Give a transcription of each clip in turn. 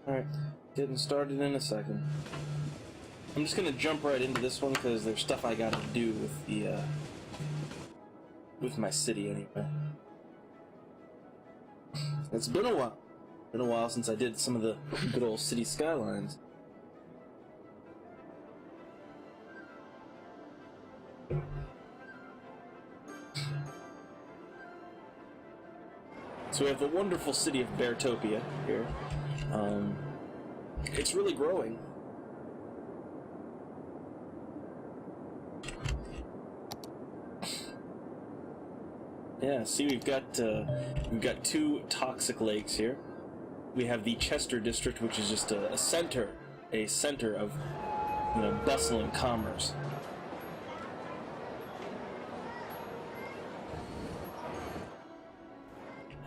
Alright, getting started in a second. I'm just gonna jump right into this one because there's stuff I gotta do with the, with my city anyway. It's been a while. Been a while since I did some of the good old Cities Skylines. So we have the wonderful city of Beartopia here. It's really growing. Yeah, see, we've got two toxic lakes here. We have the Chester district, which is just a center of, you know, bustling commerce.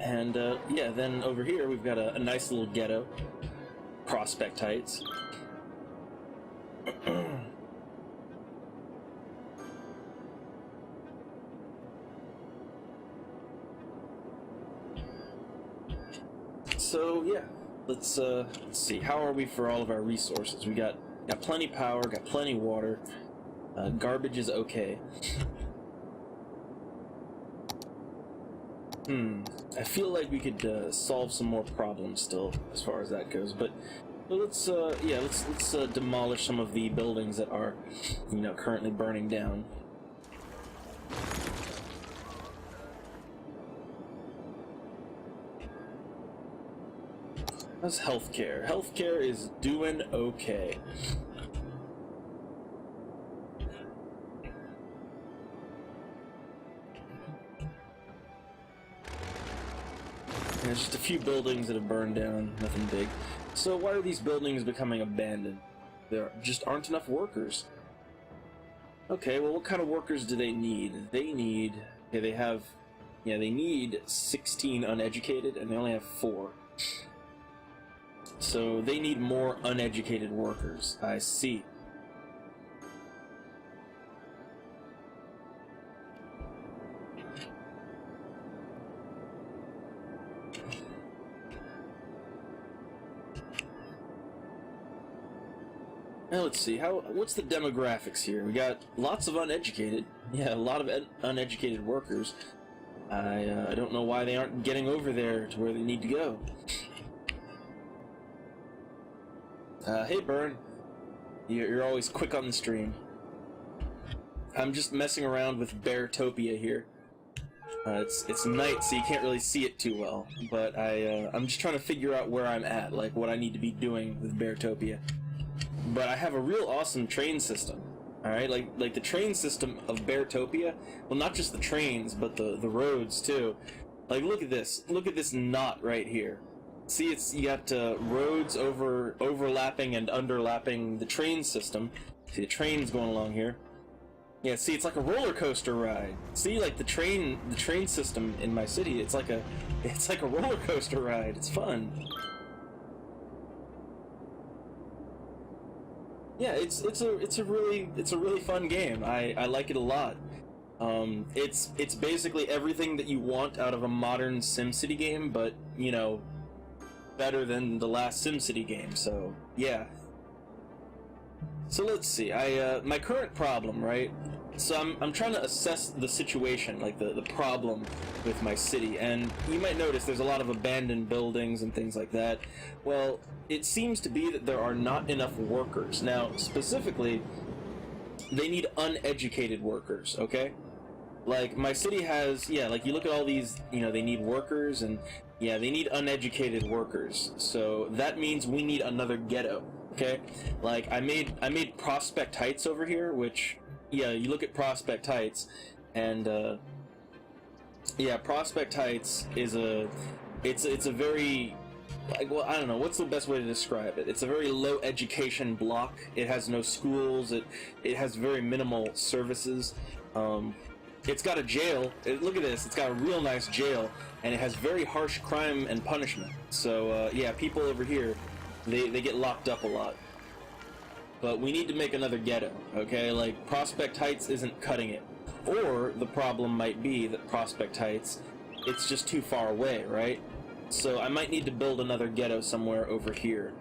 And yeah, then over here we've got a nice little ghetto, Prospect Heights. So yeah, let's see. How are we for all of our resources? We got plenty power, got plenty water. Garbage is okay. I feel like we could solve some more problems still, as far as that goes. But let's demolish some of the buildings that are, you know, currently burning down. How's healthcare? Healthcare is doing okay. There's just a few buildings that have burned down, nothing big. So why are these buildings becoming abandoned? There just aren't enough workers. Okay, well, what kind of workers do they need? They need, they need 16 uneducated, and they only have 4. So they need more uneducated workers. I see. Now let's see, what's the demographics here? We got lots of uneducated. Yeah, a lot of uneducated workers. I don't know why they aren't getting over there to where they need to go. Hey Burn. You're always quick on the stream. I'm just messing around with Beartopia here. It's night, so you can't really see it too well. But I'm just trying to figure out where I'm at, like what I need to be doing with Beartopia. But I have a real awesome train system. Alright, like the train system of Beartopia. Well, not just the trains, but the roads too. Like, look at this knot right here. See, you got roads overlapping and underlapping the train system. See, the train's going along here. Yeah, see, it's like a roller coaster ride. See, like the train system in my city, it's like a roller coaster ride. It's fun. Yeah, it's a really fun game. I like it a lot. It's basically everything that you want out of a modern SimCity game, but, you know, better than the last SimCity game. So yeah. So let's see. My current problem, right? So I'm trying to assess the situation, like the problem with my city, and you might notice there's a lot of abandoned buildings and things like that. Well, it seems to be that there are not enough workers. Now, specifically, they need uneducated workers, okay? Like, my city has, yeah, like, you look at all these, you know, they need workers, and, yeah, they need uneducated workers. So, that means we need another ghetto, okay? Like, I made Prospect Heights over here, which, yeah, you look at Prospect Heights, and, yeah, Prospect Heights is it's a very, like, well, I don't know, what's the best way to describe it? It's a very low education block. It has no schools. It has very minimal services. It's got a jail. Look at this. It's got a real nice jail, and it has very harsh crime and punishment. So, yeah, people over here, they get locked up a lot. But we need to make another ghetto, okay? Like, Prospect Heights isn't cutting it. Or the problem might be that Prospect Heights, it's just too far away, right? So I might need to build another ghetto somewhere over here,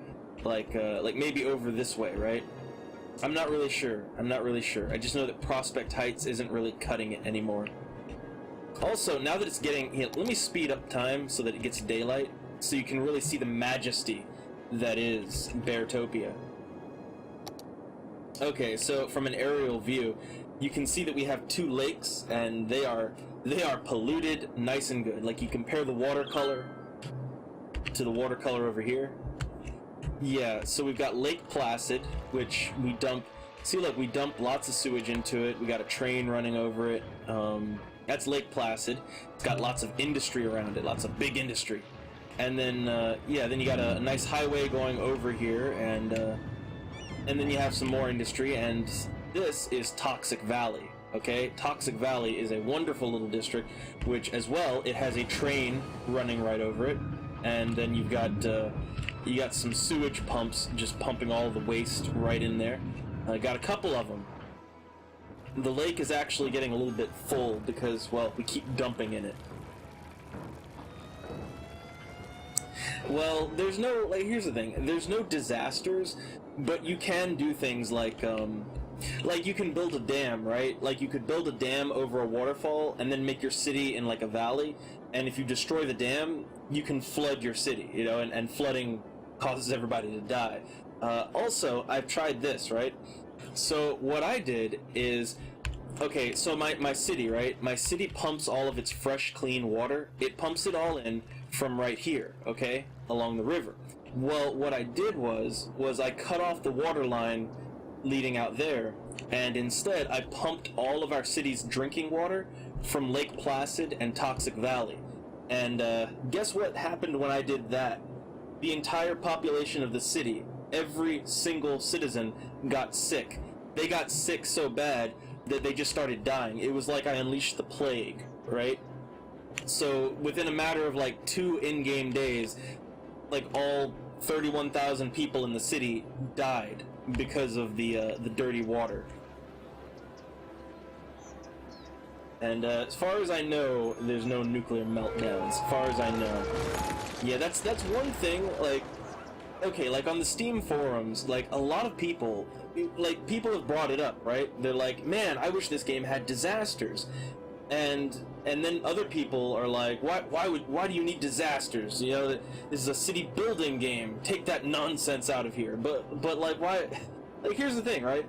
like maybe over this way, right? I'm not really sure. I just know that Prospect Heights isn't really cutting it anymore. Also, now that it's getting... Here, let me speed up time so that it gets daylight, so you can really see the majesty that is Beartopia. Okay, so from an aerial view, you can see that we have two lakes, and they are polluted nice and good. Like, you compare the watercolor to the watercolor over here. Yeah, so we've got Lake Placid, which we dump... See, look, we dump lots of sewage into it. We got a train running over it. That's Lake Placid. It's got lots of industry around it, lots of big industry. And then, yeah, then you got a nice highway going over here, and then you have some more industry, and this is Toxic Valley, okay? Toxic Valley is a wonderful little district, which, as well, it has a train running right over it, and then you got some sewage pumps just pumping all the waste right in there. I got a couple of them. The lake is actually getting a little bit full because, well, we keep dumping in it. Well, there's no, like, here's the thing, there's no disasters, but you can do things like you can build a dam, right? Like, you could build a dam over a waterfall and then make your city in, like, a valley, and if you destroy the dam, you can flood your city, you know, and flooding causes everybody to die. Also, I've tried this, right? So, what I did is, okay, so my city, right? My city pumps all of its fresh, clean water. It pumps it all in from right here, okay? Along the river. Well, what I did was I cut off the water line leading out there, and instead I pumped all of our city's drinking water from Lake Placid and Toxic Valley. And guess what happened when I did that? The entire population of the city, every single citizen, got sick. They got sick so bad that they just started dying. It was like I unleashed the plague, right? So within a matter of like 2 in-game days, like all 31,000 people in the city died because of the dirty water. And as far as I know, there's no nuclear meltdowns. As far as I know. Yeah, that's one thing. Like, okay, like on the Steam forums, like a lot of people, like people have brought it up, right? They're like, man, I wish this game had disasters. And then other people are like, why do you need disasters? You know, this is a city building game. Take that nonsense out of here. But like, why? Like, here's the thing, right?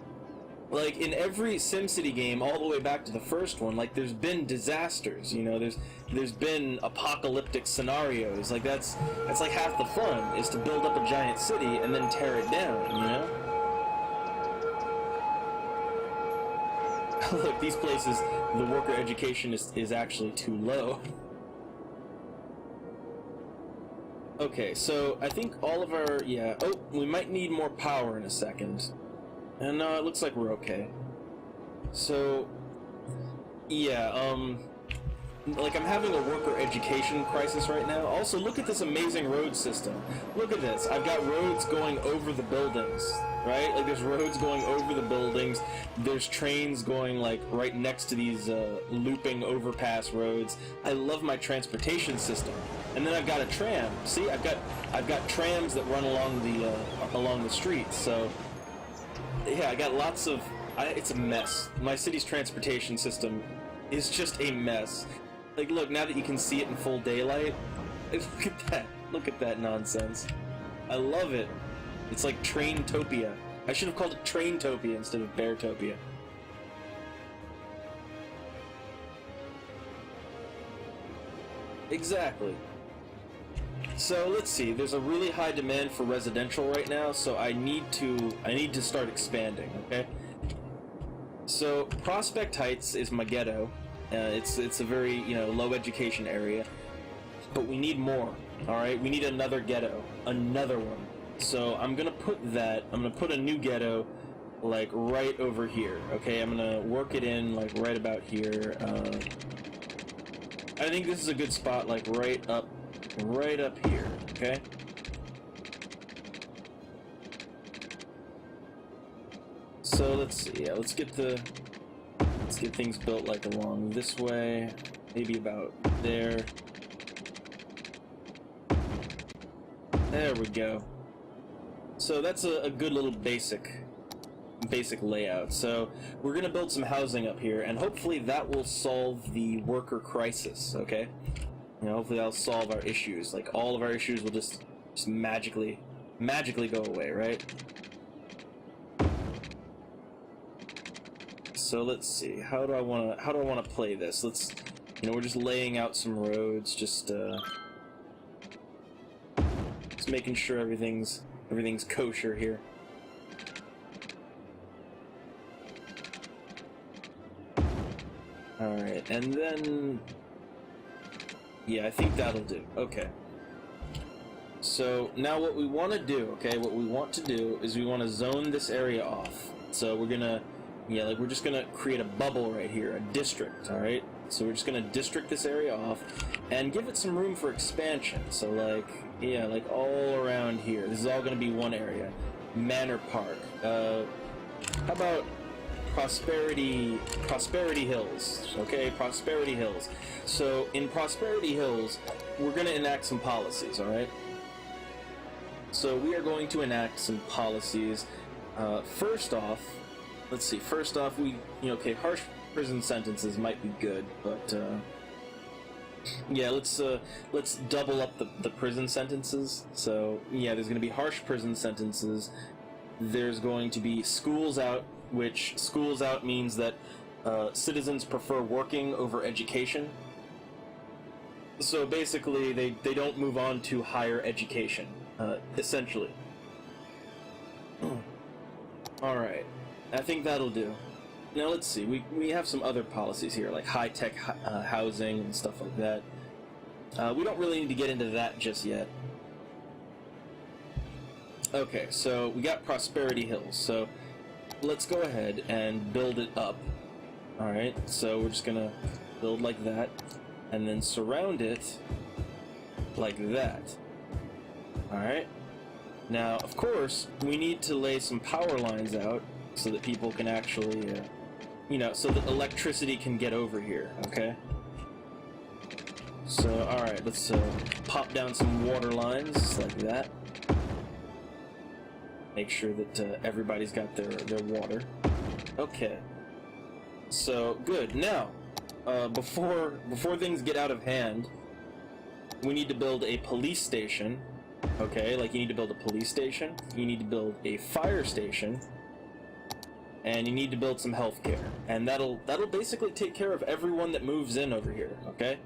Like, in every SimCity game, all the way back to the first one, like, there's been disasters, you know, there's been apocalyptic scenarios. Like, that's like half the fun, is to build up a giant city and then tear it down, you know? Look, these places, the worker education is actually too low. Okay, so I think all of our, yeah, oh, we might need more power in a second. And no, it looks like we're okay. So, yeah, like I'm having a worker education crisis right now. Also, look at this amazing road system. Look at this. I've got roads going over the buildings, right? Like there's roads going over the buildings. There's trains going like right next to these looping overpass roads. I love my transportation system. And then I've got a tram. See, I've got trams that run along the streets. So yeah, I got lots of... it's a mess. My city's transportation system is just a mess. Like, look, now that you can see it in full daylight, look at that. Look at that nonsense. I love it. It's like Traintopia. I should have called it Traintopia instead of Beartopia. Exactly. So let's see, there's a really high demand for residential right now, so I need to start expanding, okay? So Prospect Heights is my ghetto. It's a very, you know, low education area, but we need more. All right, we need another ghetto, another one. So I'm gonna put a new ghetto like right over here. Okay, I'm gonna work it in like right about here. I think this is a good spot, like right up here, okay? So let's see, yeah, let's Let's get things built like along this way, maybe about there. There we go. So that's a good little basic layout. So we're gonna build some housing up here, and hopefully that will solve the worker crisis. Okay, you know, hopefully that'll solve our issues. Like all of our issues will just magically go away, right? So let's see. How do I wanna play this? Let's, you know, we're just laying out some roads, just making sure everything's kosher here. Alright, and then yeah, I think that'll do. Okay. So now what we want to do, is we want to zone this area off. So we're gonna, yeah, like we're just gonna create a bubble right here, a district, alright? So we're just gonna district this area off and give it some room for expansion. So like, yeah, like all around here. This is all gonna be one area. Manor Park. How about Prosperity Hills? Okay, Prosperity Hills. So in Prosperity Hills, we're gonna enact some policies, alright? So we are going to enact some policies. First off, let's see. First off, okay, harsh prison sentences might be good, but yeah, let's double up the prison sentences. So yeah, there's going to be harsh prison sentences. There's going to be schools out, which schools out means that citizens prefer working over education. So basically, they don't move on to higher education, essentially. Alright, I think that'll do. Now let's see, we have some other policies here, like high-tech housing and stuff like that. We don't really need to get into that just yet. Okay, so we got Prosperity Hills, so let's go ahead and build it up. Alright, so we're just gonna build like that, and then surround it like that. Alright, now of course we need to lay some power lines out so that people can actually so that electricity can get over here, okay? So, alright, let's pop down some water lines like that. Make sure that everybody's got their water. Okay. So, good. Now, before things get out of hand, we need to build a police station, okay? Like, you need to build a police station, you need to build a fire station, and you need to build some healthcare, and that'll basically take care of everyone that moves in over here, okay?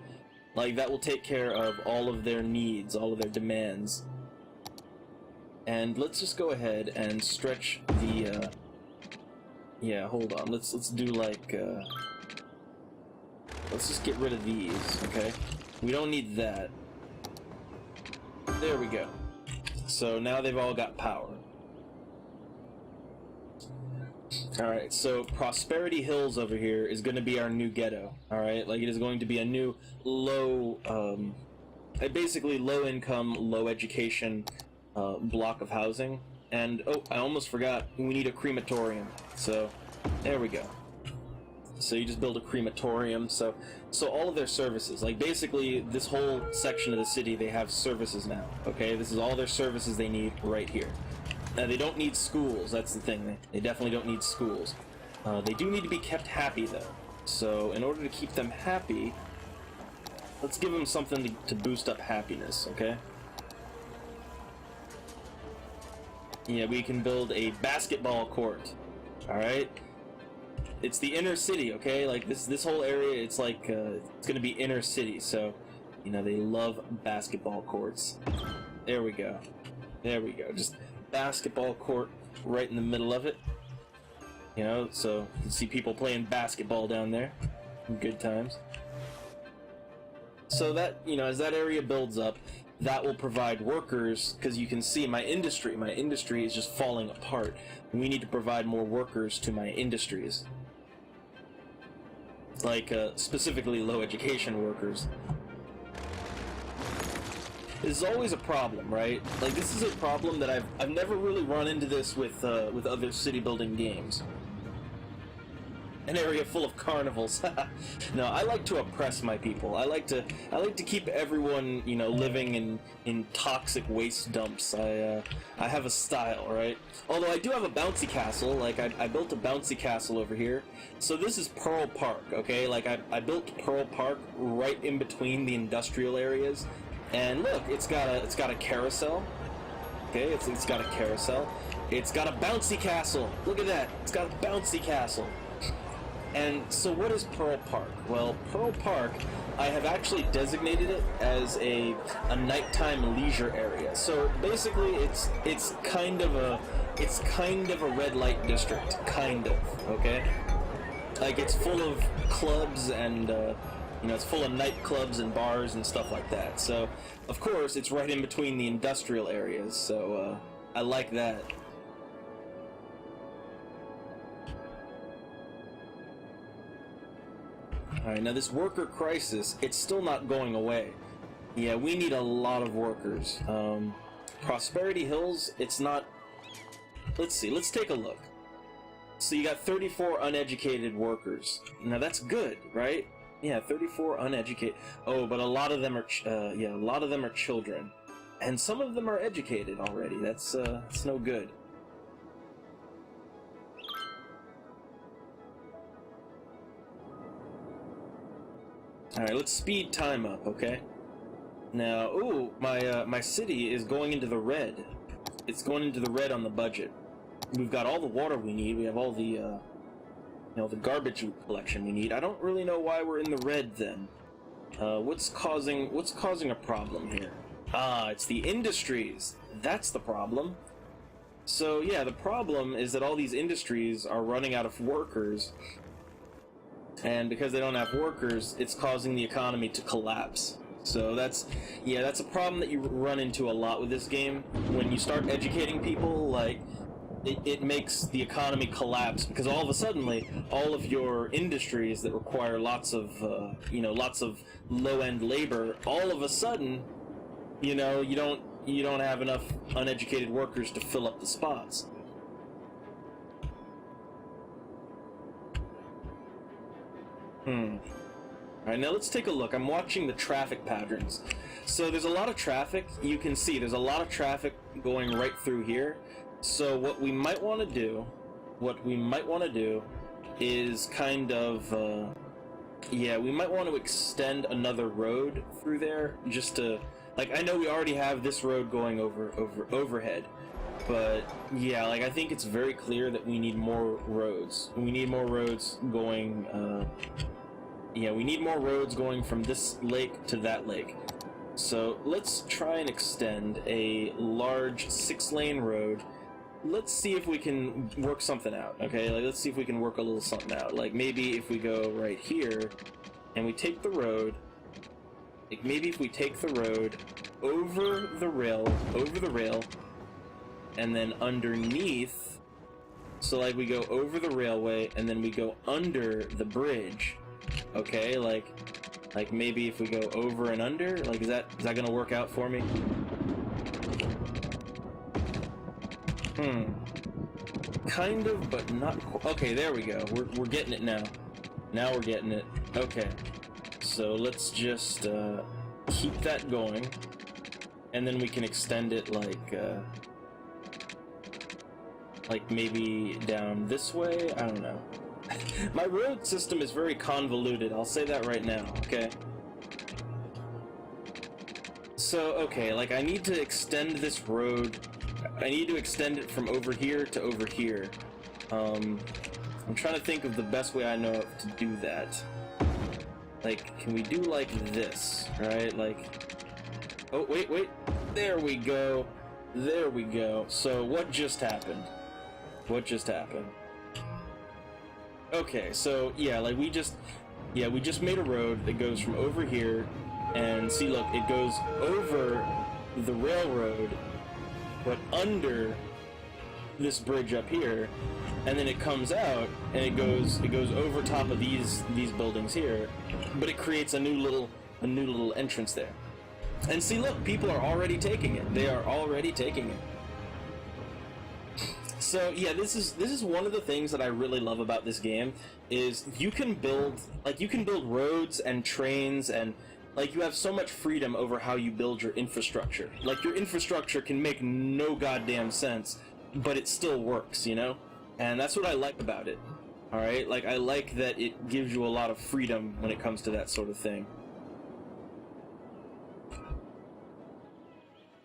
Like, that will take care of all of their needs, all of their demands. And let's just go ahead and stretch the, yeah, hold on, let's do like, let's just get rid of these, okay? We don't need that. There we go. So now they've all got power. Alright, so Prosperity Hills over here is going to be our new ghetto, alright? Like, it is going to be a new low, basically low income, low education block of housing. And, oh, I almost forgot, we need a crematorium. So, there we go. So you just build a crematorium, so all of their services, like basically this whole section of the city, they have services now, okay? This is all their services they need right here. Now, they don't need schools, that's the thing. They definitely don't need schools. They do need to be kept happy, though. So, in order to keep them happy, let's give them something to boost up happiness, okay? Yeah, we can build a basketball court, alright? It's the inner city, okay? Like, this whole area, it's like, it's gonna be inner city, so, they love basketball courts. There we go. There we go. Just basketball court right in the middle of it, so you see people playing basketball down there. Good times. So that, as that area builds up, that will provide workers, because you can see my industry is just falling apart. We need to provide more workers to my industries, like specifically low education workers. This is always a problem, right? Like, this is a problem that I've never really run into this with other city building games. An area full of carnivals. No, I like to oppress my people. I like to keep everyone, you know, living in toxic waste dumps. I have a style, right? Although I do have a bouncy castle. Like I built a bouncy castle over here. So this is Pearl Park, okay? Like I built Pearl Park right in between the industrial areas. And look, it's got a carousel. Okay, it's got a carousel. It's got a bouncy castle. Look at that. It's got a bouncy castle. And so what is Pearl Park? Well, Pearl Park, I have actually designated it as a nighttime leisure area. So basically it's kind of a red light district, kind of, okay? Like it's full of clubs and you know, it's full of nightclubs and bars and stuff like that. So, of course, it's right in between the industrial areas. So, I like that. Alright, now this worker crisis, it's still not going away. Yeah, we need a lot of workers. Prosperity Hills, it's not... Let's see, let's take a look. So you got 34 uneducated workers. Now that's good, right? Yeah, 34 uneducated. Oh, but a lot of them are, a lot of them are children. And some of them are educated already. That's no good. Alright, let's speed time up, okay? Now, ooh, my city is going into the red. It's going into the red on the budget. We've got all the water we need. We have all the, you know, the garbage collection we need. I don't really know why we're in the red then. What's causing a problem here? Ah, it's the industries. That's the problem. So yeah, the problem is that all these industries are running out of workers. And because they don't have workers, it's causing the economy to collapse. So that's a problem that you run into a lot with this game. When you start educating people, like, it makes the economy collapse, because all of a sudden, all of your industries that require lots of low-end labor, all of a sudden, you know, you don't have enough uneducated workers to fill up the spots. Alright, now let's take a look. I'm watching the traffic patterns. So there's a lot of traffic. You can see there's a lot of traffic going right through here. So what we might want to do is kind of, we might want to extend another road through there, just to, like, I know we already have this road going overhead, but yeah, like, I think it's very clear that we need more roads. We need more roads going, we need more roads going from this lake to that lake. So let's try and extend a large 6-lane road. Let's see if we can work something out, okay? Like, let's see if we can work a little something out. Like, maybe if we go right here and we take the road, like, maybe if we take the road over the rail, and then underneath, so like we go over the railway and then we go under the bridge, okay? Like maybe if we go over and under, like, is that gonna work out for me? Kind of, but not okay, there we go. We're getting it now. Now we're getting it. Okay. So let's just keep that going. And then we can extend it like maybe down this way? I don't know. My road system is very convoluted, I'll say that right now, okay? So, okay, like, I need to extend this road. I need to extend it from over here to over here. I'm trying to think of the best way I know of to do that. Like, can we do like this, right? Like, oh, wait, there we go. There we go. So, what just happened? What just happened? Okay, so, yeah, like, we just made a road that goes from over here, and see, look, it goes over the railroad, but under this bridge up here, and then it comes out and it goes over top of these buildings here, but it creates a new little entrance there. And see, look, people are already taking it. They are already taking it. So yeah, this is one of the things that I really love about this game is you can build roads and trains, and like you have so much freedom over how you build your infrastructure. Like your infrastructure can make no goddamn sense, but it still works, you know? And that's what I like about it. All right? Like I like that it gives you a lot of freedom when it comes to that sort of thing.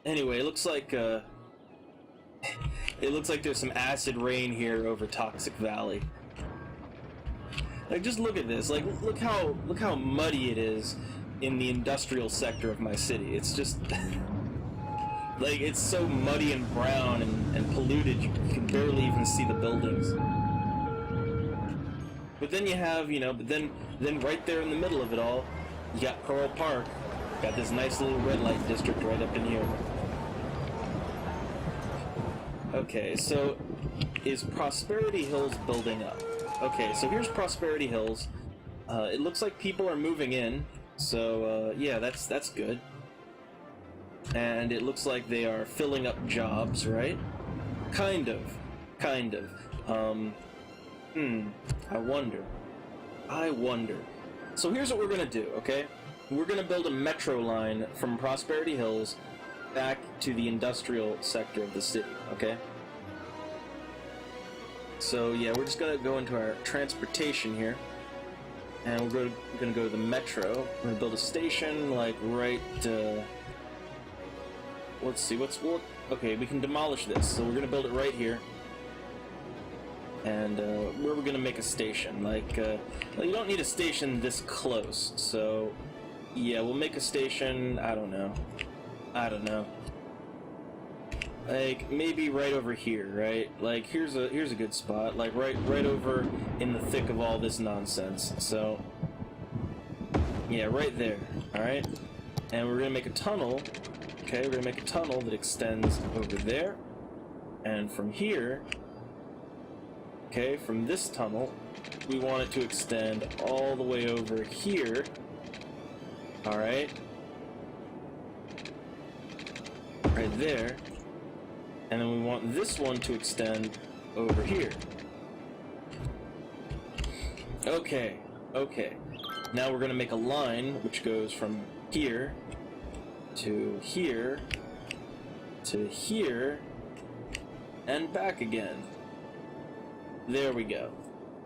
Anyway, it looks like there's some acid rain here over Toxic Valley. Like, just look at this. Like, look how muddy it is in the industrial sector of my city. It's just like it's so muddy and brown and polluted you can barely even see the buildings. But then you have, you know, then right there in the middle of it all, you got Coral Park. Got this nice little red light district right up in here. Okay, so is Prosperity Hills building up? Okay, so here's Prosperity Hills. It looks like people are moving in, so yeah, that's good. And it looks like they are filling up jobs, right? Kind of. I wonder. So here's what we're gonna do, okay? We're gonna build a metro line from Prosperity Hills back to the industrial sector of the city, okay? So yeah, we're just gonna go into our transportation here, and we're gonna go to the metro. We're gonna build a station like right. Let's see, okay, we can demolish this, so we're gonna build it right here. And where we're gonna make a station, like well, you don't need a station this close, so yeah, we'll make a station. I don't know. Like maybe right over here, right? Like here's a good spot, like right over in the thick of all this nonsense. So yeah, right there. All right, and we're gonna make a tunnel. Okay, we're gonna make a tunnel that extends over there, and from here. Okay, from this tunnel, we want it to extend all the way over here. All right. Right there. And then we want this one to extend over here. Okay. Now we're going to make a line which goes from here to here to here and back again. There we go.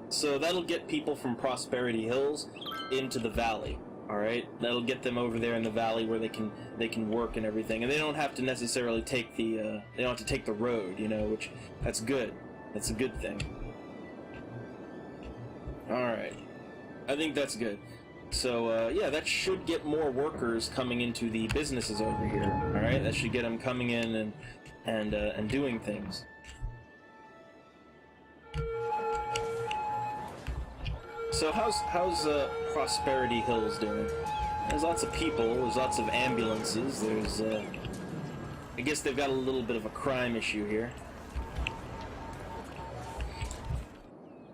So that'll get people from Prosperity Hills into the valley. All right, that'll get them over there in the valley where they can work and everything, and they don't have to necessarily take the road, you know, which that's good. That's a good thing. All right, I think that's good. So yeah, that should get more workers coming into the businesses over here. All right, that should get them coming in and doing things. So how's Prosperity Hills doing? There's lots of people, there's lots of ambulances, there's I guess they've got a little bit of a crime issue here.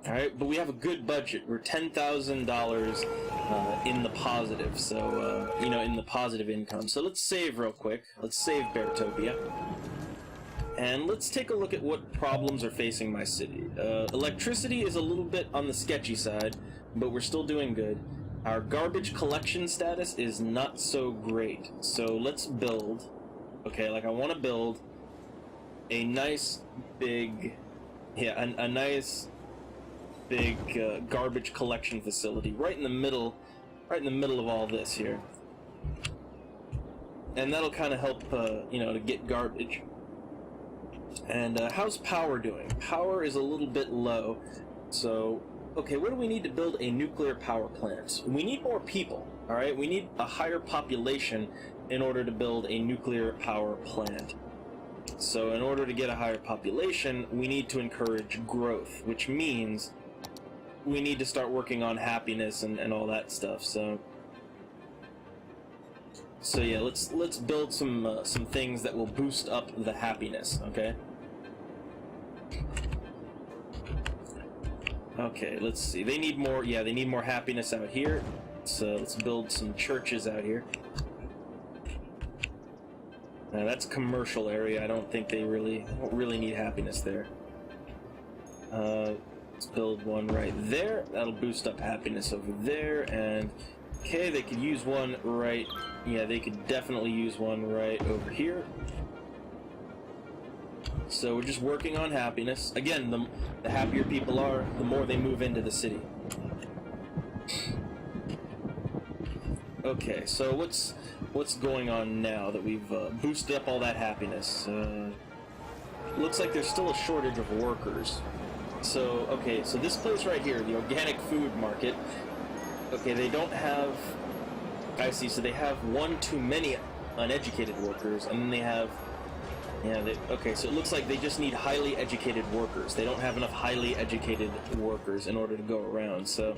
Alright, but we have a good budget. We're $10,000 in the positive, so you know, in the positive income. So let's save real quick. Let's save Beartopia. And let's take a look at what problems are facing my city. Electricity is a little bit on the sketchy side, but we're still doing good. Our garbage collection status is not so great. So let's build, okay, like I want to build a nice big, yeah, a nice big garbage collection facility right in the middle of all this here. And that'll kind of help, you know, to get garbage. And how's power doing? Power is a little bit low. So, okay, what do we need to build a nuclear power plant? We need more people, all right? We need a higher population in order to build a nuclear power plant. So in order to get a higher population, we need to encourage growth, which means we need to start working on happiness and all that stuff. So yeah, let's build some things that will boost up the happiness, okay? Okay, let's see. They need more, yeah, they need more happiness out here. So let's build some churches out here. Now that's commercial area. I don't think they don't really need happiness there. Let's build one right there. That'll boost up happiness over there, and okay, they could use one right... Yeah, they could definitely use one right over here. So we're just working on happiness. Again, the happier people are, the more they move into the city. Okay, so what's going on now that we've boosted up all that happiness? Looks like there's still a shortage of workers. So, okay, so this place right here, the organic food market, okay, they don't have... I see, so they have one too many uneducated workers, and then they have... Yeah, okay, so it looks like they just need highly educated workers. They don't have enough highly educated workers in order to go around, so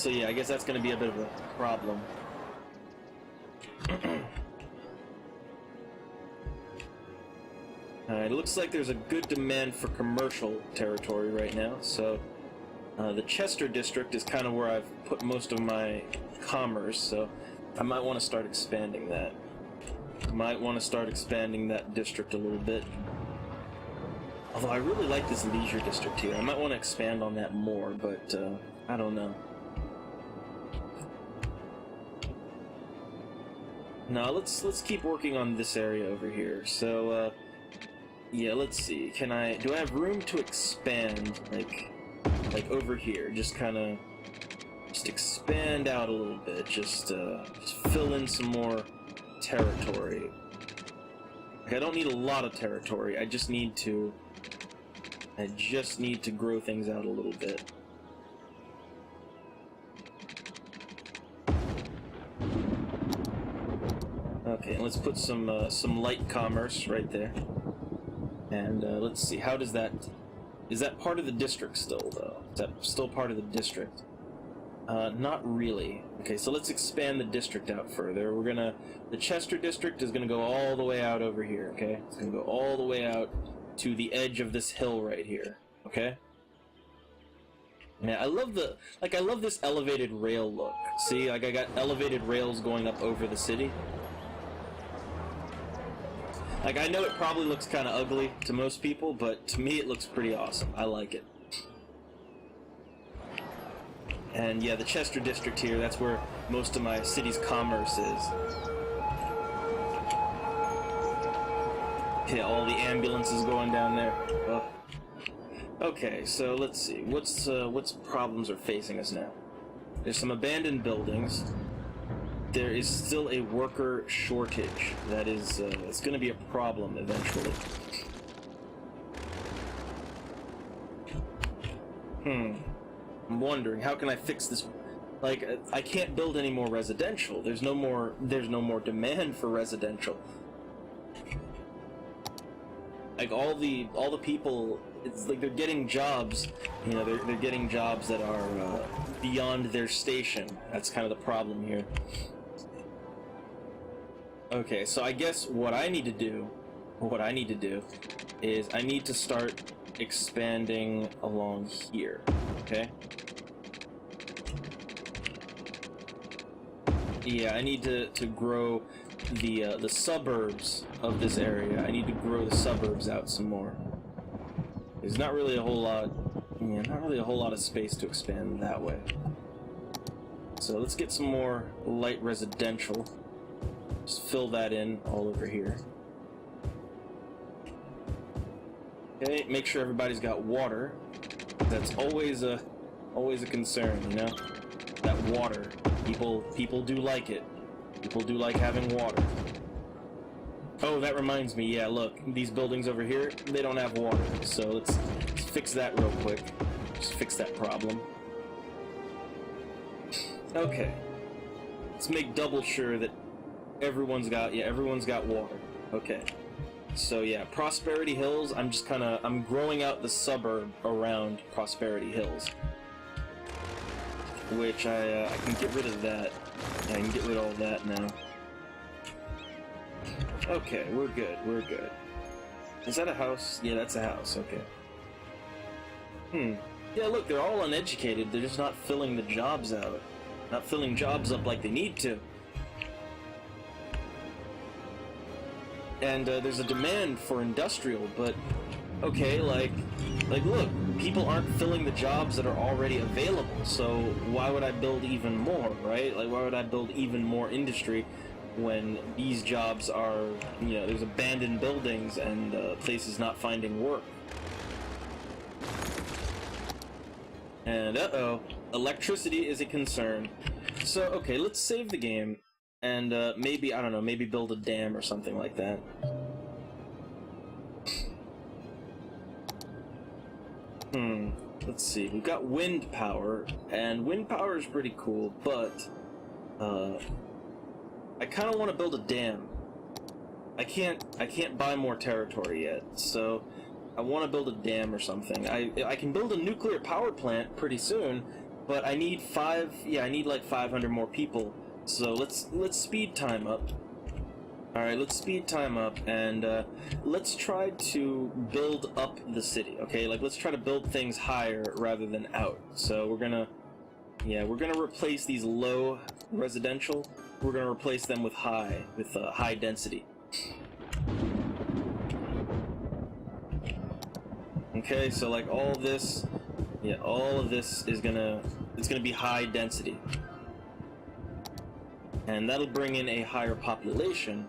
yeah, I guess that's going to be a bit of a problem. Alright, it looks like there's a good demand for commercial territory right now, so the Chester district is kind of where I've put most of my commerce, so I might want to start expanding that. Might want to start expanding that district a little bit. Although I really like this leisure district here. I might want to expand on that more, but I don't know. Now let's keep working on this area over here. So yeah, let's see. Do I have room to expand like over here? Just expand out a little bit. Just fill in some more territory. Like, I don't need a lot of territory. I just need to grow things out a little bit. Okay, let's put some light commerce right there. And let's see, how does that... Is that part of the district still, though? Is that still part of the district? Not really. Okay, so let's expand the district out further. The Chester district is gonna go all the way out over here, okay? It's gonna go all the way out to the edge of this hill right here, okay? Yeah, I love this elevated rail look. See, like I got elevated rails going up over the city. Like, I know it probably looks kind of ugly to most people, but to me it looks pretty awesome. I like it. And yeah, the Chester district here, that's where most of my city's commerce is. Yeah, all the ambulances going down there. Ugh. Okay, so let's see. What's problems are facing us now? There's some abandoned buildings. There is still a worker shortage. That is, it's going to be a problem eventually. I'm wondering, how can I fix this? Like, I can't build any more residential. There's no more demand for residential. Like, all the people, it's like they're getting jobs, you know, they're getting jobs that are beyond their station. That's kind of the problem here. Okay, so I guess what I need to do is I need to start expanding along here, okay? Yeah, I need to grow the suburbs of this area. I need to grow the suburbs out some more. There's not really a whole lot, not really a whole lot of space to expand that way. So let's get some more light residential. Just fill that in all over here. Okay, make sure everybody's got water. That's always a concern, you know? That water. People do like it. People do like having water. Oh, that reminds me, yeah, look, these buildings over here, they don't have water. So let's fix that real quick. Just fix that problem. Okay. Let's make double sure that everyone's got water. Okay. So yeah, Prosperity Hills, I'm growing out the suburb around Prosperity Hills. Which I can get rid of that. I can get rid of all that now. Okay, we're good. Is that a house? Yeah, that's a house, okay. Yeah, look, they're all uneducated, they're just not filling the jobs out. Not filling jobs up like they need to. And there's a demand for industrial, but okay, like look, people aren't filling the jobs that are already available, so why would I build even more, right? Like, why would I build even more industry when these jobs are, you know, there's abandoned buildings and places not finding work? And uh-oh, electricity is a concern. So, okay, let's save the game, and maybe, I don't know, maybe build a dam or something like that. Let's see, we've got wind power, and wind power is pretty cool, but, I kind of want to build a dam. I can't buy more territory yet, so I want to build a dam or something. I can build a nuclear power plant pretty soon, but I need I need like 500 more people. So let's speed time up. All right, let's speed time up, and let's try to build up the city. Okay, like let's try to build things higher rather than out. So we're gonna replace these low residential. We're gonna replace them with high density. Okay, so like all of this is it's gonna be high density, and that'll bring in a higher population,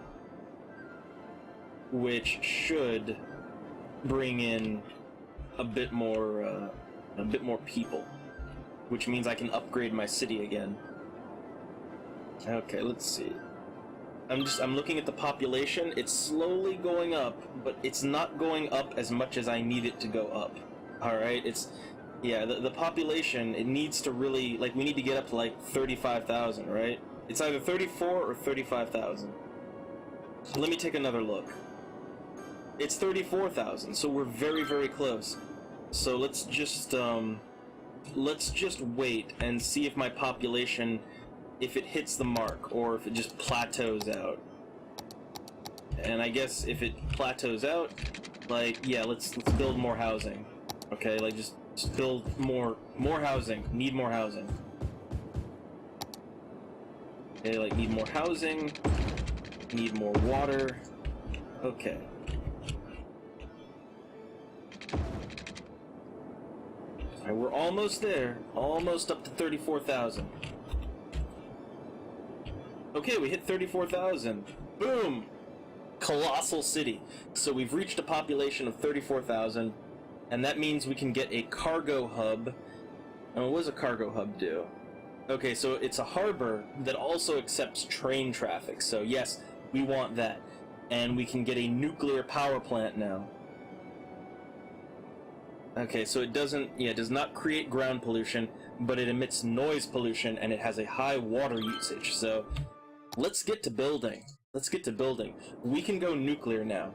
which should bring in a bit more people, which means I can upgrade my city again. Okay, let's see. I'm looking at the population. It's slowly going up, but it's not going up as much as I need it to go up. Alright, the population, it needs to really, like, we need to get up to like 35,000, right? It's either 34 or 35,000. Let me take another look. It's 34,000, so we're very, very close. So let's just wait and see if my population, if it hits the mark, or if it just plateaus out. And I guess if it plateaus out, like, yeah, let's build more housing. Okay, like, just build more housing. Need more housing. Okay, like, need more housing. Need more water. Okay. Alright, we're almost there. Almost up to 34,000. Okay, we hit 34,000. Boom! Colossal city. So we've reached a population of 34,000, and that means we can get a cargo hub. And what does a cargo hub do? Okay, so it's a harbor that also accepts train traffic. So yes, we want that. And we can get a nuclear power plant now. Okay, so it does not create ground pollution, but it emits noise pollution, and it has a high water usage. So let's get to building. Let's get to building. We can go nuclear now.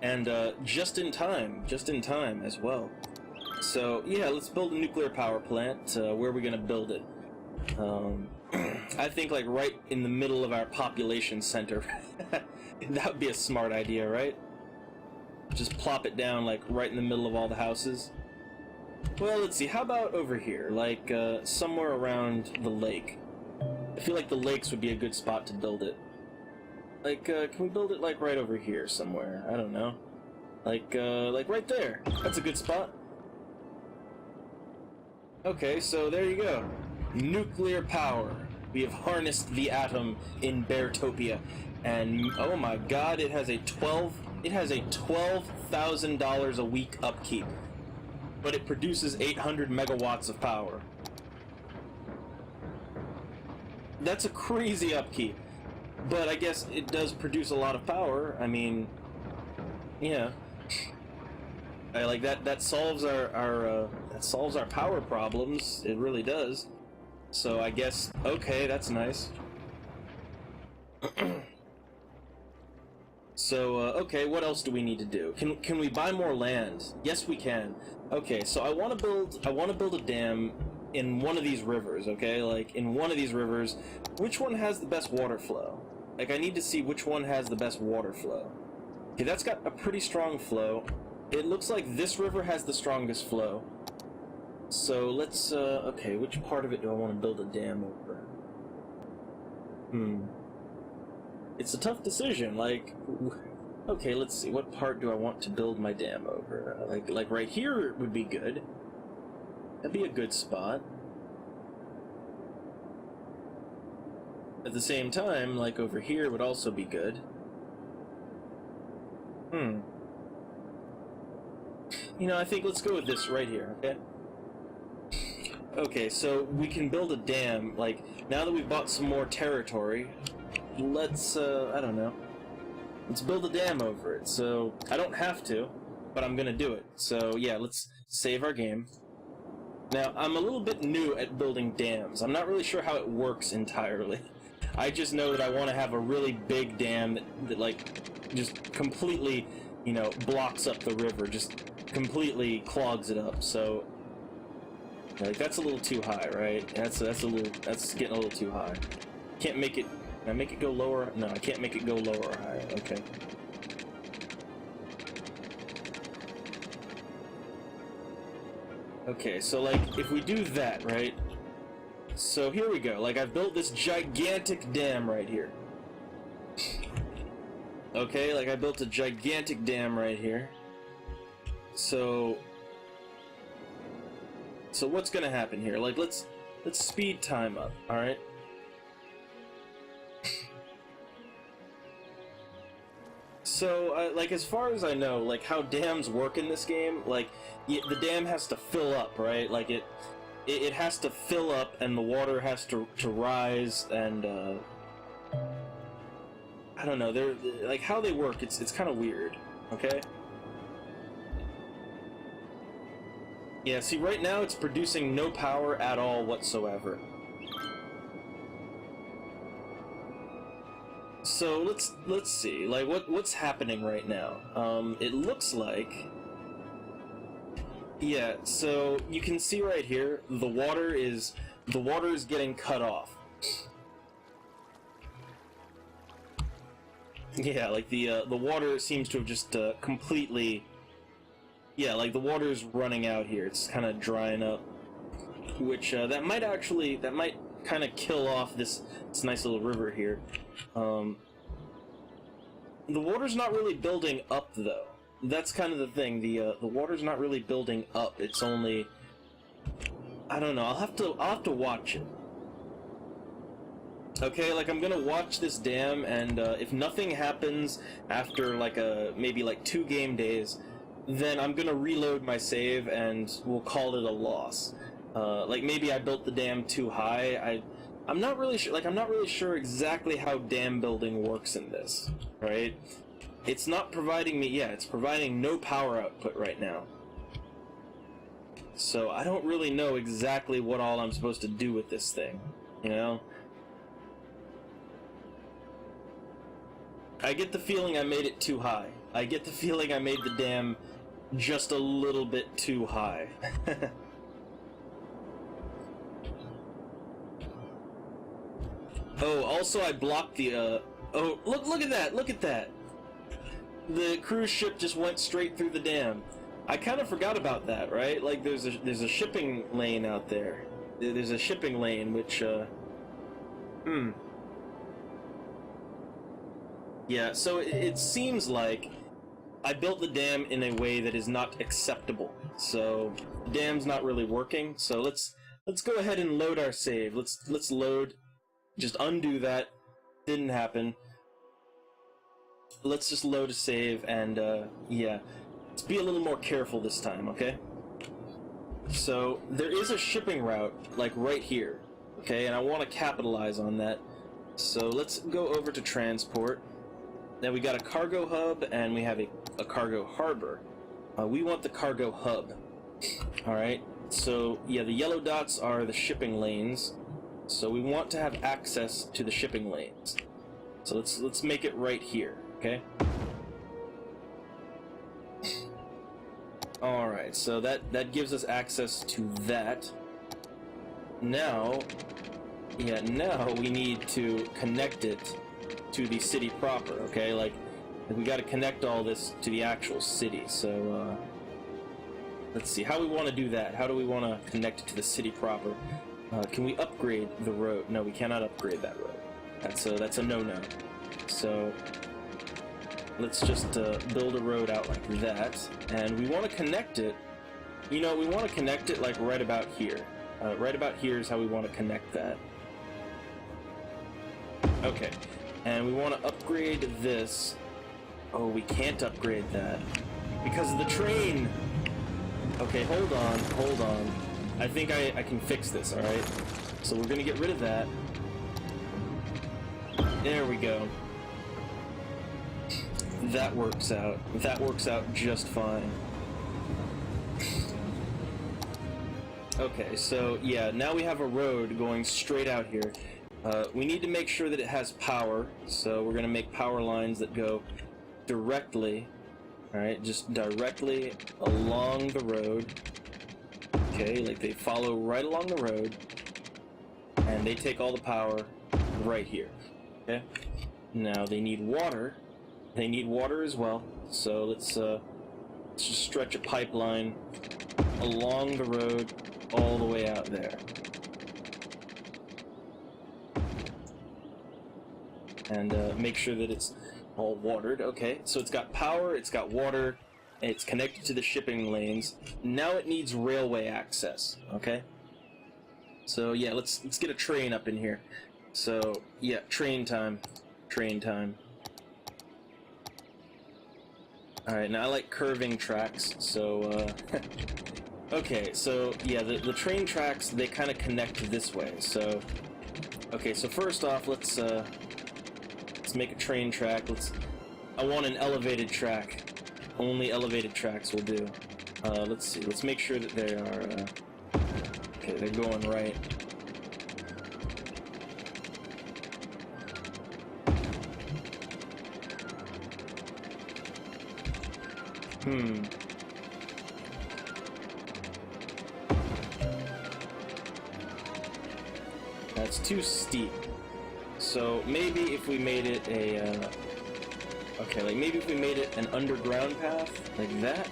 And just in time as well. So yeah, let's build a nuclear power plant. Where are we gonna build it? I think like right in the middle of our population center. That would be a smart idea, right? Just plop it down like right in the middle of all the houses. Well, let's see, how about over here, like somewhere around the lake? I feel like the lakes would be a good spot to build it. Like, can we build it like right over here somewhere? I don't know. Like right there. That's a good spot. Okay, so there you go. Nuclear power. We have harnessed the atom in Beartopia, and oh my god, it has a $12,000 a week upkeep, but it produces 800 megawatts of power. That's a crazy upkeep, but I guess it does produce a lot of power. I mean, yeah, like that solves our power problems. It really does. So I guess, okay, that's nice. So, okay, what else do we need to do? Can we buy more land? Yes, we can. Okay, so I want to build a dam in one of these rivers, okay? Like, in one of these rivers, which one has the best water flow? Like, I need to see which one has the best water flow. Okay, that's got a pretty strong flow. It looks like this river has the strongest flow. So, let's, okay, which part of it do I want to build a dam over? It's a tough decision, like, Okay, let's see. What part do I want to build my dam over? Like right here would be good. That'd be a good spot. At the same time, like over here would also be good. You know, I think let's go with this right here, okay? Okay, so we can build a dam, like, now that we've bought some more territory, let's, I don't know. Let's build a dam over it. So, I don't have to, but I'm gonna do it. So, yeah, let's save our game. Now, I'm a little bit new at building dams. I'm not really sure how it works entirely. I just know that I want to have a really big dam that like, just completely, you know, blocks up the river, just completely clogs it up, so... Like, that's a little too high, right? That's getting a little too high. Can't make it... Can I make it go lower? No, I can't make it go lower or higher. Okay. Okay, so, like, if we do that, right? So, here we go. Like, I've built this gigantic dam right here. Okay, like, I built a gigantic dam right here. So what's gonna happen here? Like, let's speed time up, alright? So, like, as far as I know, like, how dams work in this game, like, the dam has to fill up, right? Like, it has to fill up, and the water has to rise, and, I don't know, they're, like, how they work, it's kind of weird, okay? Yeah, see, right now it's producing no power at all whatsoever. So let's see, like what's happening right now? It looks like, yeah. So you can see right here, the water is getting cut off. Yeah, like the water seems to have just completely. Yeah, like the water's running out here. It's kind of drying up, which that might kind of kill off this nice little river here. The water's not really building up though. That's kind of the thing. The water's not really building up. It's only, I don't know. I'll have to watch it. Okay, like I'm gonna watch this dam, and if nothing happens after like maybe like 2 game days, then I'm gonna reload my save and we'll call it a loss. Like maybe I built the dam too high. I'm not really sure. Like I'm not really sure exactly how dam building works in this, right? It's not providing me. Yeah, it's providing no power output right now. So I don't really know exactly what all I'm supposed to do with this thing, you know? I get the feeling I made it too high. I get the feeling I made the dam just a little bit too high. Oh, also I blocked the, oh, look at that, look at that! The cruise ship just went straight through the dam. I kind of forgot about that, right? Like, there's a shipping lane out there. There's a shipping lane, which, Yeah, so it seems like I built the dam in a way that is not acceptable. So, the dam's not really working, so let's go ahead and load our save. Let's load. Just undo that. Didn't happen. Let's just load a save, and, yeah. Let's be a little more careful this time, okay? So, there is a shipping route, like, right here, okay? And I want to capitalize on that. So, let's go over to transport. Now, we got a cargo hub, and we have a cargo harbor. We want the cargo hub. Alright? So, yeah, the yellow dots are the shipping lanes. So, we want to have access to the shipping lanes. So, let's make it right here, okay? Alright, so that gives us access to that. Now, yeah, now we need to connect it to the city proper, okay? Like, we gotta connect all this to the actual city, so, let's see, how we want to do that? How do we want to connect it to the city proper? Can we upgrade the road? No, we cannot upgrade that road. That's a no-no. So, let's just build a road out like that, and we want to connect it. You know, we want to connect it like right about here. Right about here is how we want to connect that. Okay, and we want to upgrade this. Oh, we can't upgrade that because of the train. Okay, hold on. I think I can fix this, alright? So we're gonna get rid of that. There we go. That works out. That works out just fine. Okay, so yeah, now we have a road going straight out here. We need to make sure that it has power, so we're gonna make power lines that go directly, alright, just directly along the road. Okay, like they follow right along the road, and they take all the power right here. Okay, now they need water. They need water as well, so let's just stretch a pipeline along the road all the way out there. And make sure that it's all watered. Okay, so it's got power, it's got water, it's connected to the shipping lanes. Now it needs railway access. Okay, so yeah, let's get a train up in here. So yeah, train time. Alright, now I like curving tracks, so okay, so yeah, the train tracks, they kind of connect this way. So okay, so first off, let's make a train track. I want an elevated track. Only elevated tracks will do. Let's see. Let's make sure that they are okay, they're going right. That's too steep. So maybe if we made it a okay, like maybe if we made it an underground path like that.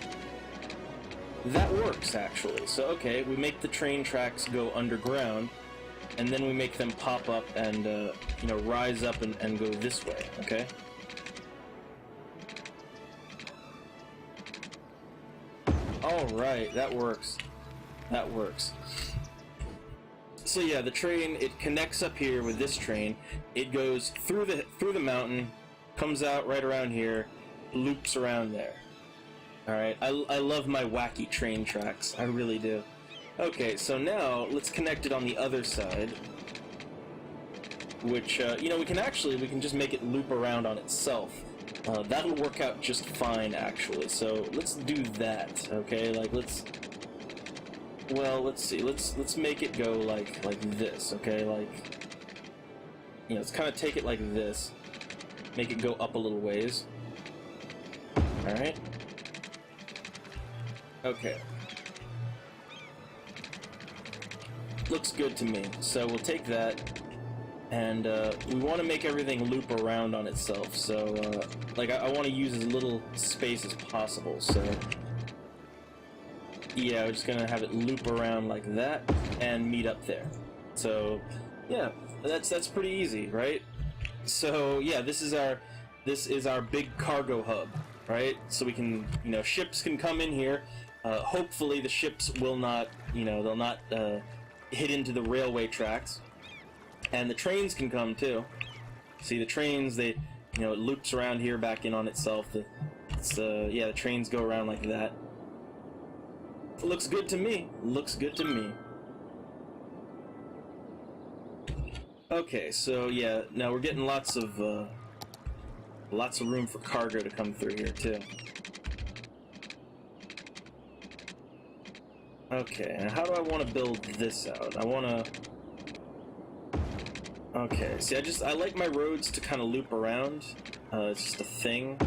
That works actually. So okay, we make the train tracks go underground, and then we make them pop up and you know, rise up and go this way. Okay. All right, that works. That works. So yeah, the train, it connects up here with this train. It goes through the mountain, comes out right around here, loops around there. All right, I love my wacky train tracks. I really do. Okay, so now let's connect it on the other side, which you know, we can just make it loop around on itself. That'll work out just fine, actually. So let's do that. Okay, like let's see. Let's make it go like this. Okay, like, you know, let's kind of take it like this. Make it go up a little ways. All right. Okay. Looks good to me. So we'll take that. And we want to make everything loop around on itself, so like I want to use as little space as possible. So yeah, we're just gonna have it loop around like that and meet up there. So yeah, that's pretty easy, right? So yeah, this is our big cargo hub, right? So we can, you know, ships can come in here. Hopefully the ships will not, you know, they'll not hit into the railway tracks. And the trains can come too. See, the trains, they, you know, it loops around here back in on itself. Yeah, the trains go around like that. It looks good to me. Looks good to me. Okay, so yeah, now we're getting lots of room for cargo to come through here too. Okay, and how do I want to build this out? I want to... Okay, see, I like my roads to kind of loop around. It's just a thing.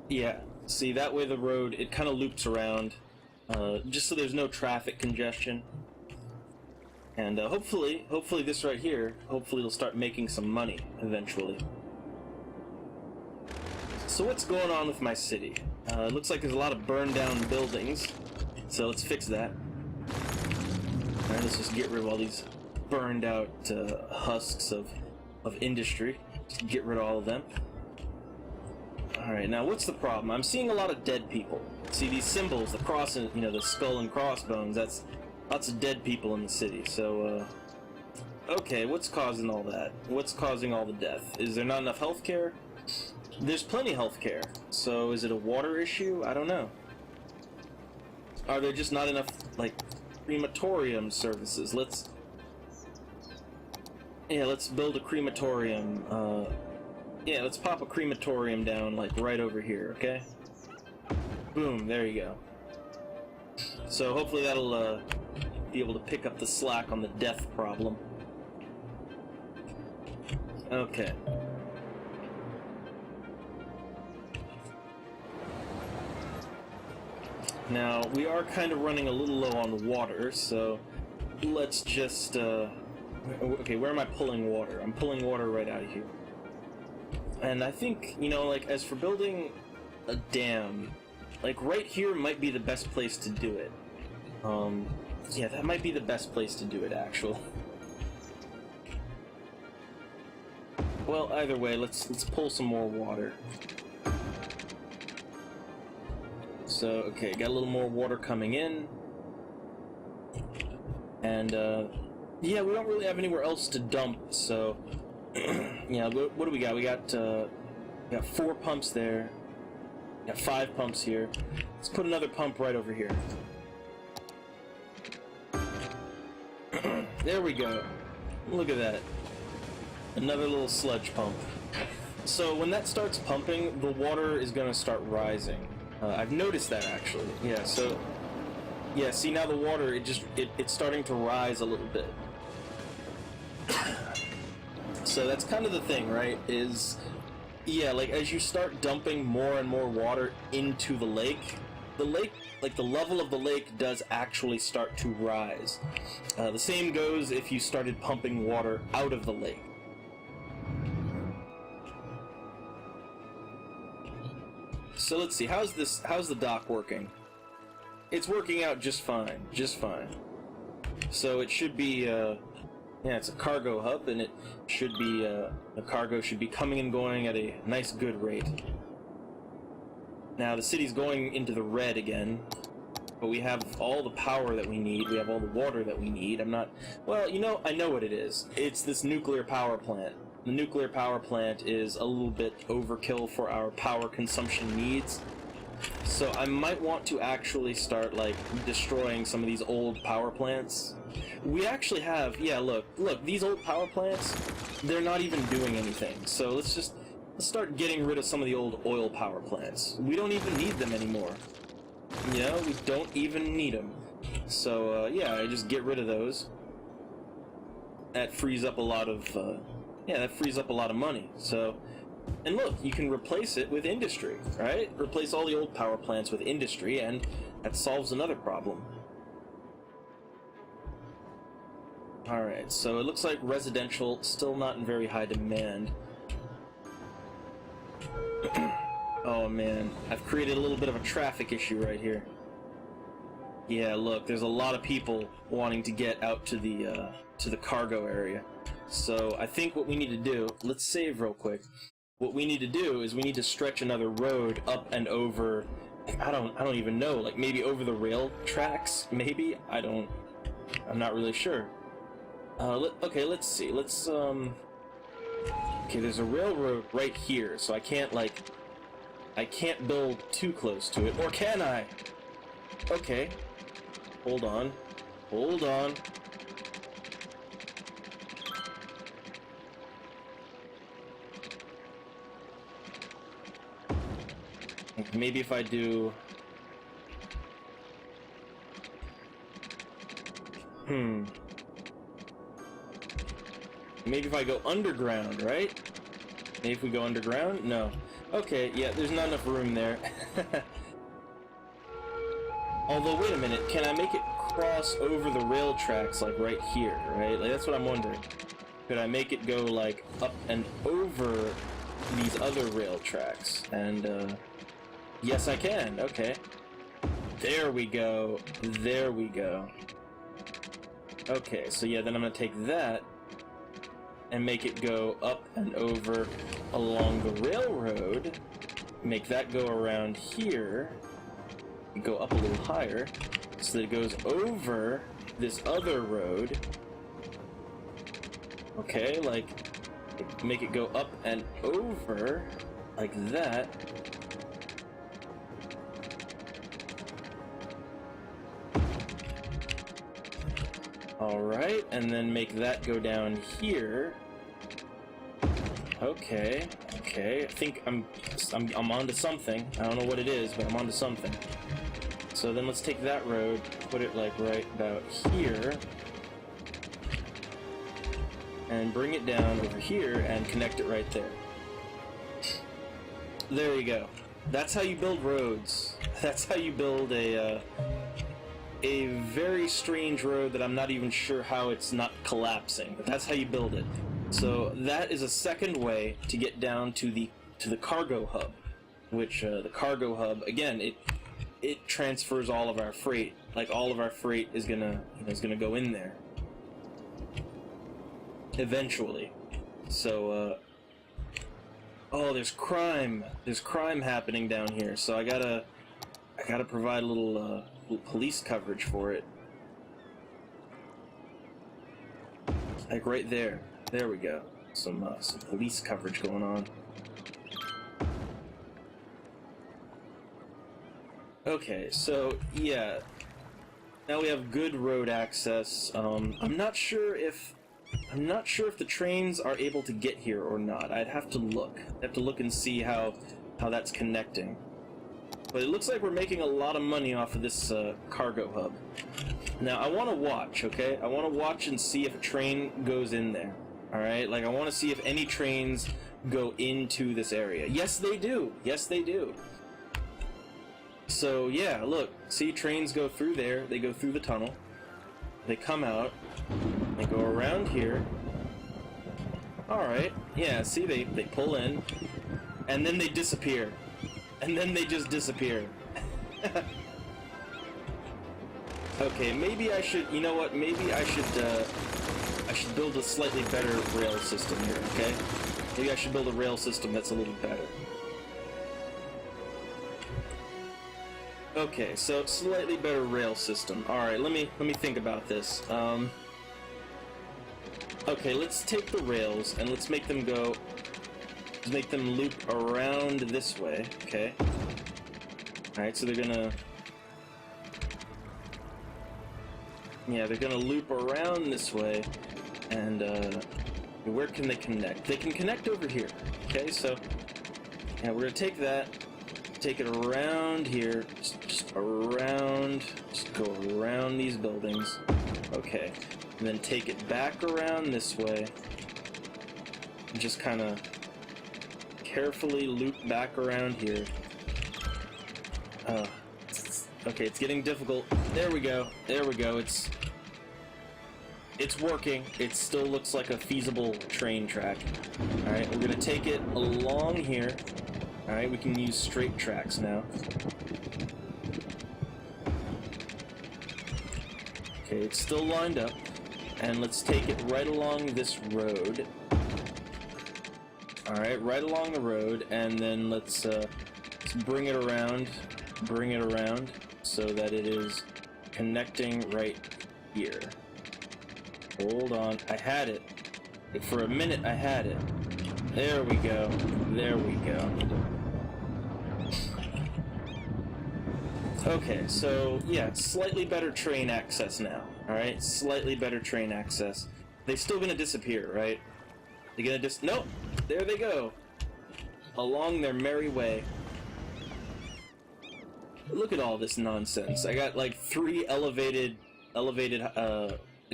Yeah, see, that way the road, it kind of loops around, just so there's no traffic congestion. And hopefully this right here, hopefully it'll start making some money eventually. So what's going on with my city? It looks like there's a lot of burned down buildings, so let's fix that. Alright, let's just get rid of all these burned out husks of industry. Just get rid of all of them. Alright, now what's the problem? I'm seeing a lot of dead people. See these symbols, the cross, and you know, the skull and crossbones, that's lots of dead people in the city, so, okay, what's causing all that? What's causing all the death? Is there not enough healthcare? There's plenty of healthcare, so is it a water issue? I don't know. Are there just not enough, like, crematorium services? Let's build a crematorium, yeah, let's pop a crematorium down, like, right over here, okay? Boom, there you go. So hopefully that'll, be able to pick up the slack on the death problem. Okay. Now, we are kind of running a little low on water, so let's just, okay, where am I pulling water? I'm pulling water right out of here. And I think, you know, like, as for building a dam, like, right here might be the best place to do it. Yeah, that might be the best place to do it, actually. Well, either way, let's pull some more water. So, okay, got a little more water coming in. And, yeah, we don't really have anywhere else to dump, so... yeah, what do we got? We got 4 pumps there. We got 5 pumps here. Let's put another pump right over here. There we go. Look at that. Another little sludge pump. So when that starts pumping, the water is gonna start rising. I've noticed that, actually. Yeah, so... yeah, see, now the water, it's starting to rise a little bit. So that's kind of the thing, right? Is... yeah, like, as you start dumping more and more water into the lake, like, the level of the lake does actually start to rise. The same goes if you started pumping water out of the lake. So let's see, how's the dock working? It's working out just fine, So it should be, yeah, it's a cargo hub, and it should be, the cargo should be coming and going at a nice, good rate. Now, the city's going into the red again, but we have all the power that we need, we have all the water that we need. Well, you know, I know what it is. It's this nuclear power plant. The nuclear power plant is a little bit overkill for our power consumption needs. So I might want to actually start, like, destroying some of these old power plants. We actually have, yeah, look, these old power plants, they're not even doing anything. So let's start getting rid of some of the old oil power plants. We don't even need them anymore. You know, we don't even need them. So, yeah, I just get rid of those. That frees up a lot of, that frees up a lot of money. So, and look, you can replace it with industry, right? Replace all the old power plants with industry, and that solves another problem. Alright, so it looks like residential, still not in very high demand. Oh man, I've created a little bit of a traffic issue right here. Yeah, look, there's a lot of people wanting to get out to the cargo area. So I think what we need to do, let's save real quick. What we need to do is we need to stretch another road up and over, I don't even know, like maybe over the rail tracks, maybe? I'm not really sure. Okay, let's see, okay, there's a railroad right here, so I can't build too close to it, or can I? Okay, hold on. Maybe if I do... Maybe if I go underground, right? Maybe if we go underground? No. Okay, yeah, there's not enough room there. Although, wait a minute, can I make it cross over the rail tracks, like, right here, right? Like, that's what I'm wondering. Could I make it go, like, up and over these other rail tracks? And, yes, I can. Okay. There we go. There we go. Okay, so yeah, then I'm gonna take that and make it go up and over along the railroad. make that go around here, go up a little higher, so that it goes over this other road. Okay, like, make it go up and over, like that. Alright, and then make that go down here. Okay, okay, I think I'm onto something. I don't know what it is, but I'm onto something. So then let's take that road, put it like right about here, and bring it down over here and connect it right there. There you go. That's how you build roads. That's how you build a very strange road that I'm not even sure how it's not collapsing, but that's how you build it. So that is a second way to get down to the cargo hub, which the cargo hub, again, it transfers all of our freight. Like, all of our freight is gonna go in there eventually. So oh, there's crime happening down here, so I gotta provide a little police coverage for it. Like right there. There we go. Some police coverage going on. Okay, so yeah. Now we have good road access. I'm not sure if the trains are able to get here or not. I'd have to look. I have to look and see how that's connecting. But it looks like we're making a lot of money off of this cargo hub. Now, I want to watch, okay? I want to watch and see if a train goes in there. Alright? Like, I want to see if any trains go into this area. Yes, they do! Yes, they do! So, yeah, look. See, trains go through there. They go through the tunnel. They come out. They go around here. Alright. Yeah, see, they pull in. And then they disappear. And then they just disappear. Okay, maybe I should, you know what, maybe I should build a slightly better rail system here, okay? Maybe I should build a rail system that's a little better. Okay, so slightly better rail system. Alright, let me think about this. Okay, let's take the rails and let's make them go... make them loop around this way, okay? Alright, so they're gonna... yeah, they're gonna loop around this way, and, where can they connect? They can connect over here, okay? So, yeah, we're gonna take that, take it around here, just around, just go around these buildings, okay, and then take it back around this way, and just kind of carefully loop back around here. Okay, it's getting difficult. There we go. There we go. It's working. It still looks like a feasible train track. Alright, we're gonna take it along here. Alright, we can use straight tracks now. Okay, it's still lined up. And let's take it right along this road. Alright, right along the road, and then let's bring it around so that it is connecting right here. Hold on, I had it. For a minute, I had it. There we go. There we go. Okay, so, yeah, slightly better train access now. Alright, slightly better train access. They're still gonna disappear, right? They're gonna nope! There they go! Along their merry way. Look at all this nonsense. I got like I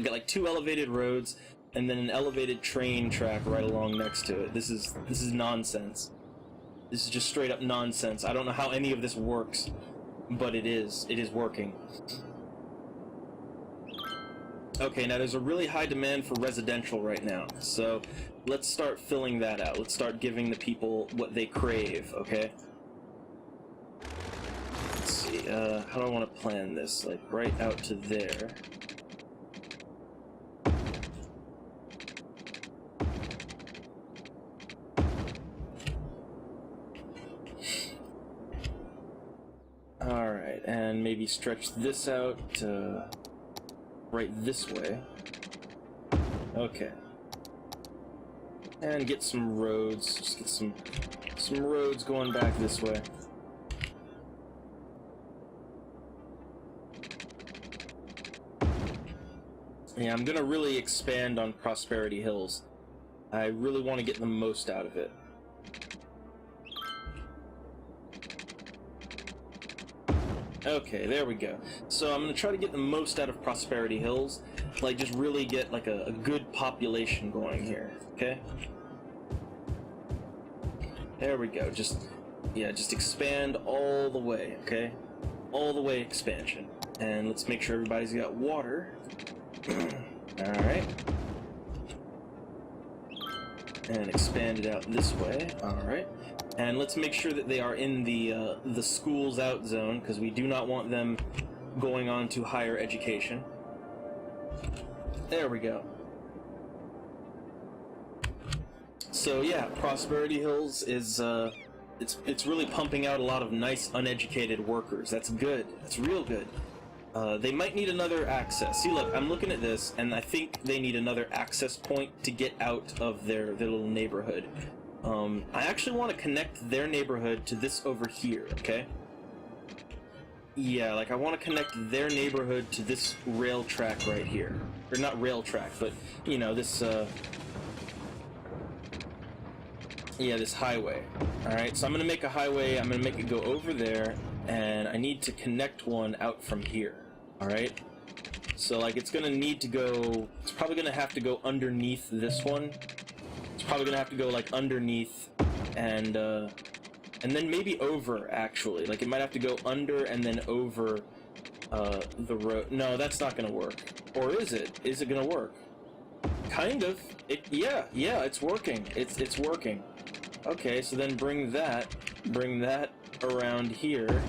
got like 2 elevated roads, and then an elevated train track right along next to it. This is nonsense. This is just straight up nonsense. I don't know how any of this works, but it is working. Okay, now there's a really high demand for residential right now, so let's start filling that out. Let's start giving the people what they crave, okay? Let's see, how do I want to plan this? Like, right out to there. maybe stretch this out right this way. Okay. And get some roads. Just get some roads going back this way. Yeah, I'm gonna really expand on Prosperity Hills. I really want to get the most out of it. Okay, there we go. So I'm gonna try to get the most out of Prosperity Hills, like just really get like a good population going here. Okay. There we go. Just expand all the way. Okay, all the way expansion, and let's make sure everybody's got water. All right. And expand it out this way. All right. And let's make sure that they are in the schools out zone, because we do not want them going on to higher education. There we go. So yeah, Prosperity Hills is it's really pumping out a lot of nice uneducated workers. That's good. That's real good. They might need another access. See, look, I'm looking at this, and I think they need another access point to get out of their little neighborhood. I actually want to connect their neighborhood to this over here, okay? Yeah, like I want to connect their neighborhood to this rail track right here. Or not rail track, but, you know, this, yeah, this highway. Alright, so I'm going to make a highway, I'm going to make it go over there, and I need to connect one out from here. Alright? So, like, it's going to need to go, it's probably going to have to go underneath this one. It's probably gonna have to go like underneath and then maybe over, actually. Like it might have to go under and then over the road. No, that's not gonna work. Or is it? Is it gonna work? Kind of. Yeah, it's working. It's working. Okay, so then bring that around here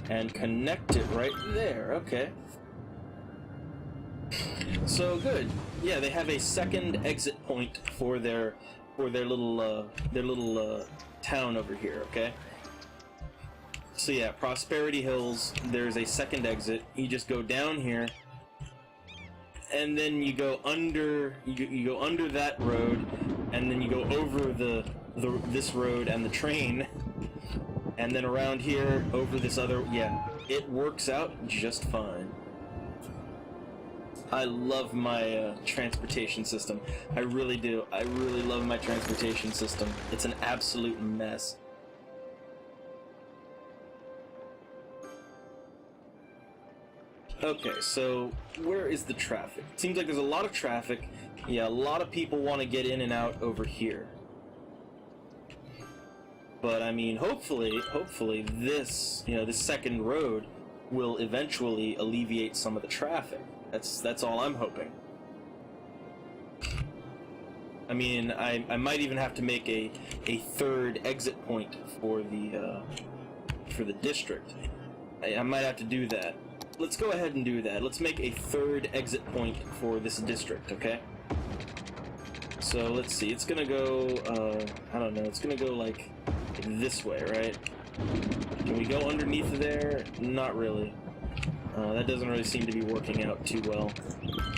and connect it right there. Okay. So good. Yeah, they have a second exit point for their little town over here. Okay. So yeah, Prosperity Hills. There's a second exit. You just go down here, and then you go under. You go under that road, and then you go over this road and the train, and then around here over this other. Yeah, it works out just fine. I love my transportation system. I really do. I really love my transportation system. It's an absolute mess. Okay, so where is the traffic? Seems like there's a lot of traffic. Yeah, a lot of people want to get in and out over here. But I mean, hopefully this, you know, this second road will eventually alleviate some of the traffic. That's all I'm hoping. I mean, I might even have to make a third exit point for the district. I might have to do that. Let's go ahead and do that. Let's make a third exit point for this district, okay? So let's see. It's gonna go. I don't know. It's gonna go like this way, right? Can we go underneath there? Not really. That doesn't really seem to be working out too well.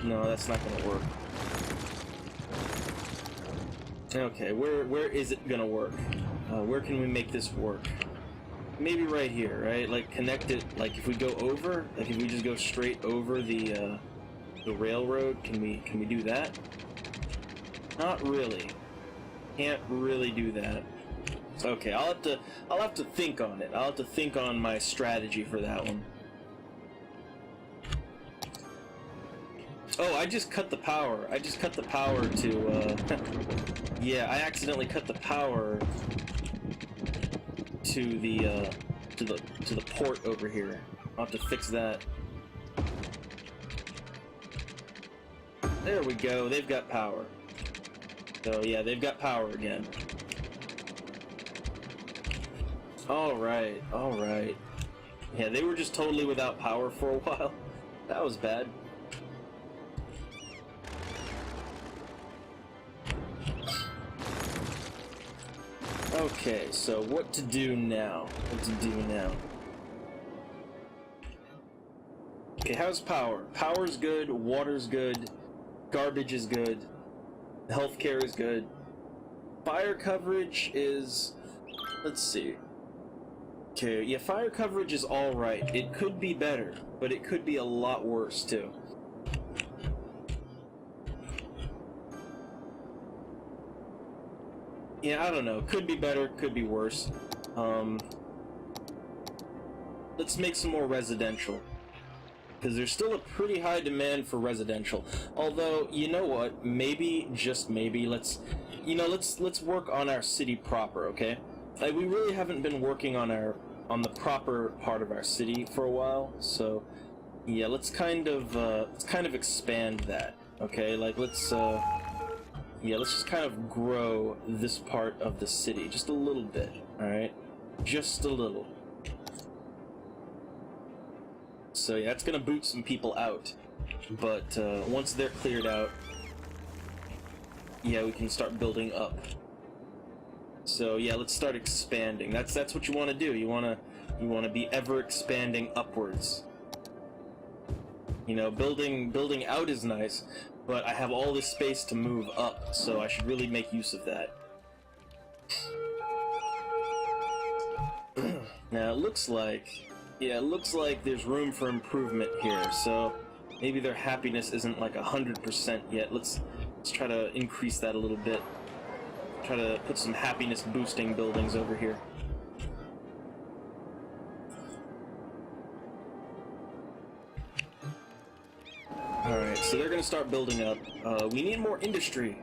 No, that's not gonna work. Okay, where is it gonna work? Where can we make this work? Maybe right here, right? Like connect it. Like if we go over, like if we just go straight over the railroad, can we do that? Not really. Can't really do that. Okay, I'll have to think on it. I'll have to think on my strategy for that one. Oh, I just cut the power. I just cut the power to, yeah, I accidentally cut the power to the port over here. I'll have to fix that. There we go. They've got power. So, yeah, they've got power again. Alright, alright. Yeah, they were just totally without power for a while. That was bad. Okay, so what to do now? What to do now? Okay, how's power? Power's good, water's good, garbage is good, healthcare is good. Fire coverage is... let's see. Okay, yeah, fire coverage is alright. It could be better, but it could be a lot worse, too. Yeah, I don't know. Could be better, could be worse. Let's make some more residential. Because there's still a pretty high demand for residential. Although, you know what? Maybe, just maybe, let's work on our city proper, okay? Like, we really haven't been working on the proper part of our city for a while, so yeah, let's kind of expand that, okay? Like, let's just kind of grow this part of the city just a little bit, all right? Just a little. So yeah, it's gonna boot some people out, but once they're cleared out, yeah, we can start building up. So yeah, let's start expanding. That's what you want to do. You want to be ever expanding upwards. You know, building out is nice, but I have all this space to move up, so I should really make use of that. Now it looks like there's room for improvement here. So maybe their happiness isn't like 100% yet. Let's try to increase that a little bit. Try to put some happiness boosting buildings over here. Alright, so they're gonna start building up. We need more industry.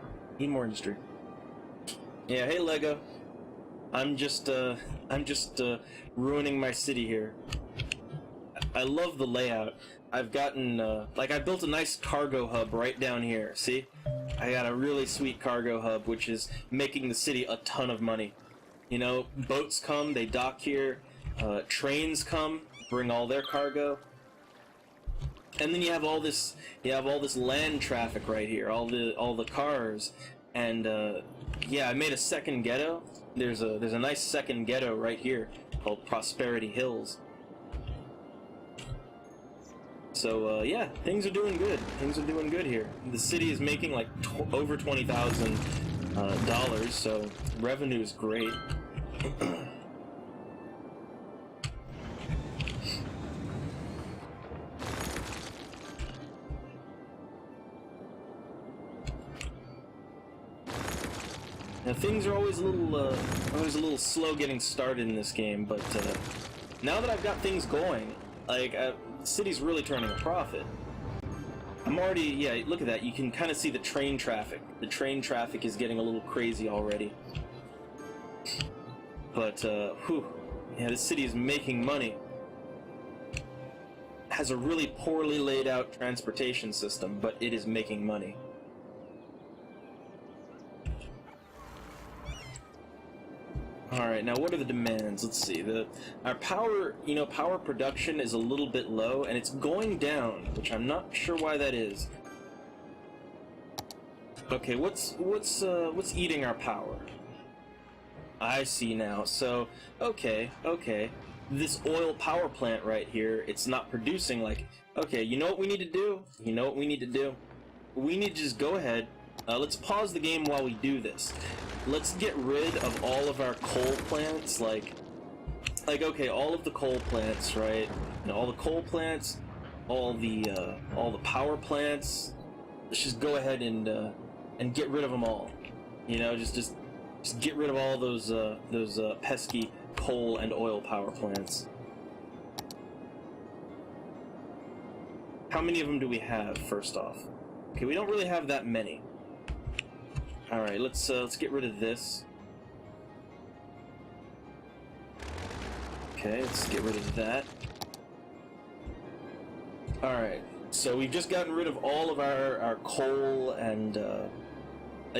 Yeah, hey Lego. I'm just ruining my city here. I love the layout. I've gotten, I built a nice cargo hub right down here, see? I got a really sweet cargo hub, which is making the city a ton of money. You know, boats come, they dock here, trains come, bring all their cargo. And then you have all this land traffic right here, all the cars, and, yeah, I made a second ghetto. There's a nice second ghetto right here called Prosperity Hills. So, yeah, things are doing good. Things are doing good here. The city is making, like, over $20,000, so revenue is great. Now, things are always a little slow getting started in this game, but, now that I've got things going, like, the city's really turning a profit. I'm already, yeah, look at that. You can kind of see the train traffic. The train traffic is getting a little crazy already. But, whew, yeah, this city is making money. It has a really poorly laid out transportation system, but it is making money. Alright, now what are the demands? Let's see. Our power, power production is a little bit low, and it's going down, which I'm not sure why that is. Okay, what's eating our power? I see now. So, okay. This oil power plant right here, it's not producing like... Okay, you know what we need to do? We need to just go ahead. Let's pause the game while we do this. Let's get rid of all of our coal plants, like okay, all of the coal plants, right? All the coal plants, all the power plants. Let's just go ahead and get rid of them all. Just get rid of all those pesky coal and oil power plants. How many of them do we have? First off, okay, we don't really have that many. Alright, let's get rid of this. Okay, let's get rid of that. Alright, so we've just gotten rid of all of our coal and,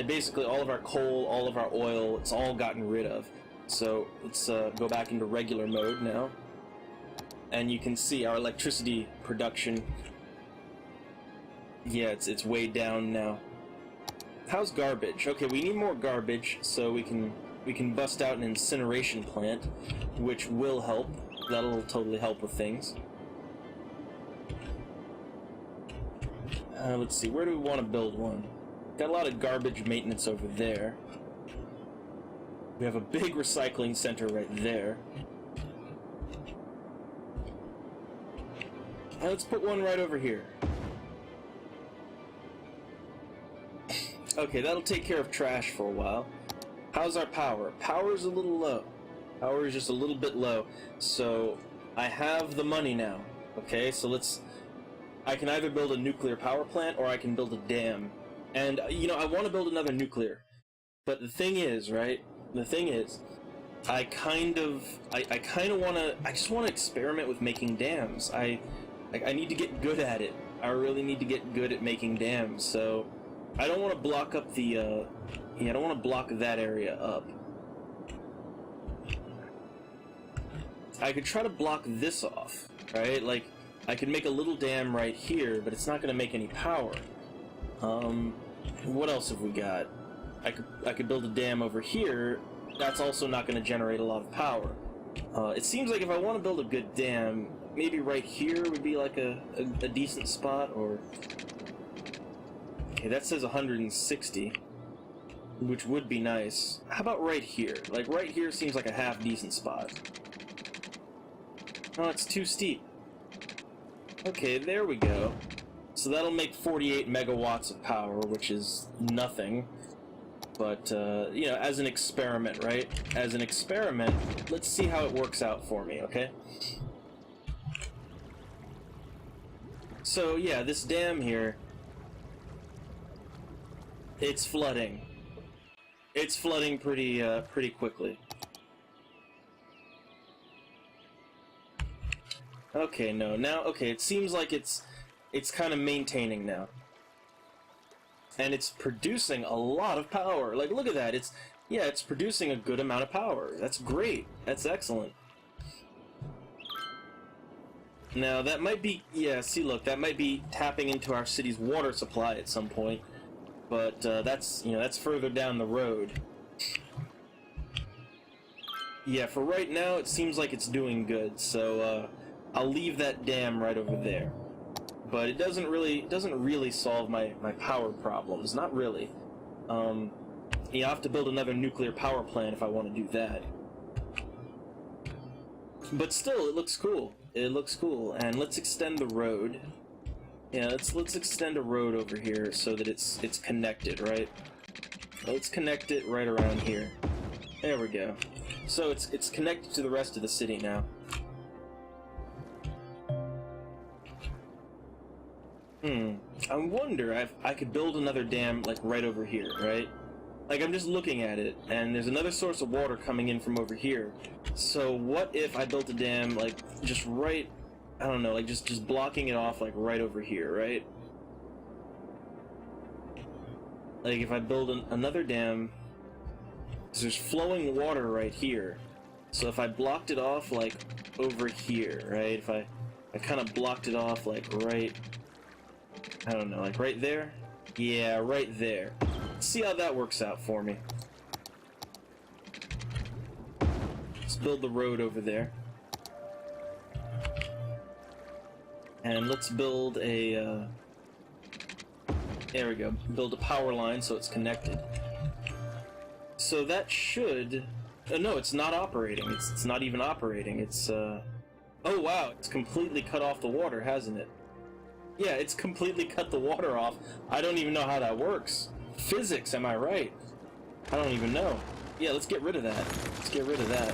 basically all of our coal, all of our oil, it's all gotten rid of. So, let's go back into regular mode now. And you can see our electricity production. Yeah, it's way down now. How's garbage? Okay, we need more garbage, so we can bust out an incineration plant, which will help. That'll totally help with things. Let's see, where do we want to build one? Got a lot of garbage maintenance over there. We have a big recycling center right there. Let's put one right over here. Okay, that'll take care of trash for a while. How's our power? Power's a little low. Power is just a little bit low. So, I have the money now. Okay, so I can either build a nuclear power plant or I can build a dam. And, you know, I want to build another nuclear. But the thing is, right? The thing is, I just want to experiment with making dams. I need to get good at it. I really need to get good at making dams. So I don't want to block up the I don't want to block that area up. I could try to block this off, right? Like I could make a little dam right here, but it's not going to make any power. What else have we got? I could build a dam over here. That's also not going to generate a lot of power. It seems like if I want to build a good dam, maybe right here would be like a decent spot, or... Okay, that says 160, which would be nice. How about right here? Like, right here seems like a half-decent spot. Oh, it's too steep. Okay, there we go. So that'll make 48 megawatts of power, which is nothing. But, you know, as an experiment, right? As an experiment, let's see how it works out for me, okay? So, yeah, this dam here, it's flooding. It's flooding pretty quickly. Okay, no, now, okay, it seems like it's kind of maintaining now. And it's producing a lot of power. Like, look at that. It's producing a good amount of power. That's great. That's excellent. Now, that might be, yeah, see, look, that might be tapping into our city's water supply at some point. But, that's, you know, that's further down the road. Yeah, for right now, it seems like it's doing good. So, I'll leave that dam right over there. But it doesn't really solve my power problems. Not really. You have to build another nuclear power plant if I want to do that. But still, it looks cool. It looks cool. And let's extend the road. Yeah, let's extend a road over here so that it's connected, right? Let's connect it right around here. There we go. So it's connected to the rest of the city now. I wonder if I could build another dam, like, right over here, right? Like, I'm just looking at it, and there's another source of water coming in from over here. So what if I built a dam, like, just right, I don't know, like, just blocking it off, like, right over here, right? Like, if I build another dam, because there's flowing water right here. So if I blocked it off, like, over here, right? If I kind of blocked it off, like, right... I don't know, like right there? Yeah, right there. Let's see how that works out for me. Let's build the road over there. And let's build a, there we go. Build a power line so it's connected. So that should... no, it's not operating. It's not even operating. It's, oh wow, it's completely cut off the water, hasn't it? Yeah, it's completely cut the water off. I don't even know how that works. Physics, am I right? I don't even know. Yeah, let's get rid of that. Let's get rid of that.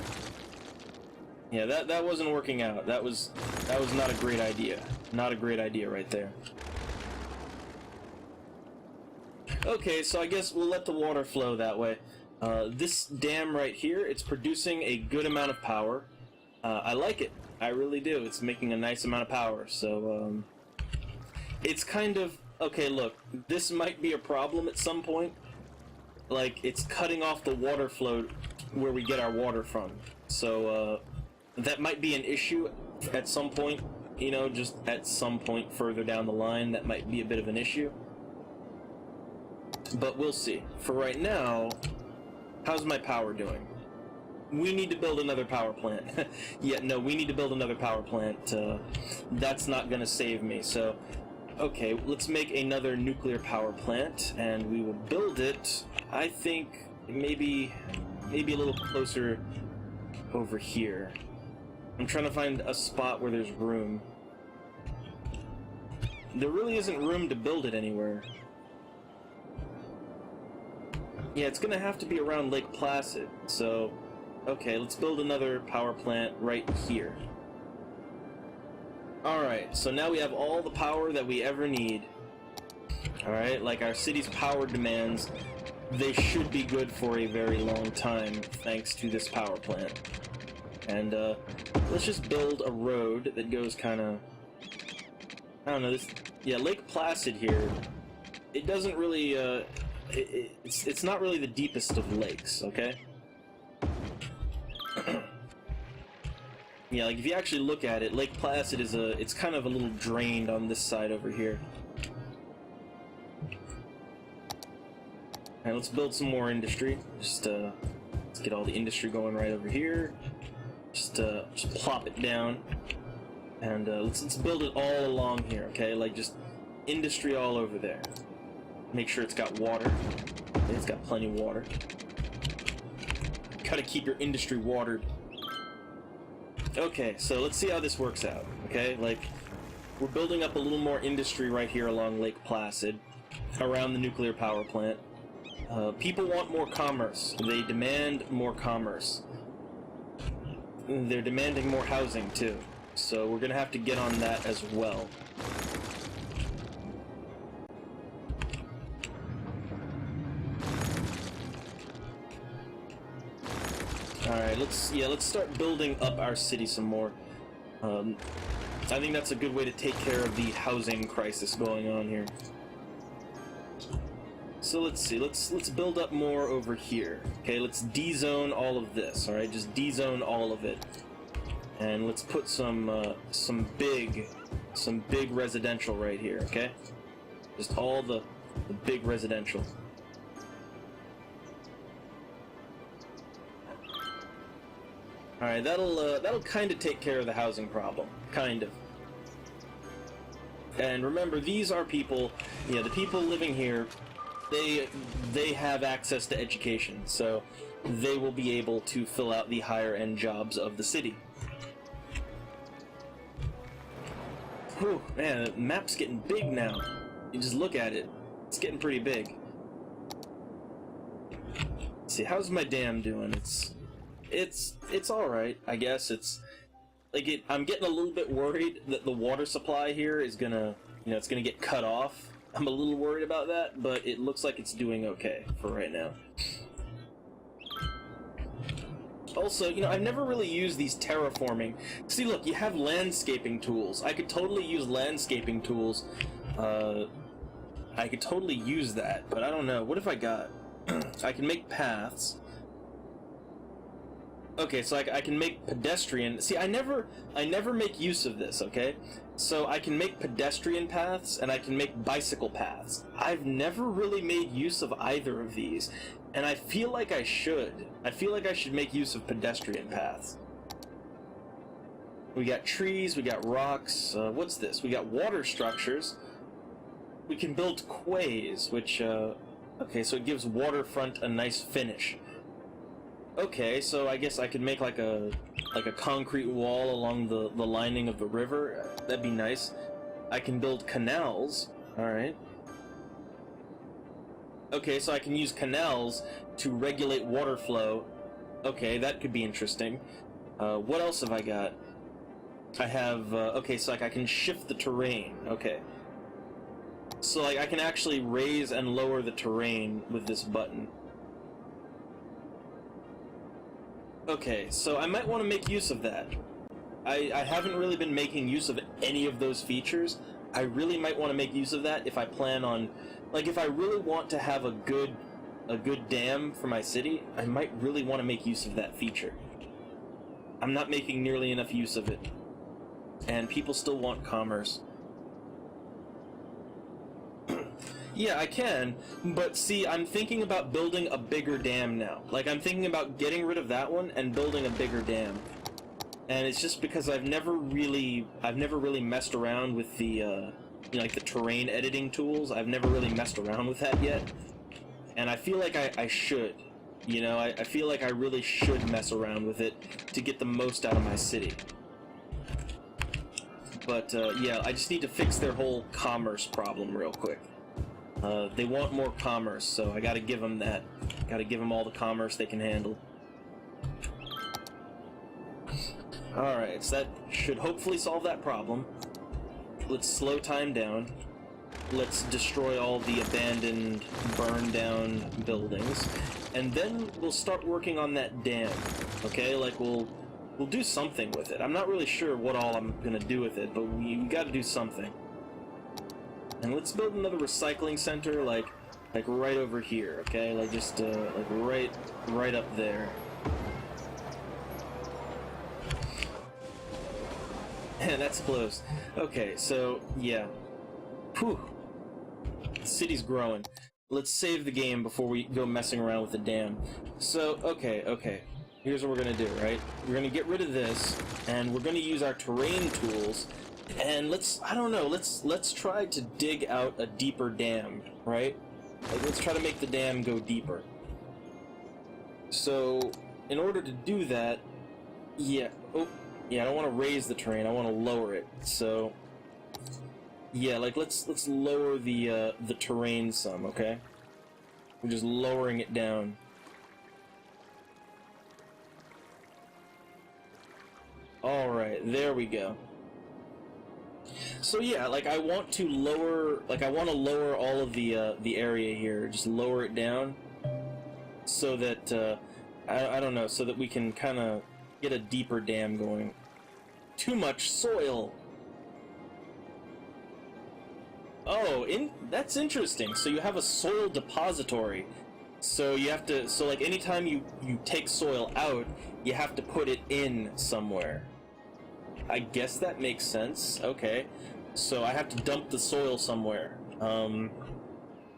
Yeah, that wasn't working out. That was not a great idea. Not a great idea right there. Okay, so I guess we'll let the water flow that way. This dam right here, it's producing a good amount of power. I like it. I really do. It's making a nice amount of power, so, it's kind of... Okay, look, this might be a problem at some point. Like, it's cutting off the water flow where we get our water from. So, that might be an issue at some point. You know, just at some point further down the line, that might be a bit of an issue. But we'll see. For right now, how's my power doing? We need to build another power plant. Yeah, no, we need to build another power plant. That's not gonna save me, so... Okay, let's make another nuclear power plant, and we will build it, I think, maybe a little closer over here. I'm trying to find a spot where there's room. There really isn't room to build it anywhere. Yeah, it's gonna have to be around Lake Placid, so... Okay, let's build another power plant right here. Alright, so now we have all the power that we ever need. Alright, like our city's power demands, they should be good for a very long time, thanks to this power plant. And, let's just build a road that goes kinda... I don't know, this... Yeah, Lake Placid here, it doesn't really, it's not really the deepest of lakes, okay? Yeah, like if you actually look at it, Lake Placid is it's kind of a little drained on this side over here. And let's build some more industry. Just let's get all the industry going right over here. Just plop it down, and let's build it all along here. Okay, like just industry all over there. Make sure it's got water. It's got plenty of water. Gotta keep your industry watered. Okay, so let's see how this works out, okay? Like, we're building up a little more industry right here along Lake Placid, around the nuclear power plant. People want more commerce. They demand more commerce. They're demanding more housing, too. So we're gonna have to get on that as well. Alright, let's start building up our city some more. I think that's a good way to take care of the housing crisis going on here. So let's see, let's build up more over here. Okay, let's D-zone all of this, alright? Just D-zone all of it. And let's put some big residential right here, okay? Just all the big residential. Alright, that'll kind of take care of the housing problem. Kind of. And remember, these are people, yeah, the people living here, they have access to education, so they will be able to fill out the higher end jobs of the city. Whew, man, the map's getting big now. You just look at it, it's getting pretty big. Let's see, how's my dam doing? It's alright, I guess. It's like I'm getting a little bit worried that the water supply here is gonna, it's gonna get cut off. I'm a little worried about that, but it looks like it's doing okay for right now. Also, I've never really used these terraforming. See, look, you have landscaping tools. I could totally use landscaping tools. I could totally use that, but I don't know. What if I got... I can make paths. Okay, so I can make pedestrian... See, I never make use of this, okay? So I can make pedestrian paths, and I can make bicycle paths. I've never really made use of either of these, and I feel like I should. I feel like I should make use of pedestrian paths. We got trees, we got rocks, what's this? We got water structures. We can build quays, which, okay, so it gives waterfront a nice finish. Okay, so I guess I could make like a concrete wall along the lining of the river. That'd be nice. I can build canals. Alright. Okay, so I can use canals to regulate water flow. Okay, that could be interesting. What else have I got? I have, okay, so like I can shift the terrain. Okay. So like I can actually raise and lower the terrain with this button. Okay, so I might want to make use of that. I haven't really been making use of any of those features. I really might want to make use of that if I plan on... Like, if I really want to have a good dam for my city, I might really want to make use of that feature. I'm not making nearly enough use of it. And people still want commerce. Yeah, I can, but see, I'm thinking about building a bigger dam now. Like, I'm thinking about getting rid of that one and building a bigger dam. And it's just because I've never really messed around with the you know, like the terrain editing tools. I've never really messed around with that yet, and I feel like I should. You know, I feel like I really should mess around with it to get the most out of my city. But yeah, I just need to fix their whole commerce problem real quick. They want more commerce, so I gotta give them that. Gotta give them all the commerce they can handle. Alright, so that should hopefully solve that problem. Let's slow time down. Let's destroy all the abandoned, burned down buildings. And then we'll start working on that dam. Okay, like we'll do something with it. I'm not really sure what all I'm gonna do with it, but we gotta do something. And let's build another recycling center, like right over here, okay? Like just like right up there. Man, that's close. Okay, so yeah. Whew. The city's growing. Let's save the game before we go messing around with the dam. So, okay. Here's what we're gonna do, right? We're gonna get rid of this, and we're gonna use our terrain tools, and let's try to dig out a deeper dam, right? Like, let's try to make the dam go deeper. So, in order to do that, yeah, I don't want to raise the terrain, I want to lower it. So, yeah, like let's lower the terrain some, okay? We're just lowering it down. All right, there we go. So yeah, like I want to lower all of the area here, just lower it down, so that I don't know, so that we can kind of get a deeper dam going. Too much soil. Oh, that's interesting. So you have a soil depository. So you have to, so like anytime you take soil out, you have to put it in somewhere. I guess that makes sense. Okay. So I have to dump the soil somewhere.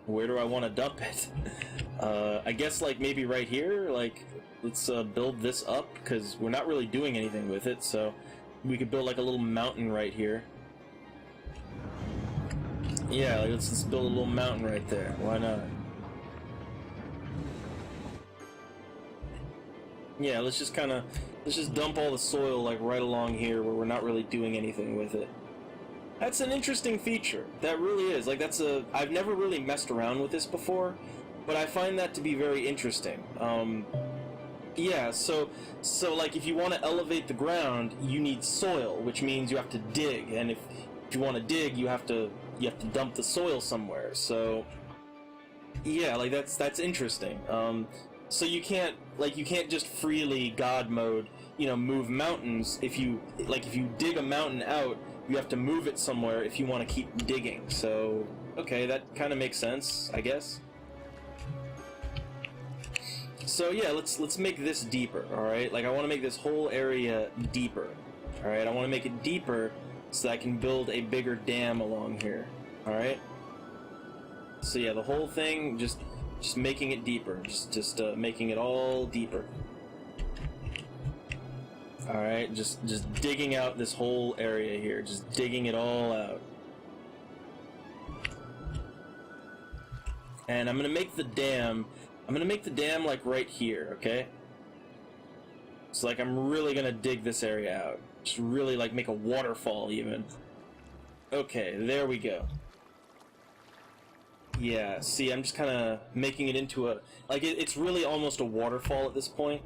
Where do I want to dump it? I guess like maybe right here, like let's build this up, because we're not really doing anything with it, so we could build like a little mountain right here. Yeah, like, let's build a little mountain right there. Why not? Yeah, let's just dump all the soil like right along here where we're not really doing anything with it. That's an interesting feature. That really is. Like I've never really messed around with this before, but I find that to be very interesting. Yeah, so like if you want to elevate the ground, you need soil, which means you have to dig, and if you want to dig, you have to dump the soil somewhere. So yeah, like that's interesting. So you can't just freely God mode, you know, move mountains. If you dig a mountain out, you have to move it somewhere if you want to keep digging. So okay, that kind of makes sense, I guess. So yeah, let's make this deeper, alright? Like I want to make this whole area deeper. Alright, I want to make it deeper so that I can build a bigger dam along here. Alright? So yeah, the whole thing, just making it deeper. Just making it all deeper. Alright, just digging out this whole area here. Just digging it all out. And I'm gonna make the dam like right here, okay? So like I'm really gonna dig this area out. Just really like make a waterfall even. Okay, there we go. Yeah, see, I'm just kind of making it into a, like it's really almost a waterfall at this point.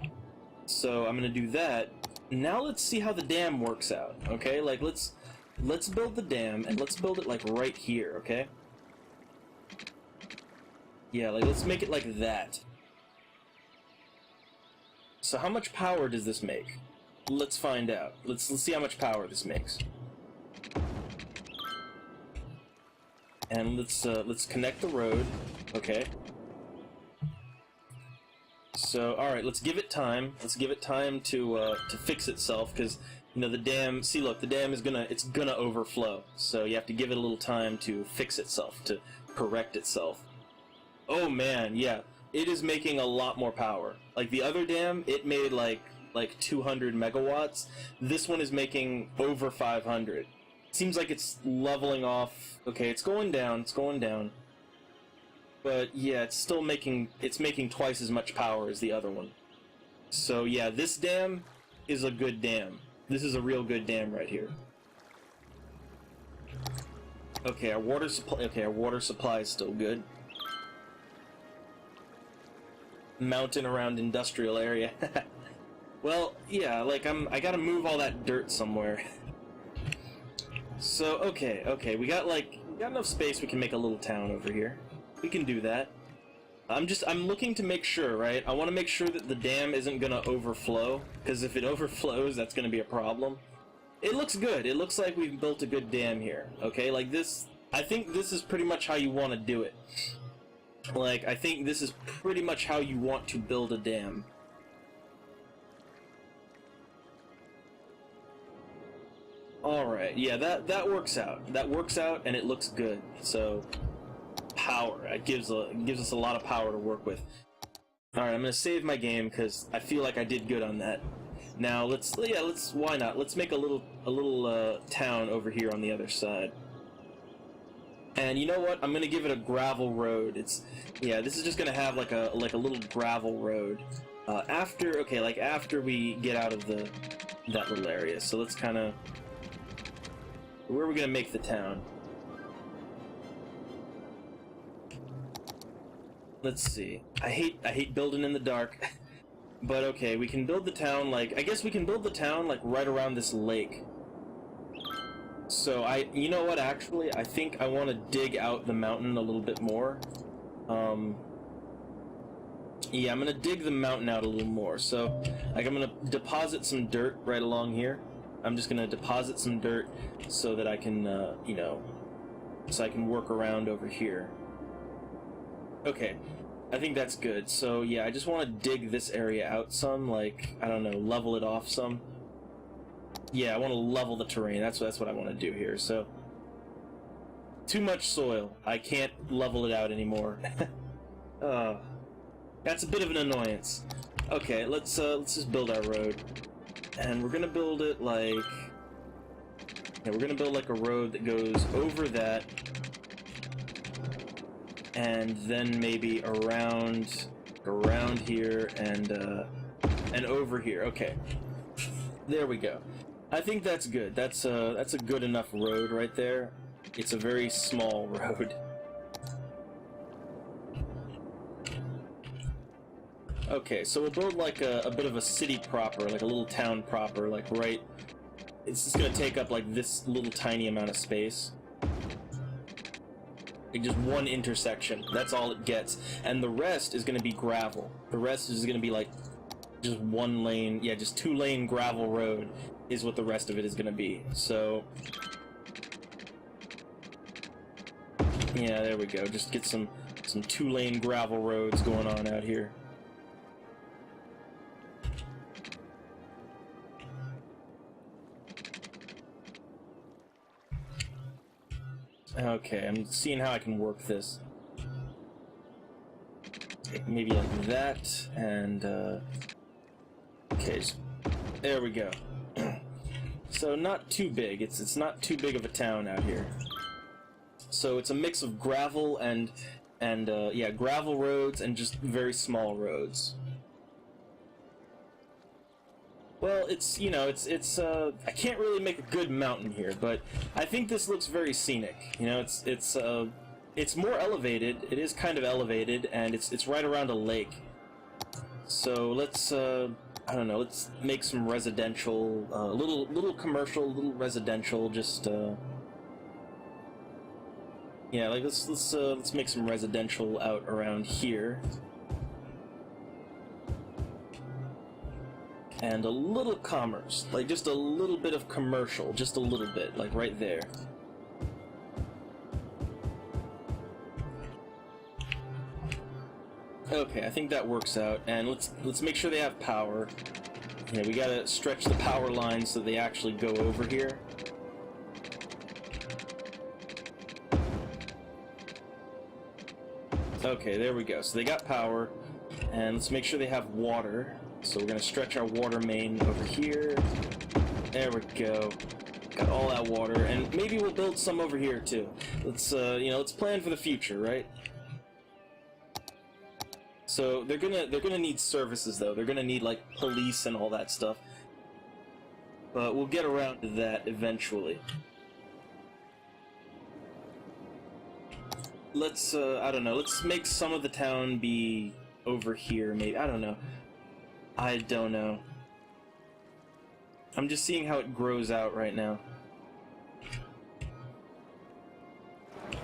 So I'm gonna do that. Now let's see how the dam works out, okay? Like let's build the dam, and let's build it like right here, okay? Yeah, like let's make it like that. So how much power does this make? Let's find out. Let's see how much power this makes. And let's connect the road. Okay. So all right, let's give it time. Let's give it time to fix itself, because you know the dam. See, look, the dam is gonna overflow. So you have to give it a little time to fix itself, to correct itself. Oh man, yeah, it is making a lot more power. Like the other dam, it made like 200 megawatts. This one is making over 500. seems like it's leveling off. Okay, it's going down. It's going down. But yeah, it's still making twice as much power as the other one. So yeah, this dam is a good dam. This is a real good dam right here. Okay, our water supply is still good. Mountain around industrial area. Well, yeah, like I gotta move all that dirt somewhere. So okay, we got enough space. We can make a little town over here. We can do that. I'm looking to make sure, right? I want to make sure that the dam isn't gonna overflow, because if it overflows, that's gonna be a problem. It looks good. It looks like we've built a good dam here. Okay, like this. I think this is pretty much how you want to do it. Like, I think this is pretty much how you want to build a dam. Alright, yeah, that works out. That works out, and it looks good. So, power. It gives us a lot of power to work with. Alright, I'm gonna save my game, because I feel like I did good on that. Now, why not? Let's make a little town over here on the other side. And you know what? I'm gonna give it a gravel road. This is just gonna have like a little gravel road. After we get out of that little area. So let's kind of, where are we gonna make the town? Let's see. I hate building in the dark, but okay, we can build the town I guess we can build the town right around this lake. So you know what, actually, I think I want to dig out the mountain a little bit more. Yeah, I'm gonna dig the mountain out a little more. So, I'm gonna deposit some dirt right along here. I'm just gonna deposit some dirt so that I can, so I can work around over here. Okay, I think that's good. So yeah, I just want to dig this area out some, I don't know, level it off some. Yeah, I want to level the terrain. That's what I want to do here. So, too much soil. I can't level it out anymore. That's a bit of an annoyance. Okay, let's just build our road, and we're gonna build it we're gonna build a road that goes over that, and then maybe around here and over here. Okay, there we go. I think that's good. That's a good enough road right there. It's a very small road. Okay, so we'll build a bit of a city proper, a little town proper, right. It's just gonna take up this little tiny amount of space. Just one intersection. That's all it gets, and the rest is gonna be gravel. The rest is gonna be just one lane. Yeah, just 2-lane gravel road is what the rest of it is gonna be. So yeah, there we go. Just get some 2-lane gravel roads going on out here. Okay, I'm seeing how I can work this. Maybe like that, and okay, there we go. So not too big. It's not too big of a town out here. So it's a mix of gravel and yeah, gravel roads and just very small roads. Well, it's I can't really make a good mountain here, but I think this looks very scenic. It's more elevated. It is kind of elevated, and it's right around a lake. So let's I don't know. Let's make some residential, little commercial, little residential. Just yeah, let's make some residential out around here. And a little commerce, just a little bit of commercial, just a little bit, right there. Okay, I think that works out, and let's make sure they have power. Yeah, we gotta stretch the power lines so they actually go over here. Okay, there we go. So they got power, and let's make sure they have water. So we're gonna stretch our water main over here. There we go. Got all that water, and maybe we'll build some over here too. Let's let's plan for the future, right? So they're gonna need services though. They're gonna need like police and all that stuff. But we'll get around to that eventually. Let's I don't know. Let's make some of the town be over here. Maybe I don't know. I don't know. I'm just seeing how it grows out right now.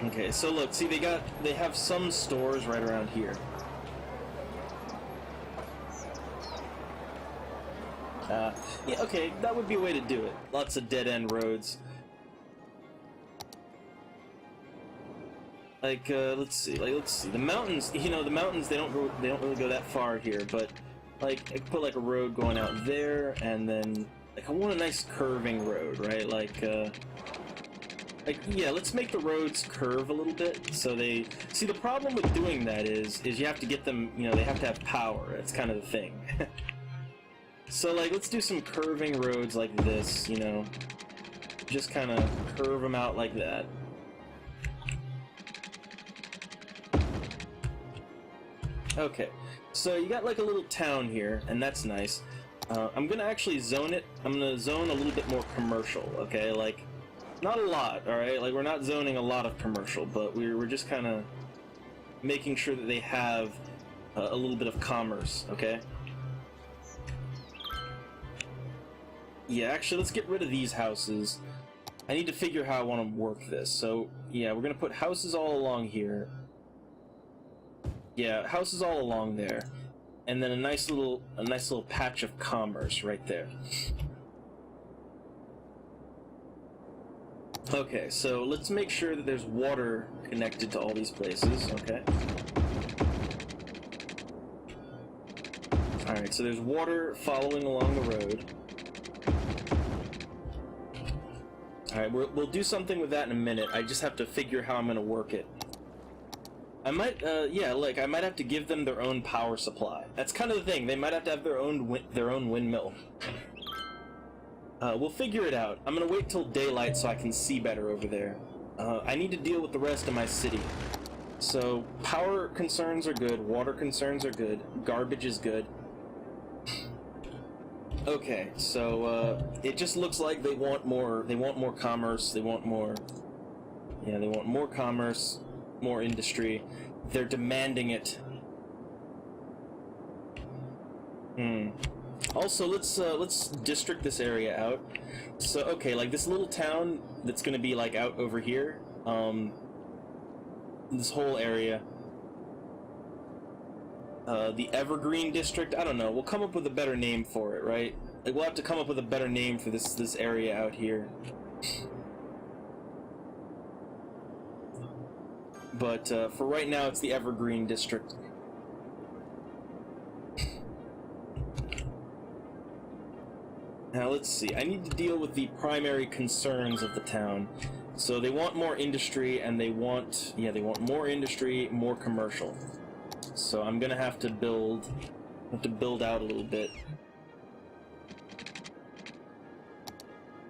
Okay, so look, see they have some stores right around here. Yeah, okay, that would be a way to do it. Lots of dead-end roads. Like, let's see. The mountains, the mountains, they don't really go that far here, but like I could put like a road going out there, and then like I want a nice curving road, right? Like yeah, let's make the roads curve a little bit so they see. The problem with doing that is you have to get them, they have to have power. That's kind of the thing. So like let's do some curving roads like this, just kind of curve them out like that. Okay, so you got like a little town here, and that's nice. I'm gonna actually zone it. I'm gonna zone a little bit more commercial, okay? Like, not a lot, alright? Like, we're not zoning a lot of commercial, but we're just kind of making sure that they have a little bit of commerce, okay? Yeah, actually, let's get rid of these houses. I need to figure how I want to work this. So, yeah, we're gonna put houses all along here. Yeah, houses all along there, and then a nice little patch of commerce right there. Okay, so let's make sure that there's water connected to all these places. Okay. All right, so there's water following along the road. All right, we'll do something with that in a minute. I just have to figure how I'm gonna work it. I might, yeah, like I might have to give them their own power supply. That's kind of the thing. They might have to have their own windmill. We'll figure it out. I'm gonna wait till daylight so I can see better over there. I need to deal with the rest of my city. So power concerns are good. Water concerns are good. Garbage is good. Okay, so it just looks like they want more. They want more commerce. They want more. Yeah, they want more commerce. More industry. They're demanding it. Also, let's district this area out. So, okay, like this little town that's gonna be like out over here. This whole area. The Evergreen District. I don't know. We'll come up with a better name for it, right? Like we'll have to come up with a better name for this area out here. But for right now, it's the Evergreen District. Now let's see. I need to deal with the primary concerns of the town. So they want more industry, and they want more industry, more commercial. So I'm gonna have to build out a little bit.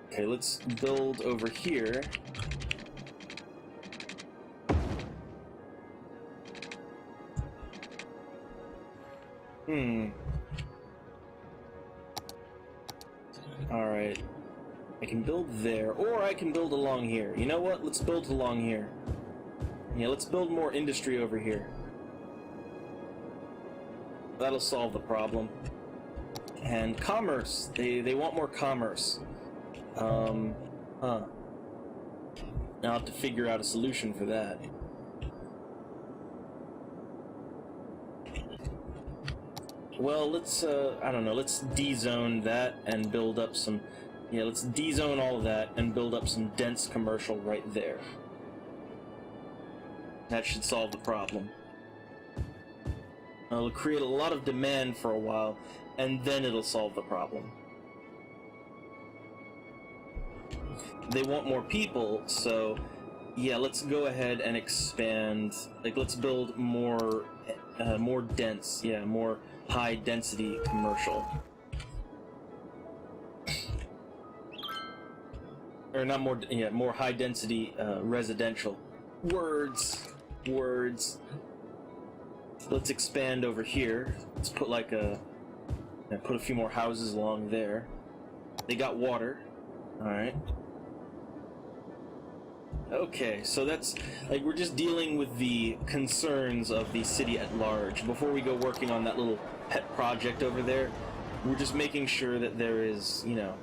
Okay, let's build over here. Alright. I can build there, or I can build along here. You know what? Let's build along here. Yeah, let's build more industry over here. That'll solve the problem. And commerce. They want more commerce. I'll have to figure out a solution for that. Well, let's, I don't know, let's de-zone that and build up some... Yeah, let's de-zone all of that and build up some dense commercial right there. That should solve the problem. It'll create a lot of demand for a while, and then it'll solve the problem. They want more people, so... Yeah, let's go ahead and expand. Like, let's build more, more dense, yeah, more high-density commercial. or not more, yeah, more high density residential. Words. Let's expand over here. Let's put like put a few more houses along there. They got water. Alright. Okay, so that's, like, we're just dealing with the concerns of the city at large. Before we go working on that little pet project over there, we're just making sure that there is, you know,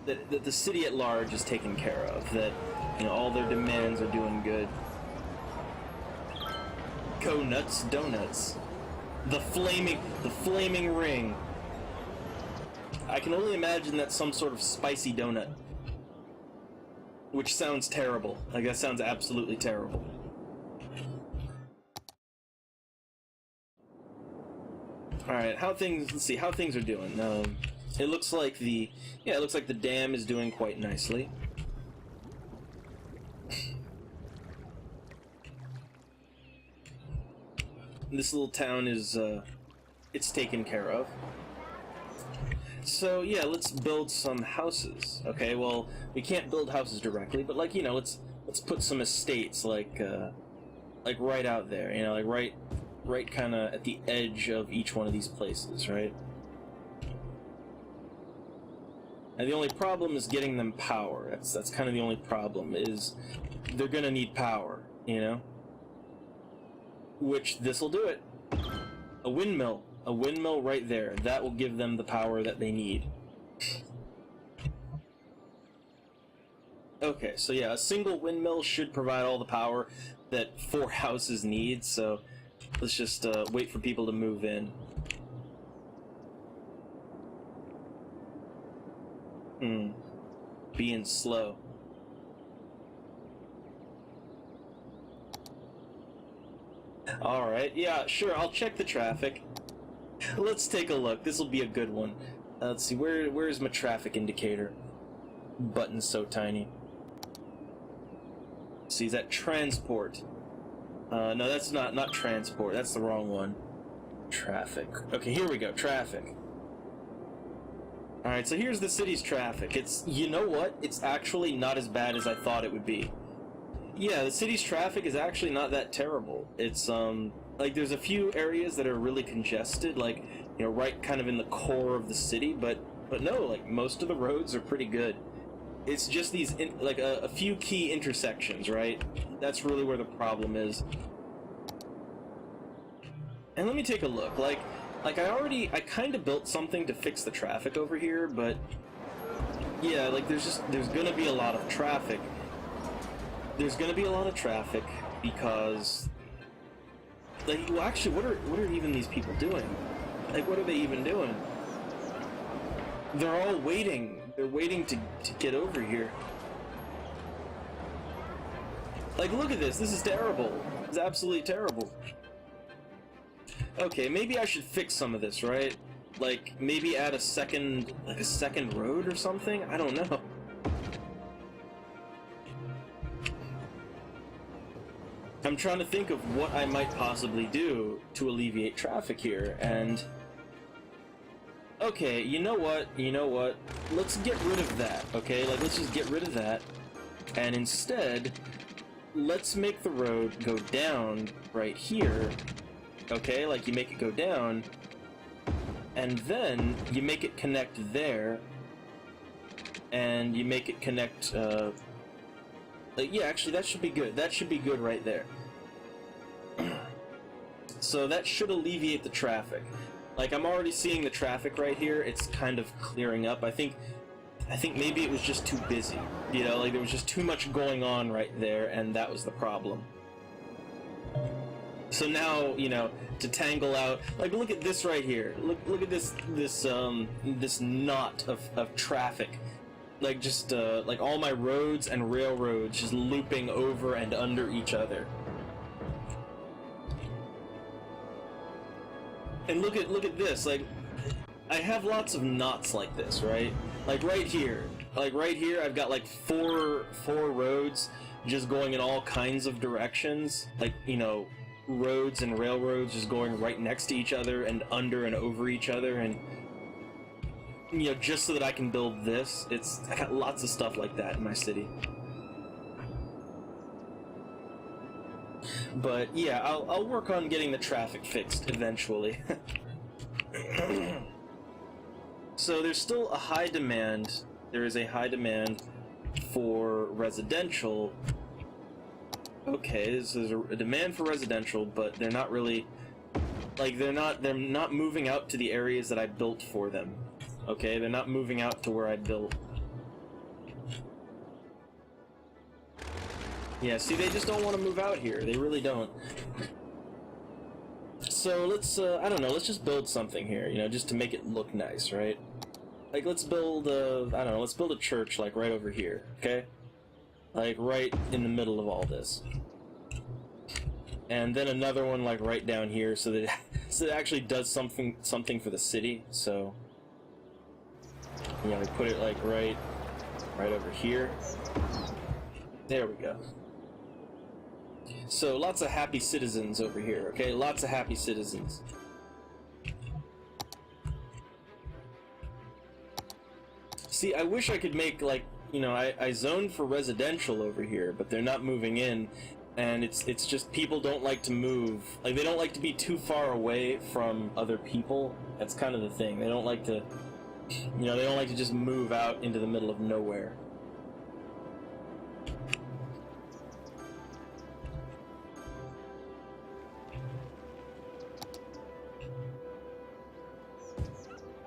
that the city at large is taken care of, that, you know, all their demands are doing good. Go nuts, donuts. The flaming ring. I can only imagine that's some sort of spicy donut. Which sounds terrible. Like, that sounds absolutely terrible. Alright, let's see how things are doing. It looks like the dam is doing quite nicely. This little town is, it's taken care of. So yeah, let's build some houses. Okay, well, we can't build houses directly, but, like, you know, let's put some estates, like right out there, you know, like right kind of at the edge of each one of these places, right? And the only problem is getting them power. That's kind of the only problem, is they're gonna need power, you know? Which this'll do it. A windmill right there. That will give them the power that they need. Okay, so yeah, a single windmill should provide all the power that 4 houses need, so let's just wait for people to move in. Being slow. Alright, yeah, sure, I'll check the traffic. Let's take a look. This will be a good one. Let's see, where's my traffic indicator? Button's so tiny. Let's see, is that transport? No, that's not transport. That's the wrong one. Traffic. Okay, here we go. Traffic. Alright, so here's the city's traffic. It's, you know what? It's actually not as bad as I thought it would be. Yeah, the city's traffic is actually not that terrible. It's, like, there's a few areas that are really congested, like, you know, right kind of in the core of the city, but no, like, most of the roads are pretty good. It's just these, a few key intersections, right? That's really where the problem is. And let me take a look. Like I kind of built something to fix the traffic over here, but yeah, like, there's gonna be a lot of traffic. There's gonna be a lot of traffic because, like, well, actually, what are even these people doing? Like, what are they even doing? They're all waiting. They're waiting to get over here. Like, look at this. This is terrible. It's absolutely terrible. Okay, maybe I should fix some of this, right? Like, maybe add a second road or something? I don't know. I'm trying to think of what I might possibly do to alleviate traffic here, and... Okay, you know what? Let's get rid of that, okay? Like, let's just get rid of that, and instead, let's make the road go down right here, okay? Like, you make it go down, and then you make it connect there, and you make it connect, like, yeah, actually, that should be good. That should be good right there. So that should alleviate the traffic. Like, I'm already seeing the traffic right here. It's kind of clearing up. I think maybe it was just too busy. You know, like, there was just too much going on right there, and that was the problem. So now, you know, to tangle out, like, look at this right here. Look at this knot of traffic. Like, just, like, all my roads and railroads just looping over and under each other. And look at this, like, I have lots of knots like this, right? Like, right here, I've got, like, four roads just going in all kinds of directions. Like, you know, roads and railroads just going right next to each other and under and over each other, and you know, just so that I can build this. I got lots of stuff like that in my city. But yeah, I'll work on getting the traffic fixed eventually. So there's still a high demand. There is a high demand for residential. Okay, so there's a demand for residential, but they're not really, like, they're not moving out to the areas that I built for them. Okay, they're not moving out to where I built. Yeah, see, they just don't want to move out here. They really don't. So let's, I don't know, let's just build something here, you know, just to make it look nice, right? Like, let's build I don't know, let's build a church, like, right over here, okay? Like, right in the middle of all this. And then another one, like, right down here, so that it actually does something for the city, so... You know, we put it, like, right over here. There we go. So, lots of happy citizens over here, okay? Lots of happy citizens. See, I wish I could make, like, you know, I zoned for residential over here, but they're not moving in, and it's just people don't like to move. Like, they don't like to be too far away from other people. That's kind of the thing. They don't like to, you know, they don't like to just move out into the middle of nowhere.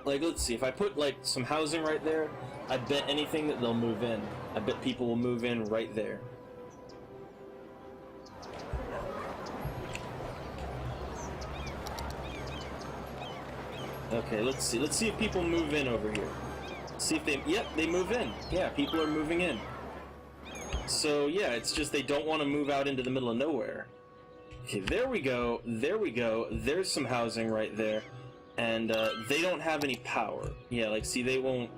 Like, let's see, if I put, like, some housing right there, I bet anything that they'll move in. I bet people will move in right there. Okay, let's see. Let's see if people move in over here. See if they... Yep, they move in. Yeah, people are moving in. So, yeah, it's just they don't want to move out into the middle of nowhere. Okay, there we go. There we go. There's some housing right there. And, they don't have any power. Yeah, like, see, they won't...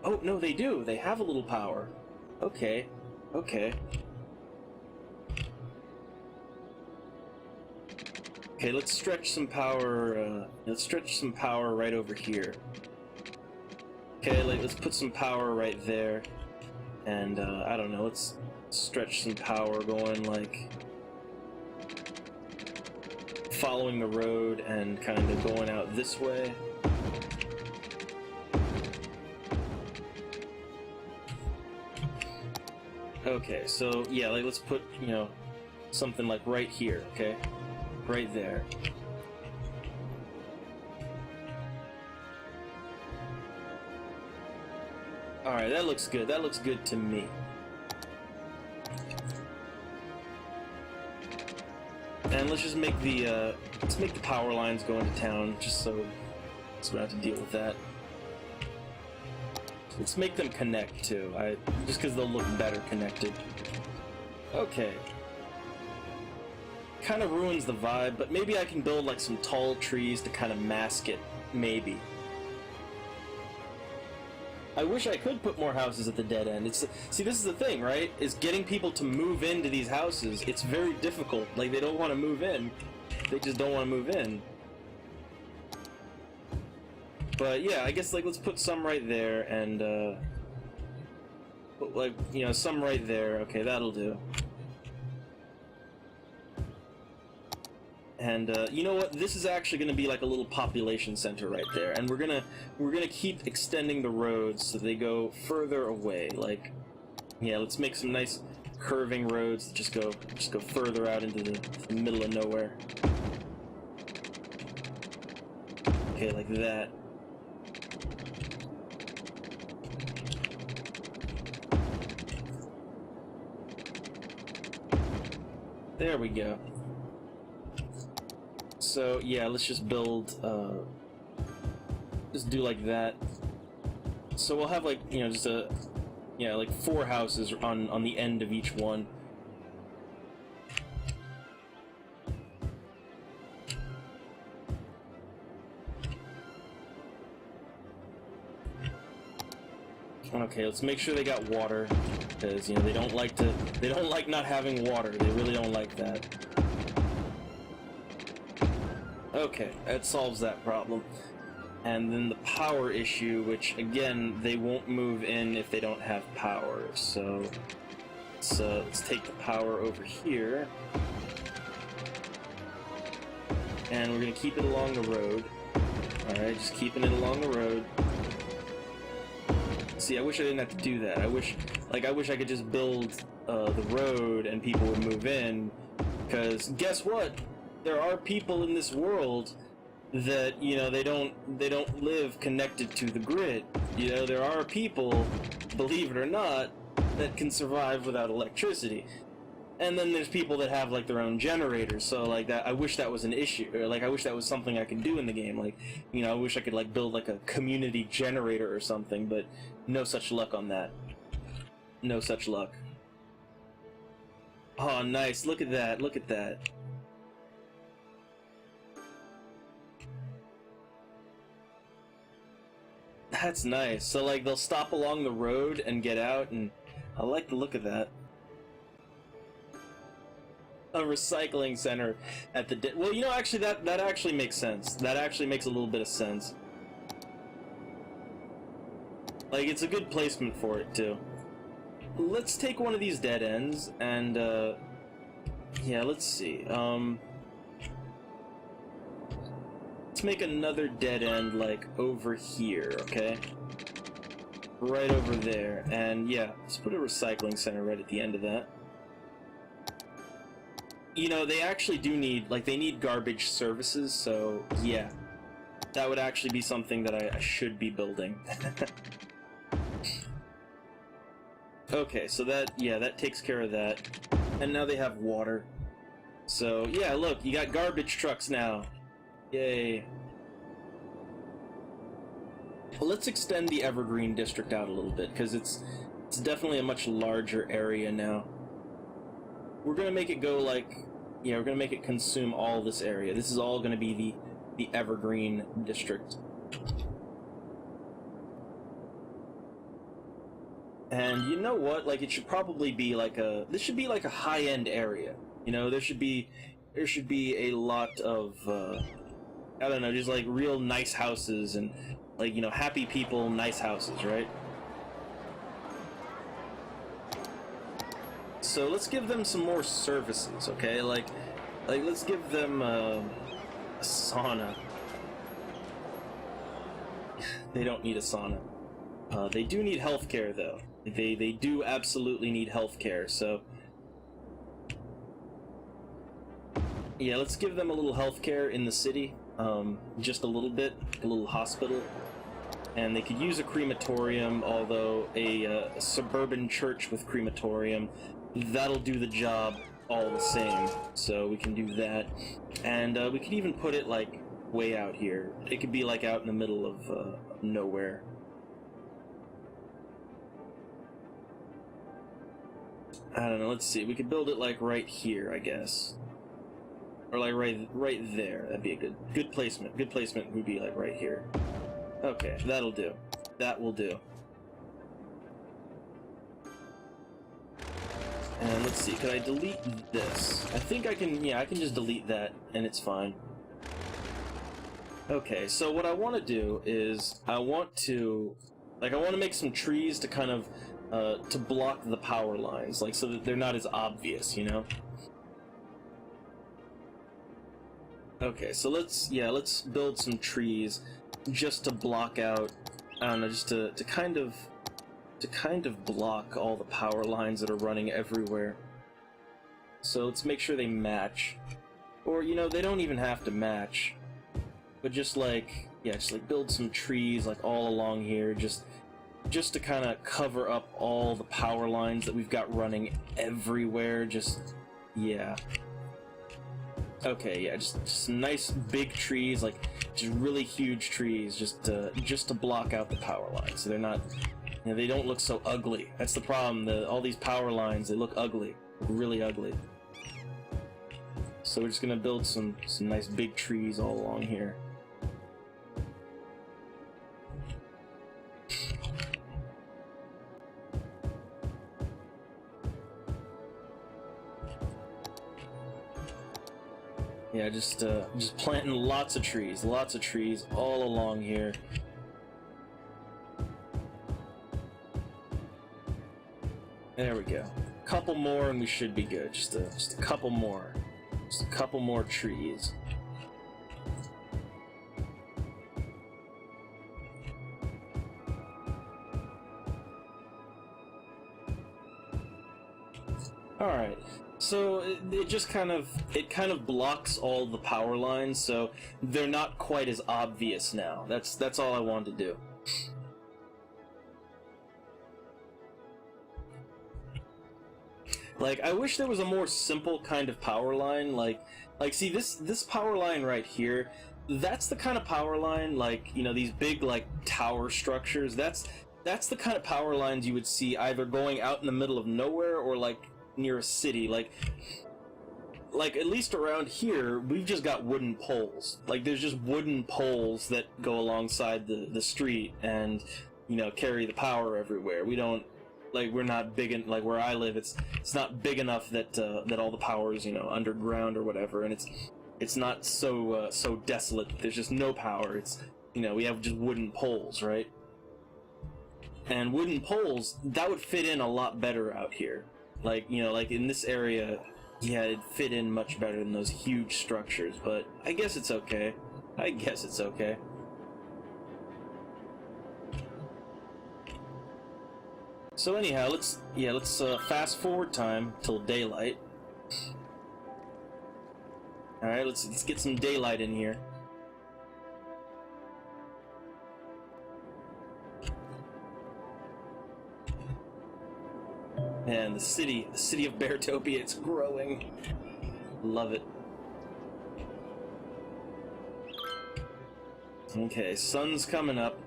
Oh, no, they do. They have a little power. Okay. Okay. Okay, let's stretch some power, right over here. Okay, like, let's put some power right there. And, I don't know, let's stretch some power going, like... following the road and kind of going out this way. Okay, so yeah, like let's put, you know, something like right here, okay? Right there. Alright, that looks good. That looks good to me. And let's just make the power lines go into town, just so we don't have to deal with that. Let's make them connect too. Just because they'll look better connected. Okay. Kind of ruins the vibe, but maybe I can build like some tall trees to kind of mask it. Maybe. I wish I could put more houses at the dead end. See, this is the thing, right? Is getting people to move into these houses. It's very difficult. Like, they don't want to move in. They just don't want to move in. But yeah, I guess, like, let's put some right there and, put, like, you know, some right there. Okay, that'll do. And, you know what? This is actually going to be like a little population center right there. And we're gonna keep extending the roads so they go further away. Like, yeah, let's make some nice curving roads that just go further out into the middle of nowhere. Okay, like that. There we go. So yeah, let's just build, just do like that. So we'll have like, you know, just like 4 houses on the end of each one. Okay, let's make sure they got water, because, you know, they don't like not having water. They really don't like that. Okay, that solves that problem. And then the power issue, which again, they won't move in if they don't have power. So let's take the power over here. And we're gonna keep it along the road. Alright, just keeping it along the road. See, I wish I didn't have to do that. I wish I could just build the road and people would move in. Because guess what? There are people in this world that, you know, they don't live connected to the grid. You know, there are people, believe it or not, that can survive without electricity. And then there's people that have like their own generators, so like that, I wish that was an issue, or like I wish that was something I could do in the game. Like, you know, I wish I could like build like a community generator or something, but no such luck on that. No such luck. Oh, nice. Look at that. Look at that. That's nice. So like they'll stop along the road and get out, and I like the look of that. A recycling center at the well, you know, actually that actually makes sense. That actually makes a little bit of sense. Like, it's a good placement for it too. Let's take one of these dead ends and yeah, let's see. Let's make another dead end like over here, okay? Right over there. And yeah, let's put a recycling center right at the end of that. You know, they actually do need, like, they need garbage services, so yeah. That would actually be something that I should be building. Okay, so that, yeah, that takes care of that. And now they have water. So, yeah, look, you got garbage trucks now. Yay. Well, let's extend the Evergreen District out a little bit, because it's definitely a much larger area now. We're gonna make it go like, yeah, we're gonna make it consume all this area. This is all gonna be the Evergreen District. And you know what? Like, it should probably be like this should be like a high-end area. You know, there should be a lot of, I don't know, just like real nice houses and like, you know, happy people, nice houses, right? So let's give them some more services, okay? Like let's give them a sauna. They don't need a sauna. They do need healthcare, though. They do absolutely need healthcare. So yeah, let's give them a little healthcare in the city. Just a little bit, a little hospital. And they could use a crematorium, although a suburban church with crematorium, that'll do the job all the same. So we can do that. And we could even put it like way out here. It could be like out in the middle of nowhere. I don't know, let's see. We could build it like right here, I guess. Or like right there. That'd be a good placement. Good placement would be like right here. Okay, that'll do. That will do. And let's see, could I delete this? I think I can, yeah, I can just delete that, and it's fine. Okay, so what I want to do is, I want to make some trees to kind of, to block the power lines, like, so that they're not as obvious, you know? Okay, so let's build some trees just to block out, I don't know, just to kind of block all the power lines that are running everywhere. So let's make sure they match. Or, you know, they don't even have to match. But just like, yeah, just like build some trees like all along here, just to kind of cover up all the power lines that we've got running everywhere. Just, yeah. Okay, yeah, just nice big trees, like just really huge trees, just to block out the power lines, so they're not, you know, they don't look so ugly. That's the problem. All these power lines, they look ugly, really ugly. So we're just gonna build some nice big trees all along here. Yeah, just planting lots of trees all along here. There we go. Couple more and we should be good. Just a couple more. Just a couple more trees. Alright, so it just kind of blocks all the power lines, so they're not quite as obvious now. That's all I wanted to do. Like, I wish there was a more simple kind of power line, like see this power line right here, that's the kind of power line, like, you know, these big, like, tower structures, that's the kind of power lines you would see either going out in the middle of nowhere or, like, near a city. Like at least around here we've just got wooden poles. Like, there's just wooden poles that go alongside the street and, you know, carry the power everywhere. We don't, like, we're not big in, like, where I live, it's not big enough that that all the power is, you know, underground or whatever, and it's not so so desolate that there's just no power. It's, you know, we have just wooden poles, right? And wooden poles, that would fit in a lot better out here. Like, you know, like in this area, yeah, it'd fit in much better than those huge structures, but I guess it's okay. I guess it's okay. So anyhow, let's fast forward time till daylight. Alright, let's get some daylight in here. Man, the city of Beartopia, it's growing. Love it. Okay, sun's coming up.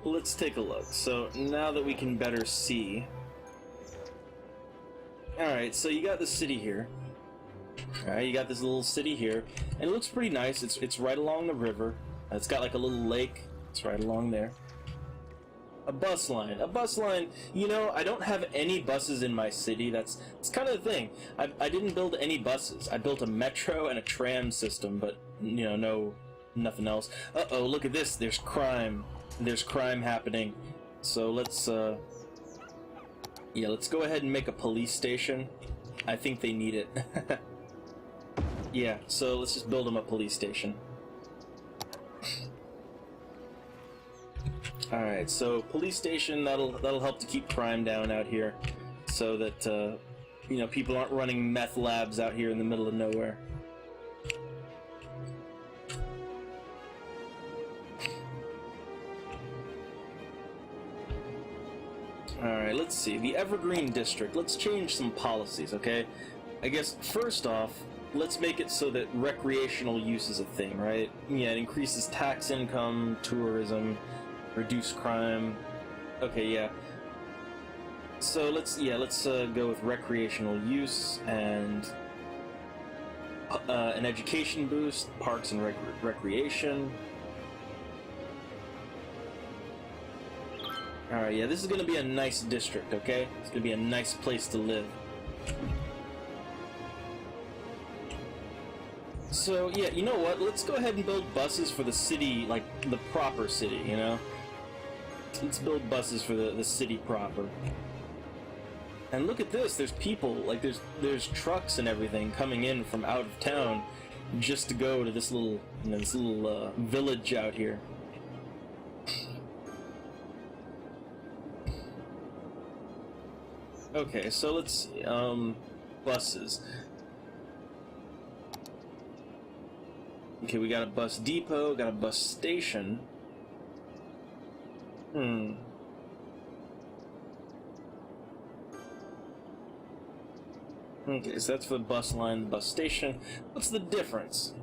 Let's take a look. So, now that we can better see... Alright, so you got the city here. Alright, you got this little city here. And it looks pretty nice. It's right along the river. It's got like a little lake. It's right along there. A bus line, you know, I don't have any buses in my city. That's kind of the thing. I didn't build any buses. I built a metro and a tram system, but, you know, nothing else. Uh-oh, look at this. There's crime happening. So let's go ahead and make a police station. I think they need it. Yeah, so let's just build them a police station. Alright, so police station, that'll help to keep crime down out here, so that, you know, people aren't running meth labs out here in the middle of nowhere. Alright, let's see. The Evergreen District. Let's change some policies, okay? I guess, first off, let's make it so that recreational use is a thing, right? Yeah, it increases tax income, tourism, reduce crime. Okay, yeah. So let's go with recreational use and an education boost, parks and recreation. Alright, yeah, this is gonna be a nice district, okay? It's gonna be a nice place to live. So, yeah, you know what? Let's go ahead and build buses for the city, like, the proper city, you know? Let's build buses for the city proper. And look at this, there's people, like, there's trucks and everything coming in from out of town just to go to this little, you know, this little, village out here. Okay, so let's see, buses. Okay, we got a bus depot, got a bus station. Okay, so that's for the bus line, bus station. What's the difference?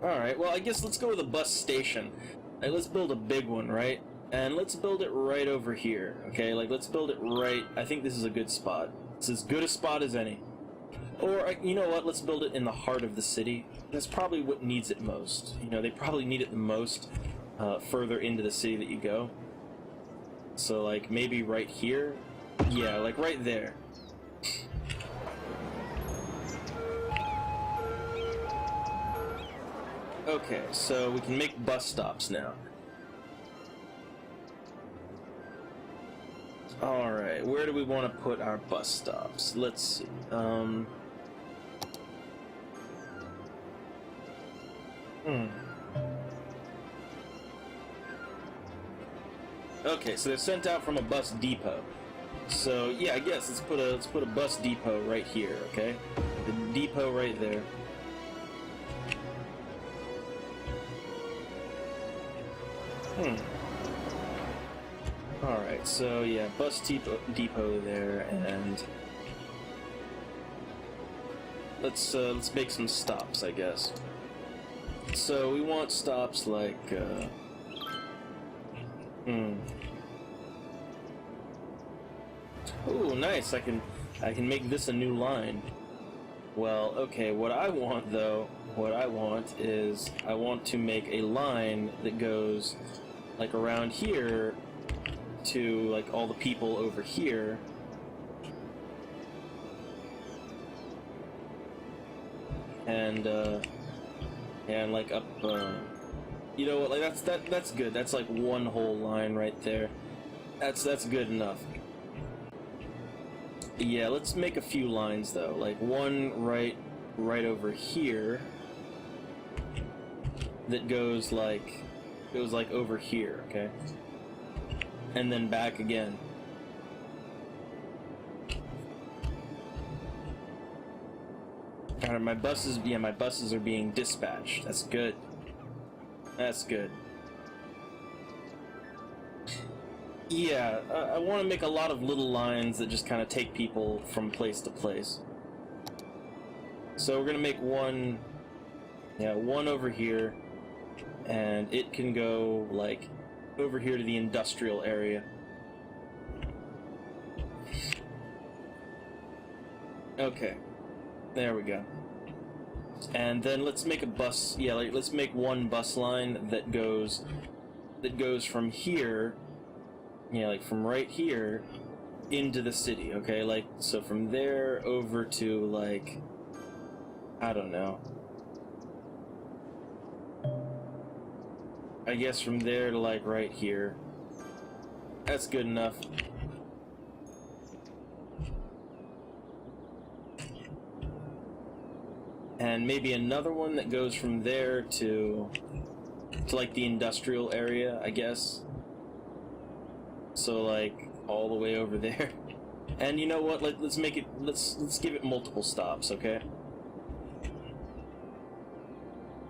Alright, well, I guess let's go with a bus station. Right, let's build a big one, right? And let's build it right over here, okay? Like, let's build it right... I think this is a good spot. It's as good a spot as any. Or, you know what, let's build it in the heart of the city. That's probably what needs it most. You know, they probably need it the most further into the city that you go. So, like, maybe right here? Yeah, like right there. Okay, so we can make bus stops now. Alright, where do we want to put our bus stops? Let's see. Okay, so they're sent out from a bus depot. So yeah, I guess let's put a bus depot right here, okay? The depot right there. Alright, so yeah, bus depot there, and let's make some stops, I guess. So we want stops like Ooh, nice. I can make this a new line. Well, okay, what I want is I want to make a line that goes like around here to like all the people over here. And like up you know what, like that's good. That's like one whole line right there. That's good enough. Yeah, let's make a few lines though. Like one right over here that goes like over here, okay? And then back again. Alright, my buses are being dispatched. That's good. That's good. Yeah, I want to make a lot of little lines that just kind of take people from place to place. So we're gonna make one over here, and it can go like over here to the industrial area. Okay, there we go. And then let's make a bus. Yeah, like let's make one bus line that goes from here. Yeah, like from right here into the city, okay? Like, so from there over to, like, I don't know. I guess from there to, like, right here. That's good enough. And maybe another one that goes from there to like, the industrial area, I guess. So like all the way over there. And you know what? Let's make it. Let's give it multiple stops, okay?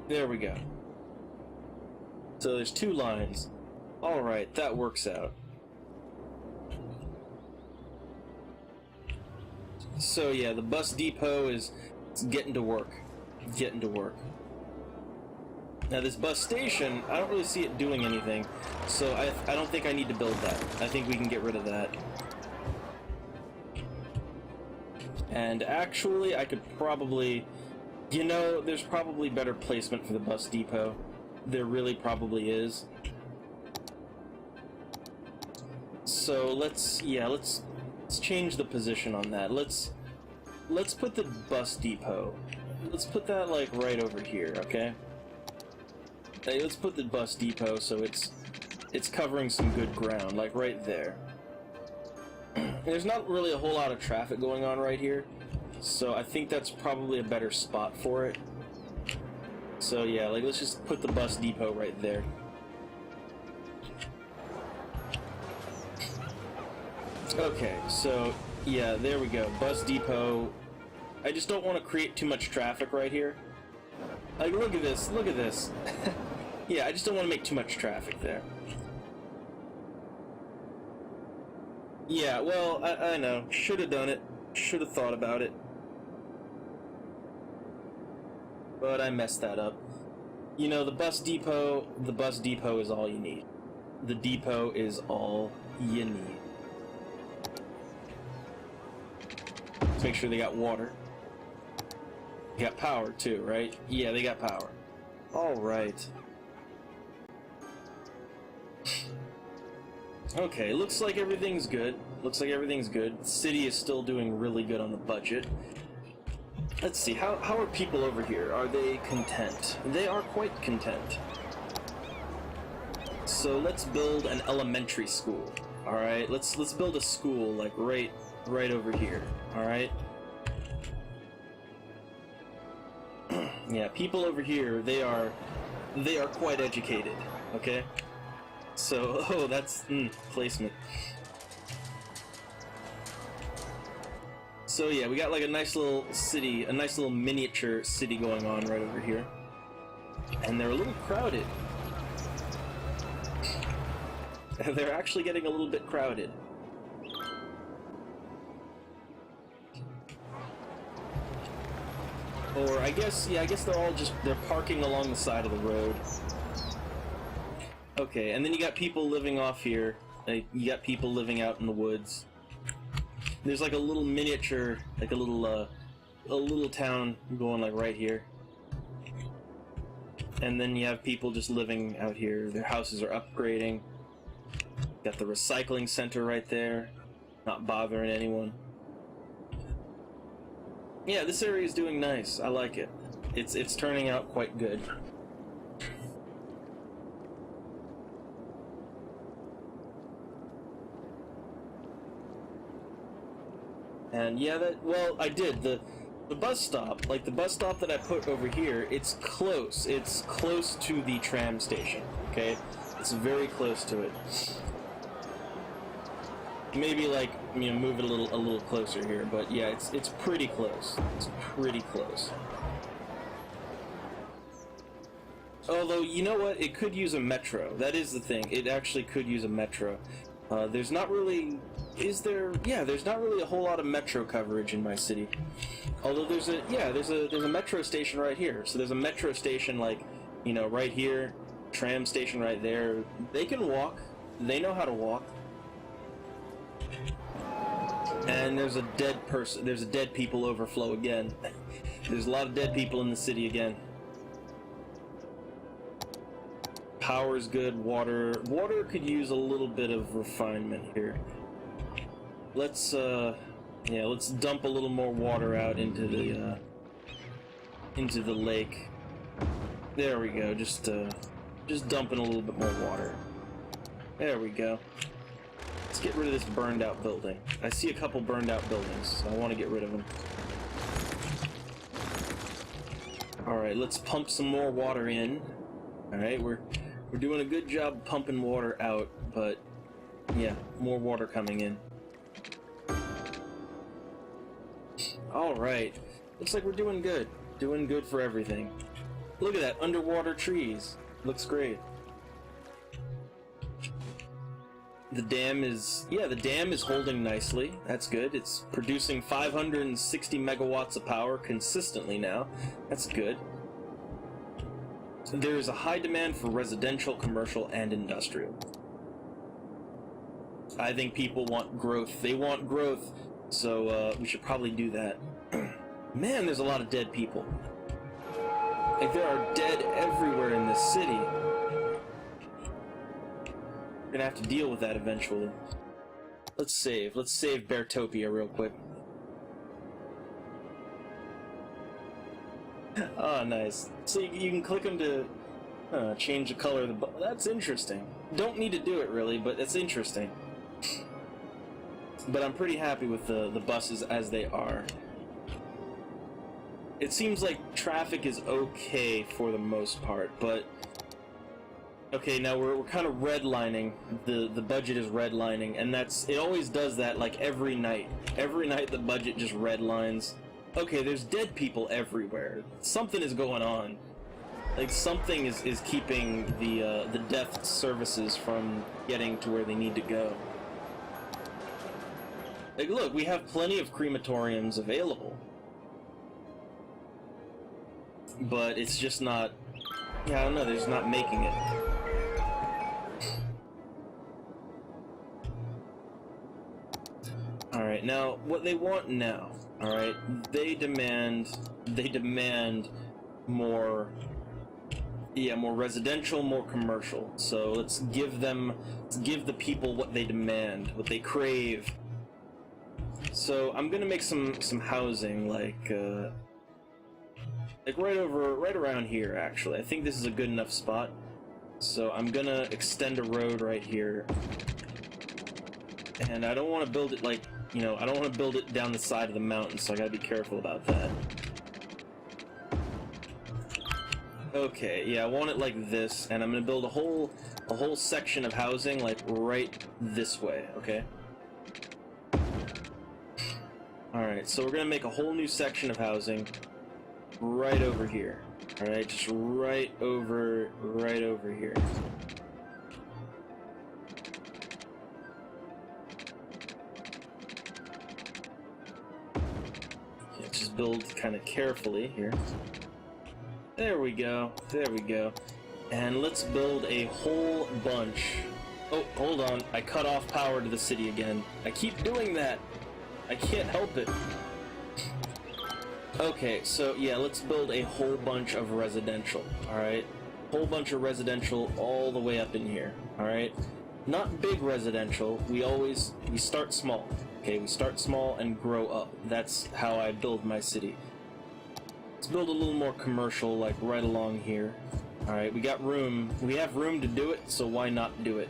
There we go. So there's two lines. All right, that works out. So yeah, the bus depot is getting to work. Getting to work. Now this bus station, I don't really see it doing anything, so I don't think I need to build that. I think we can get rid of that. And actually, I could probably... You know, there's probably better placement for the bus depot. There really probably is. So let's change the position on that. Let's put the bus depot. Let's put that like right over here, okay? Hey, let's put the bus depot so it's covering some good ground, like right there. There's not really a whole lot of traffic going on right here, so I think that's probably a better spot for it. So yeah, like let's just put the bus depot right there. Okay, so yeah, there we go. Bus depot. I just don't want to create too much traffic right here. Like, look at this, look at this. Yeah, I just don't want to make too much traffic there. Yeah, well, I know. Should have done it. Should have thought about it. But I messed that up. You know, the bus depot is all you need. The depot is all you need. Let's make sure they got water. They got power too, right? Yeah, they got power. Alright. Okay, looks like everything's good. Looks like everything's good. The city is still doing really good on the budget. Let's see, how are people over here? Are they content? They are quite content. So let's build an elementary school. Alright, let's build a school like right over here. Alright? Yeah, people over here, they are quite educated, okay? So, oh, that's placement. So yeah, we got like a nice little city, a nice little miniature city going on right over here. And they're a little crowded. They're actually getting a little bit crowded. Or I guess, yeah, I guess they're parking along the side of the road. Okay, and then you got people living off here. Like, you got people living out in the woods. There's like a little miniature, like a little town going like right here. And then you have people just living out here. Their houses are upgrading. Got the recycling center right there. Not bothering anyone. Yeah, this area is doing nice. I like it. It's turning out quite good. And yeah, I did. The bus stop, like the bus stop that I put over here, it's close. It's close to the tram station, okay? It's very close to it. Maybe like, you know, move it a little closer here, but yeah, it's pretty close. It's pretty close. Although, you know what? It could use a metro. That is the thing. It actually could use a metro. There's not really... Is there... Yeah, there's not really a whole lot of metro coverage in my city. Although there's a metro station right here. So there's a metro station, like, you know, right here. Tram station right there. They can walk. They know how to walk. And there's a dead person. There's a dead people overflow again. There's a lot of dead people in the city again. Power's good. Water could use a little bit of refinement here. Let's let's dump a little more water out into the lake. There we go. Just dumping a little bit more water. There we go. Let's get rid of this burned out building. I see a couple burned out buildings, so I want to get rid of them. Alright, let's pump some more water in. Alright, we're doing a good job pumping water out, but yeah, more water coming in. Alright, looks like we're doing good. Doing good for everything. Look at that, underwater trees. Looks great. The dam is holding nicely. That's good. It's producing 560 megawatts of power consistently now. That's good. There is a high demand for residential, commercial, and industrial. I think people want growth. They want growth, so we should probably do that. Man, there's a lot of dead people. Like, there are dead everywhere in this city. We're gonna have to deal with that eventually. Let's save Beartopia real quick. Oh, nice. So you can click them to change the color of the bus. That's interesting. Don't need to do it really, but it's interesting. But I'm pretty happy with the buses as they are. It seems like traffic is okay for the most part, but... Okay, now we're kind of redlining. The budget is redlining, and it always does that like every night. Every night the budget just redlines. Okay, there's dead people everywhere. Something is going on. Like, something is keeping the death services from getting to where they need to go. Like, look, we have plenty of crematoriums available. But it's just not... Yeah, I don't know, they're just not making it. Alright, now, what they want now, alright, they demand more, more residential, more commercial. So let's give the people what they demand, what they crave. So I'm gonna make some housing, like, Like right around here, actually. I think this is a good enough spot. So I'm gonna extend a road right here. And I don't want to build it like, you know, I don't want to build it down the side of the mountain, so I gotta be careful about that. Okay, yeah, I want it like this, and I'm gonna build a whole section of housing, like, right this way, okay? Alright, so we're gonna make a whole new section of housing right over here. Alright, just right over here. Yeah, just build kind of carefully here. There we go, there we go. And let's build a whole bunch. Oh, hold on, I cut off power to the city again. I keep doing that. I can't help it. Okay, so yeah, let's build a whole bunch of residential, alright? Whole bunch of residential all the way up in here, alright? Not big residential, we start small, okay? We start small and grow up. That's how I build my city. Let's build a little more commercial, like right along here. Alright, we got room. We have room to do it, so why not do it?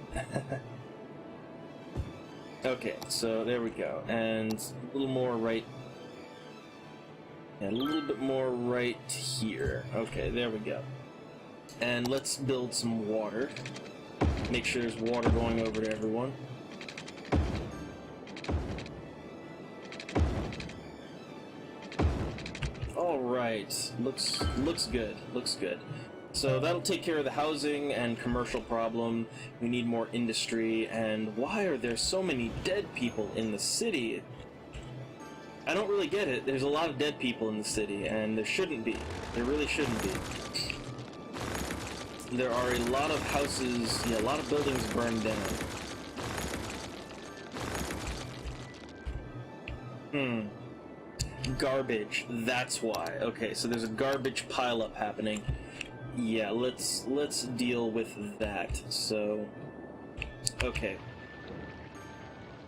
Okay, so there we go. And a little more right... Yeah, a little bit more right here. Okay, there we go. And let's build some water. Make sure there's water going over to everyone. Alright, looks good, looks good. So that'll take care of the housing and commercial problem. We need more industry, and why are there so many dead people in the city? I don't really get it. There's a lot of dead people in the city, and there shouldn't be. There really shouldn't be. There are a lot of houses, yeah, a lot of buildings burned down. Garbage, that's why. Okay, so there's a garbage pileup happening. Yeah, let's deal with that. So, okay.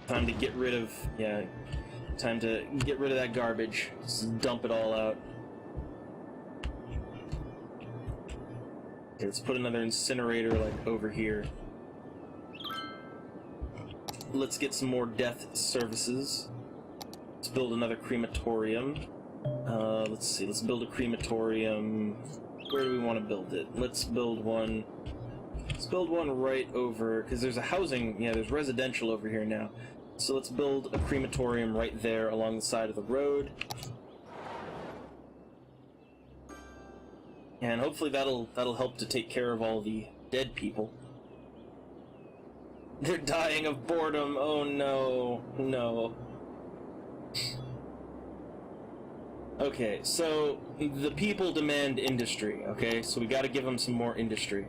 Time to get rid of, yeah, time to get rid of that garbage. Just dump it all out. Okay, let's put another incinerator, like, over here. Let's get some more death services. Let's build another crematorium. Let's see, let's build a crematorium. Where do we want to build it? Let's build one right over, because there's a housing, yeah, there's residential over here now. So let's build a crematorium right there along the side of the road. And hopefully that'll help to take care of all the dead people. They're dying of boredom. Oh no, no. Okay, so the people demand industry, okay? So we gotta give them some more industry.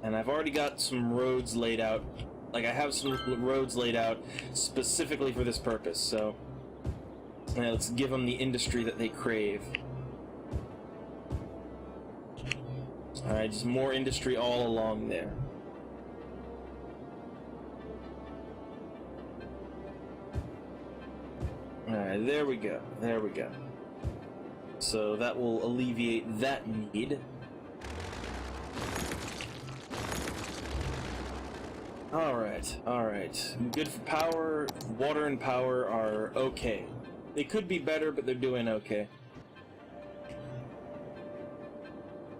And I've already got some roads laid out. Like, I have some roads laid out specifically for this purpose, so... Yeah, let's give them the industry that they crave. Alright, just more industry all along there. Alright, there we go, there we go. So that will alleviate that need. Alright. Good for power. Water and power are okay. They could be better, but they're doing okay.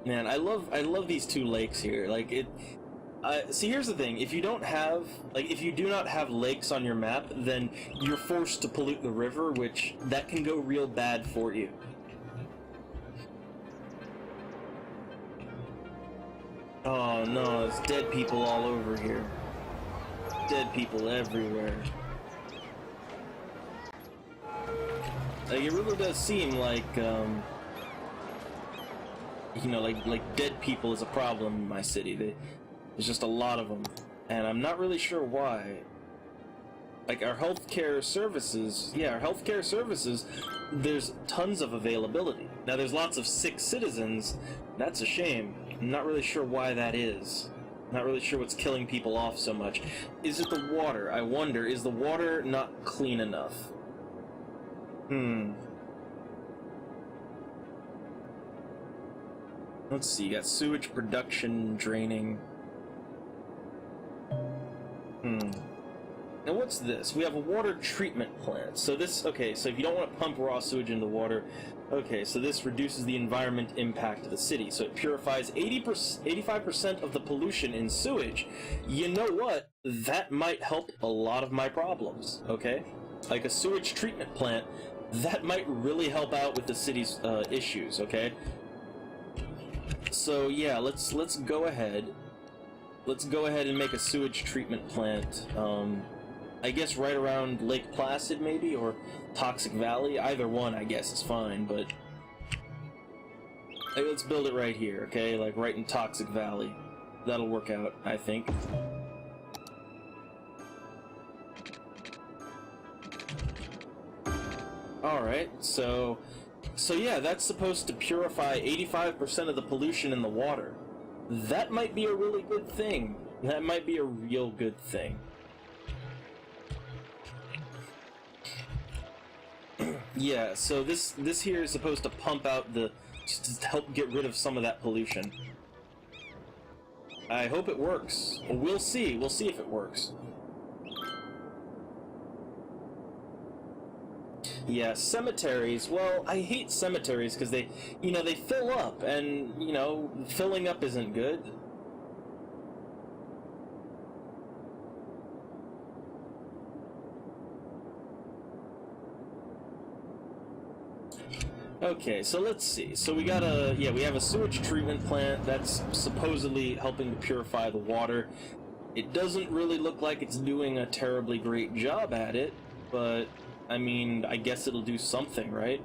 Man, I love these two lakes here. Like, see, here's the thing. If you don't have, like, if you do not have lakes on your map, then you're forced to pollute the river, which, that can go real bad for you. Oh no, there's dead people all over here. Dead people everywhere. Like, it really does seem like, you know, like dead people is a problem in my city. There's just a lot of them, and I'm not really sure why. Like, our healthcare services, yeah, our healthcare services, there's tons of availability. Now, there's lots of sick citizens. That's a shame. I'm not really sure why that is. Not really sure what's killing people off so much. Is it the water? I wonder, is the water not clean enough? Let's see, you got sewage production, draining. Now what's this? We have a water treatment plant. So this, okay, so if you don't want to pump raw sewage into the water, okay, so this reduces the environment impact of the city. So it purifies 85% of the pollution in sewage. You know what? That might help a lot of my problems, okay? Like a sewage treatment plant, that might really help out with the city's issues, okay? So yeah, let's go ahead. Let's go ahead and make a sewage treatment plant. I guess right around Lake Placid, maybe, or Toxic Valley. Either one, I guess, is fine, but... Hey, let's build it right here, okay? Like, right in Toxic Valley. That'll work out, I think. Alright, so yeah, that's supposed to purify 85% of the pollution in the water. That might be a really good thing. That might be a real good thing. Yeah, so this here is supposed to pump out just to help get rid of some of that pollution. I hope it works. We'll see. We'll see if it works. Yeah, cemeteries. Well, I hate cemeteries because they fill up, and, filling up isn't good. Okay, so let's see. So we have a sewage treatment plant that's supposedly helping to purify the water. It doesn't really look like it's doing a terribly great job at it, but I mean, I guess it'll do something, right?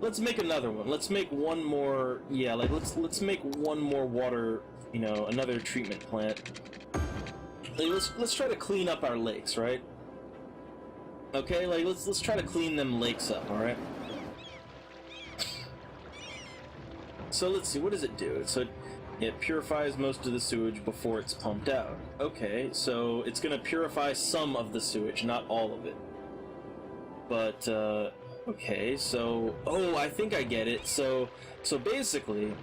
Let's make another one. Let's make one more. Yeah, like let's make one more water. Another treatment plant. Like, let's try to clean up our lakes, right? Okay, like let's try to clean them lakes up. All right. So let's see. What does it do? So it purifies most of the sewage before it's pumped out. Okay, so it's gonna purify some of the sewage, not all of it. But, okay, so... Oh, I think I get it. So basically,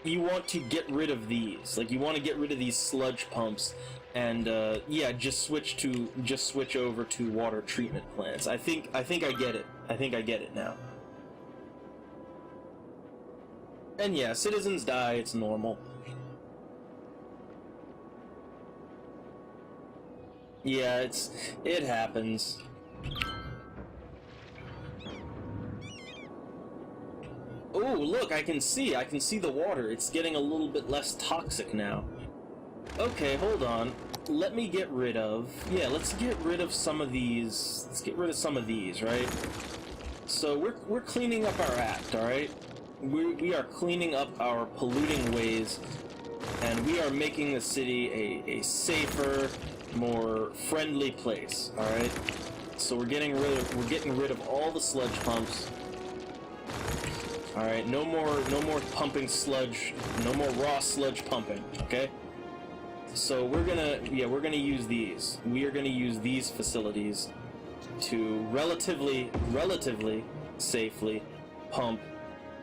you want to get rid of these. Like, you want to get rid of these sludge pumps, and, yeah, just switch over to water treatment plants. I think I get it. I think I get it now. And yeah, citizens die, it's normal. Yeah, it happens. Oh, look, I can see the water. It's getting a little bit less toxic now. Okay, hold on. Let me get rid of... Yeah, let's get rid of some of these. Let's get rid of some of these, right? So we're cleaning up our act, alright? We are cleaning up our polluting ways, and we are making the city a safer, more friendly place, alright? So we're getting rid of all the sludge pumps. Alright, no more pumping sludge, no more raw sludge pumping, okay? So we're gonna use these. We are gonna use these facilities to relatively safely pump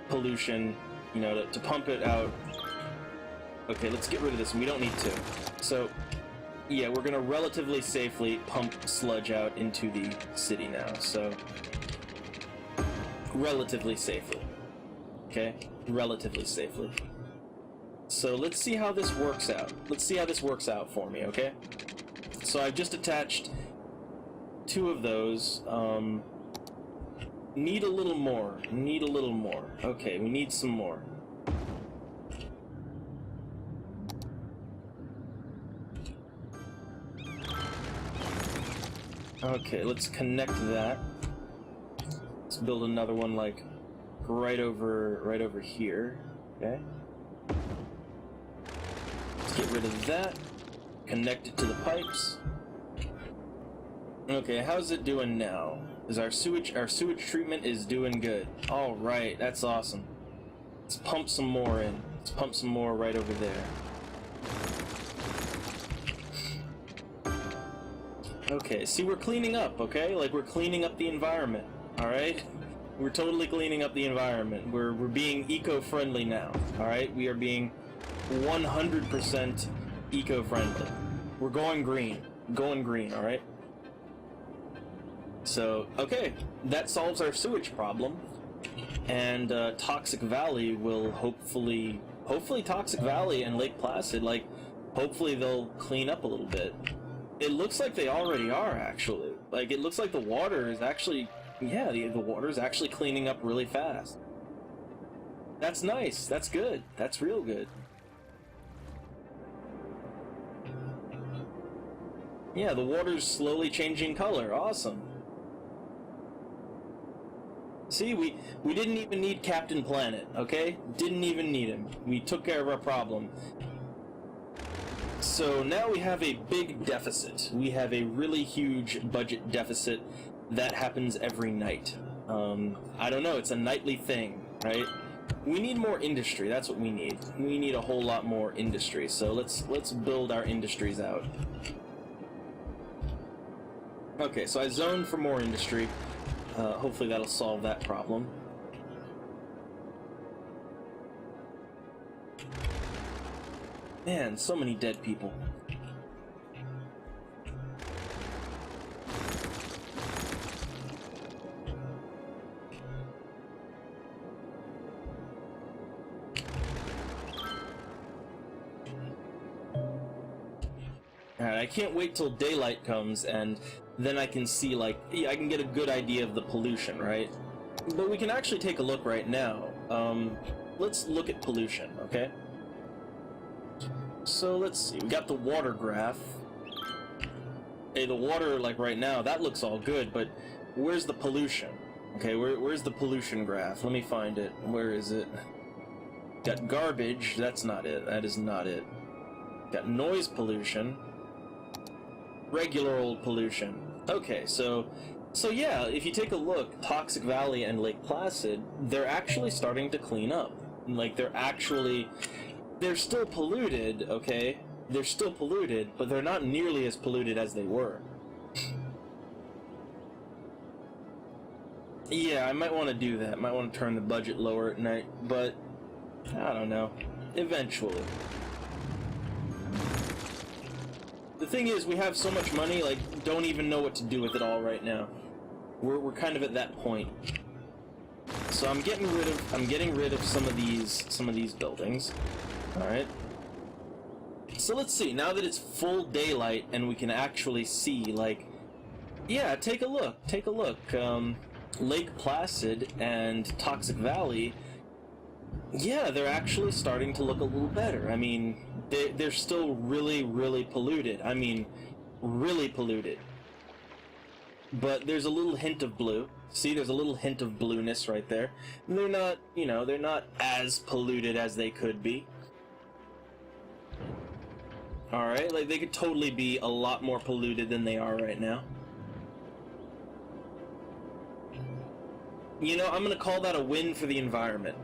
pollution, to pump it out. Okay, let's get rid of this. We don't need to. So, yeah, we're gonna relatively safely pump sludge out into the city now, so... Relatively safely. Okay? Relatively safely. So let's see how this works out. Let's see how this works out for me, okay? So I've just attached 2 of those. Need a little more. Need a little more. Okay, we need some more. Okay, let's connect that. Let's build another one, like, right over here. Okay. Let's get rid of that. Connect it to the pipes. Okay, how's it doing now? Is our sewage treatment is doing good. All right, that's awesome. Let's pump some more in. Let's pump some more right over there. Okay, see, we're cleaning up, okay? Like, we're cleaning up the environment, all right? We're totally cleaning up the environment. We're being eco-friendly now. All right, we are being 100% eco-friendly. We're going green. Going green. All right. So okay, that solves our sewage problem, and Toxic Valley will hopefully Toxic Valley and Lake Placid, like, hopefully they'll clean up a little bit. It looks like they already are, actually. Like, it looks like the water is actually, yeah, the water is actually cleaning up really fast. That's nice. That's good. That's real good. Yeah, the water's slowly changing color. Awesome. See, we didn't even need Captain Planet, okay? Didn't even need him. We took care of our problem. So now we have a big deficit. We have a really huge budget deficit that happens every night. I don't know, it's a nightly thing, right? We need more industry, that's what we need. We need a whole lot more industry, so let's build our industries out. Okay, so I zoned for more industry. Hopefully that'll solve that problem. Man, so many dead people. Alright, I can't wait till daylight comes, and then I can see, like, yeah, I can get a good idea of the pollution, right? But we can actually take a look right now. Let's look at pollution, okay? So let's see, we got the water graph. Hey, the water, like right now, that looks all good, but where's the pollution? Okay, where's the pollution graph? Let me find it. Where is it? Got garbage, that's not it. That is not it. Got noise pollution. Regular old pollution. Okay, so yeah, if you take a look, Toxic Valley and Lake Placid, they're actually starting to clean up. Like, they're still polluted, okay? They're still polluted, but they're not nearly as polluted as they were. Yeah, I might want to do that. Might want to turn the budget lower at night, but I don't know. Eventually. The thing is, we have so much money, like, don't even know what to do with it all right now. We're kind of at that point. So I'm getting rid of some of these buildings. All right. So let's see. Now that it's full daylight and we can actually see, like, yeah, take a look. Take a look. Lake Placid and Toxic Valley. Yeah, they're actually starting to look a little better. I mean, they're still really, really polluted. I mean, really polluted. But there's a little hint of blue. See, there's a little hint of blueness right there. And they're not, you know, they're not as polluted as they could be. Alright, like, they could totally be a lot more polluted than they are right now. You know, I'm gonna call that a win for the environment.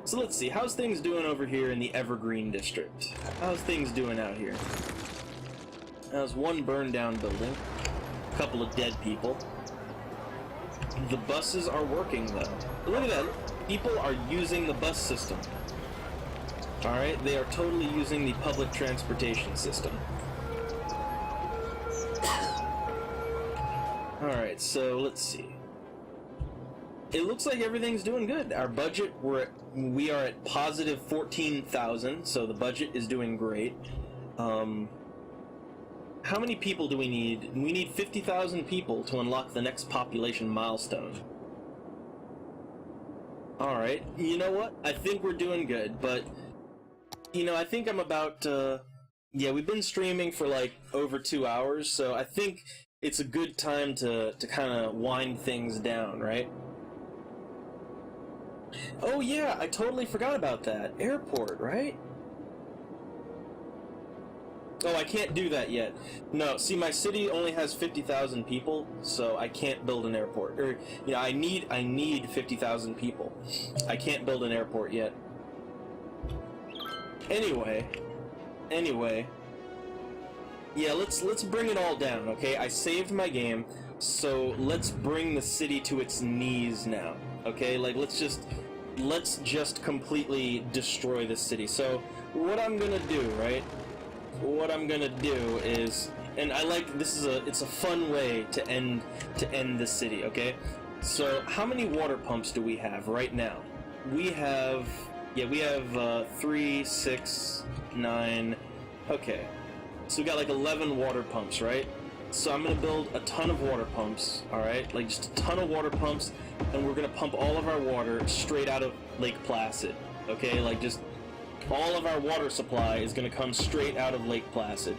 So let's see, how's things doing over here in the Evergreen District? How's things doing out here? How's one burned down building? A couple of dead people. The buses are working, though. Look at that. People are using the bus system. Alright, they are totally using the public transportation system. Alright, so let's see. It looks like everything's doing good. Our budget, we are at positive 14,000, so the budget is doing great. How many people do we need? We need 50,000 people to unlock the next population milestone. Alright, you know what? I think we're doing good, but, you know, I think I'm about, yeah, we've been streaming for, like, over 2 hours, so I think it's a good time to kind of wind things down, right? Oh yeah, I totally forgot about that. Airport, right? Oh, I can't do that yet. No, see, my city only has 50,000 people, so I can't build an airport. Or, you know, I need 50,000 people. I can't build an airport yet. Anyway. Yeah, let's bring it all down, okay? I saved my game, So let's bring the city to its knees now. Okay, like let's just completely destroy the city. So what I'm gonna do, right? What I'm gonna do is, and I like it's a fun way to end the city. Okay, so how many water pumps do we have right now? We have 3, 6, 9. Okay, so we got like 11 water pumps, right? So I'm gonna build a ton of water pumps, alright? Like just a ton of water pumps, and we're gonna pump all of our water straight out of Lake Placid, okay? Like just all of our water supply is gonna come straight out of Lake Placid,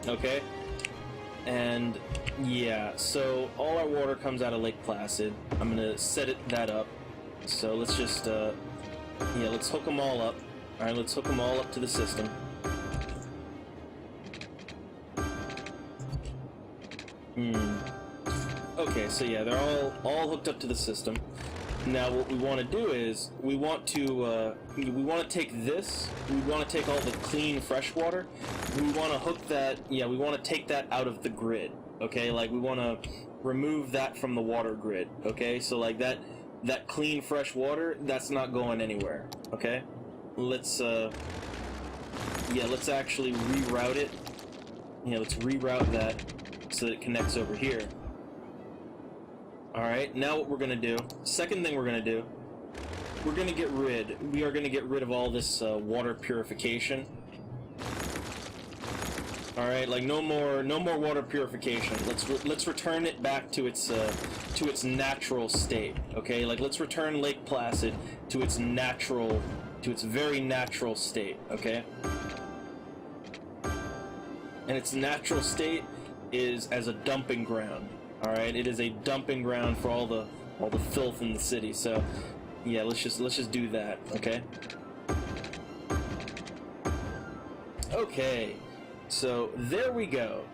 okay? And yeah, so all our water comes out of Lake Placid. I'm gonna set that up. So let's just, let's hook them all up. Alright, let's hook them all up to the system. Okay, so yeah, they're all hooked up to the system. Now what we want to do is we want to take this. We want to take all the clean fresh water. We want to hook that. Yeah, we want to take that out of the grid. Okay, like we want to remove that from the water grid. Okay, so like that clean fresh water, that's not going anywhere. Okay, let's actually reroute it. Yeah, let's reroute that so that it connects over here. Alright, now what we're gonna do, second thing we're gonna do, we are gonna get rid of all this water purification. Alright, like no more water purification. Let's return it back to its natural state. Okay, like let's return Lake Placid to its very natural state. Okay, and its natural state is as a dumping ground. All right, it is a dumping ground for all the filth in the city. So yeah, let's just do that. Okay. Okay, so there we go.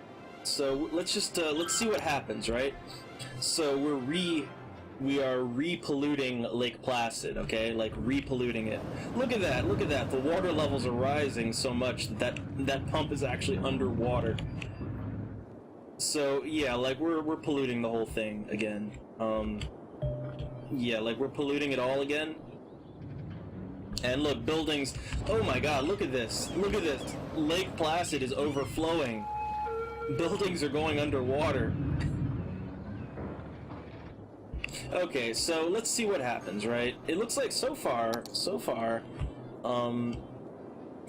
So let's see what happens, right? So we are re-polluting Lake Placid, okay? Like re-polluting it. Look at that! Look at that! The water levels are rising so much that pump is actually underwater. So yeah, like we're polluting the whole thing again. Yeah, like we're polluting it all again. And look, buildings. Oh my God! Look at this! Look at this! Lake Placid is overflowing. Buildings are going underwater. Okay, so let's see what happens, right? It looks like so far,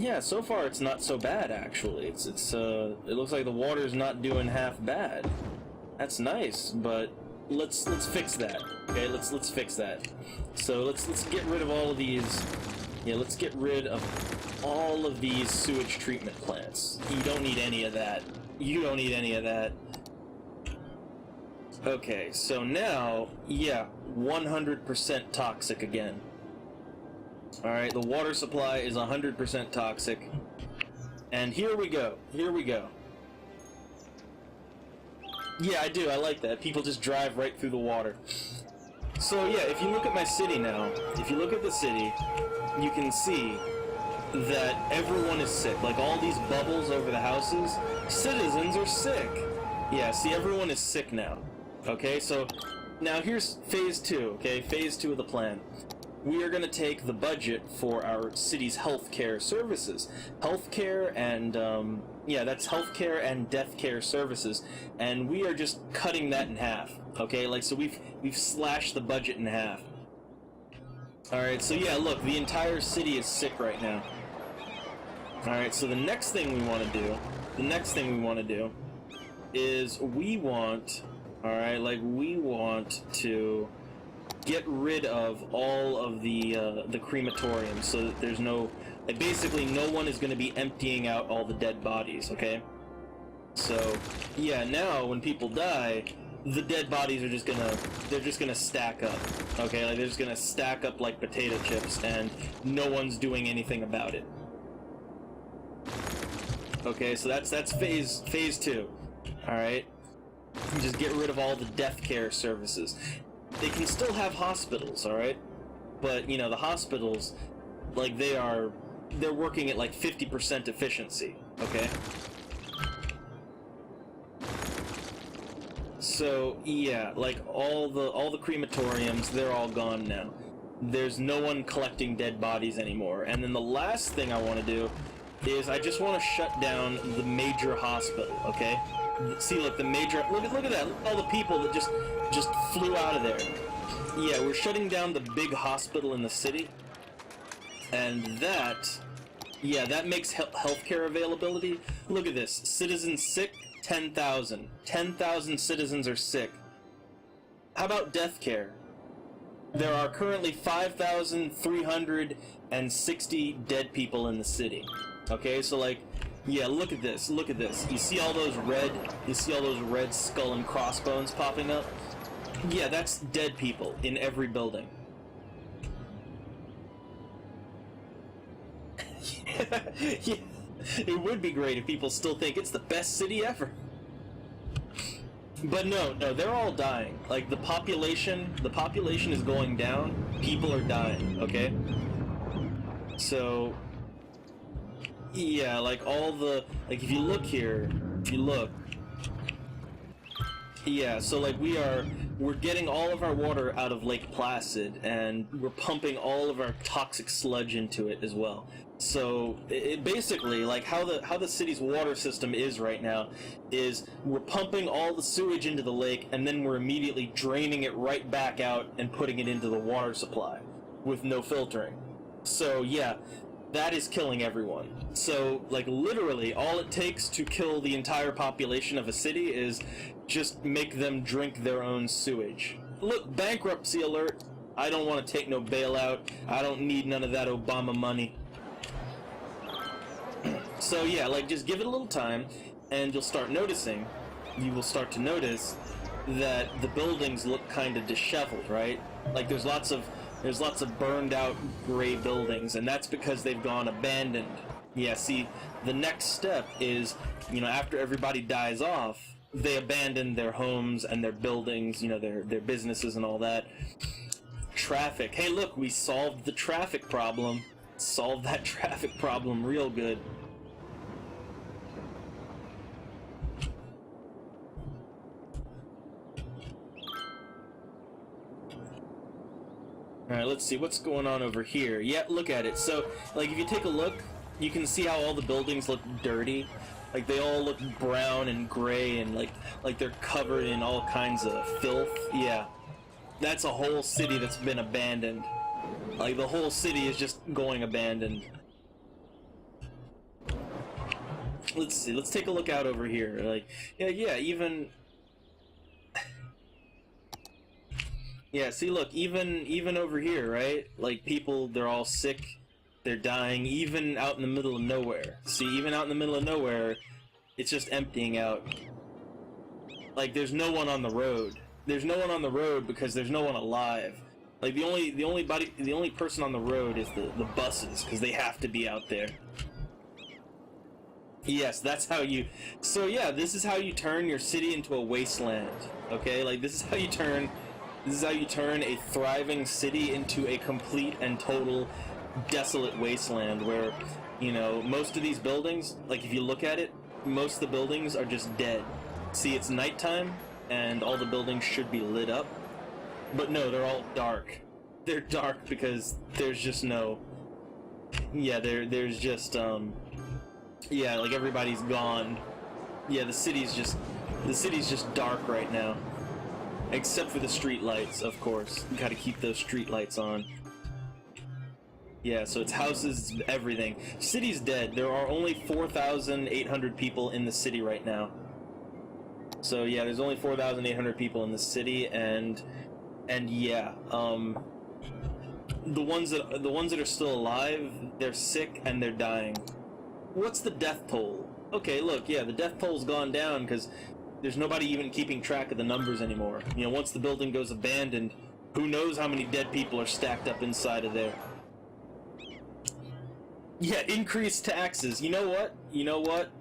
yeah, so far it's not so bad actually. It looks like the water's not doing half bad. That's nice, but let's fix that. Okay, let's fix that. So let's get rid of all of these. Yeah, let's get rid of all of these sewage treatment plants. You don't need any of that. You don't need any of that. Okay, so now, yeah, 100% toxic again. Alright, the water supply is 100% toxic. And here we go. Here we go. Yeah, I do. I like that. People just drive right through the water. So yeah, if you look at my city now, if you look at the city, you can see that everyone is sick. Like all these bubbles over the houses, citizens are sick. Yeah, see, everyone is sick now. Okay, so now here's phase 2, okay? Phase 2 of the plan. We are going to take the budget for our city's healthcare services. Healthcare and, yeah, that's healthcare and death care services. And we are just cutting that in half, okay? Like, so we've slashed the budget in half. Alright, so yeah, look, the entire city is sick right now. Alright, so the next thing we want to do, is we want to get rid of all of the crematoriums, so that there's no, like, basically no one is going to be emptying out all the dead bodies, okay? So, yeah, now when people die, the dead bodies are just gonna stack up, okay? Like, they're just gonna stack up like potato chips, and no one's doing anything about it. Okay, so that's phase 2. Alright? Just get rid of all the death care services. They can still have hospitals, alright? But, you know, the hospitals, like, they're working at like 50% efficiency, okay? So yeah, like all the crematoriums, they're all gone now. There's no one collecting dead bodies anymore. And then the last thing I want to do is I just want to shut down the major hospital. Okay, see, look, the major, look at that, look at all the people that just flew out of there. Yeah, we're shutting down the big hospital in the city, and that, yeah, that makes healthcare availability. Look at this, citizens sick, 10,000. 10,000 citizens are sick. How about death care? There are currently 5,360 dead people in the city. Okay, so like, yeah, look at this, look at this. You see all those red skull and crossbones popping up? Yeah, that's dead people in every building. Yeah, it would be great if people still think it's the best city ever. But no, they're all dying. Like, the population is going down. People are dying, okay? So, yeah, like all the, like if you look here, yeah, so like we're getting all of our water out of Lake Placid, and we're pumping all of our toxic sludge into it as well. So it basically, like how the city's water system is right now is we're pumping all the sewage into the lake, and then we're immediately draining it right back out and putting it into the water supply with no filtering. So yeah, that is killing everyone. So like literally all it takes to kill the entire population of a city is just make them drink their own sewage. Look, bankruptcy alert. I don't want to take no bailout. I don't need none of that Obama money. So yeah, like just give it a little time, and you'll start noticing, you will start to notice that the buildings look kind of disheveled, right? Like there's lots of burned out gray buildings, and that's because they've gone abandoned. Yeah, see, the next step is, you know, after everybody dies off, they abandon their homes and their buildings, you know, their businesses and all that. Traffic. Hey, look, we solved the traffic problem. Solved that traffic problem real good. Alright, let's see what's going on over here. Yeah, look at it. So, like, if you take a look, you can see how all the buildings look dirty. Like, they all look brown and gray, and like they're covered in all kinds of filth. Yeah. That's a whole city that's been abandoned. Like, the whole city is just going abandoned. Let's see, let's take a look out over here. Like, yeah, even... Yeah, see, look, even over here, right? Like, people, they're all sick, they're dying, even out in the middle of nowhere. See, even out in the middle of nowhere, it's just emptying out. Like, there's no one on the road. There's no one on the road because there's no one alive. Like, the only person on the road is the buses, because they have to be out there. Yes, that's how you... So, yeah, this is how you turn your city into a wasteland, okay? Like, this is how you turn a thriving city into a complete and total desolate wasteland where, you know, most of these buildings, like if you look at it, most of the buildings are just dead. See, it's nighttime and all the buildings should be lit up, but no, they're all dark. They're dark because there's just no... Yeah, there's just, yeah, like everybody's gone. Yeah, the city's just dark right now. Except for the street lights, of course. You gotta keep those street lights on. Yeah, so it's houses, everything. City's dead. There are only 4,800 people in the city right now. So yeah, there's only 4,800 people in the city, and yeah, the ones that are still alive, they're sick and they're dying. What's the death toll? Okay, look, yeah, the death toll's gone down because there's nobody even keeping track of the numbers anymore. You know, once the building goes abandoned, who knows how many dead people are stacked up inside of there. Yeah, increased taxes. You know what? You know what?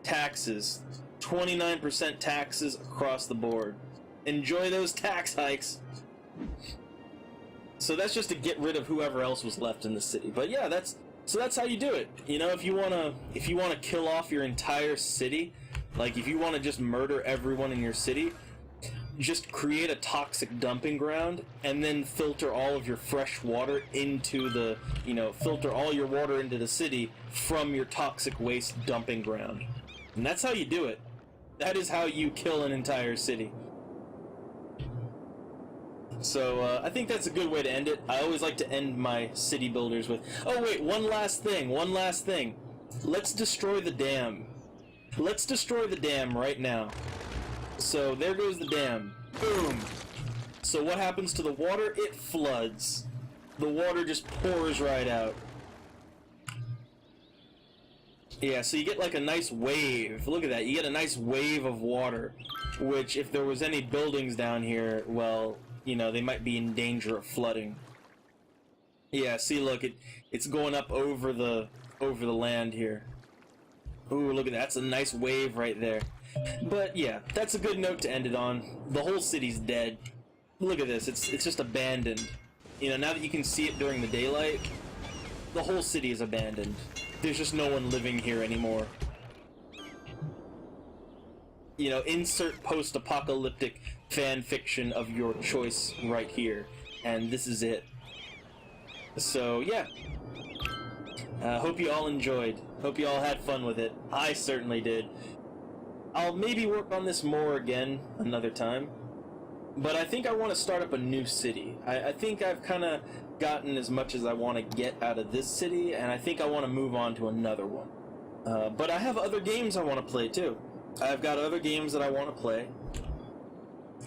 Taxes. 29% taxes across the board. Enjoy those tax hikes. So that's just to get rid of whoever else was left in the city. But yeah, that's how you do it. You know, if you wanna kill off your entire city, like if you wanna just murder everyone in your city, just create a toxic dumping ground and then filter all of your fresh water into the, filter all your water into the city from your toxic waste dumping ground. And that's how you do it. That is how you kill an entire city. So, I think that's a good way to end it. I always like to end my city builders with, oh wait, one last thing. Let's destroy the dam. Let's destroy the dam right now. So, there goes the dam. Boom! So what happens to the water? It floods. The water just pours right out. Yeah, so you get like a nice wave. Look at that, you get a nice wave of water. Which, if there was any buildings down here, well, they might be in danger of flooding. Yeah, see, look, it's going up over the land here. Ooh, look at that, that's a nice wave right there. But yeah, that's a good note to end it on. The whole city's dead. Look at this, it's just abandoned. Now that you can see it during the daylight, the whole city is abandoned. There's just no one living here anymore. Insert post-apocalyptic fan fiction of your choice right here. And this is it. So, yeah. Hope you all enjoyed. Hope you all had fun with it. I certainly did. I'll maybe work on this more again another time. But I think I want to start up a new city. I think I've kind of gotten as much as I want to get out of this city, and I think I want to move on to another one. But I have other games I want to play too. I've got other games that I want to play.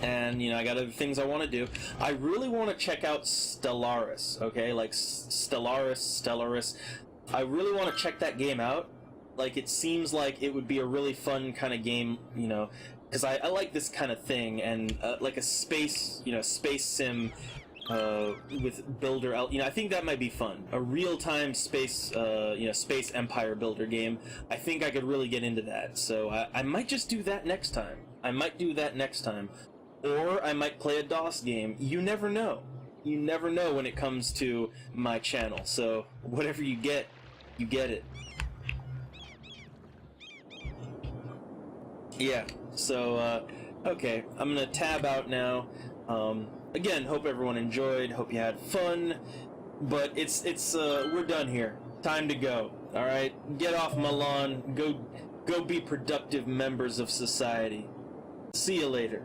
And, I got other things I want to do. I really want to check out Stellaris, okay? Like, Stellaris. I really want to check that game out. Like, it seems like it would be a really fun kind of game, because I like this kind of thing, and, like a space, space sim, with builder, I think that might be fun. A real-time space, space empire builder game. I think I could really get into that, so I might just do that next time. Or I might play a DOS game. You never know. You never know when it comes to my channel, so whatever you get it. Yeah, so, okay, I'm gonna tab out now. Again, hope everyone enjoyed, hope you had fun, but we're done here. Time to go, alright? Get off my lawn, go be productive members of society. See you later.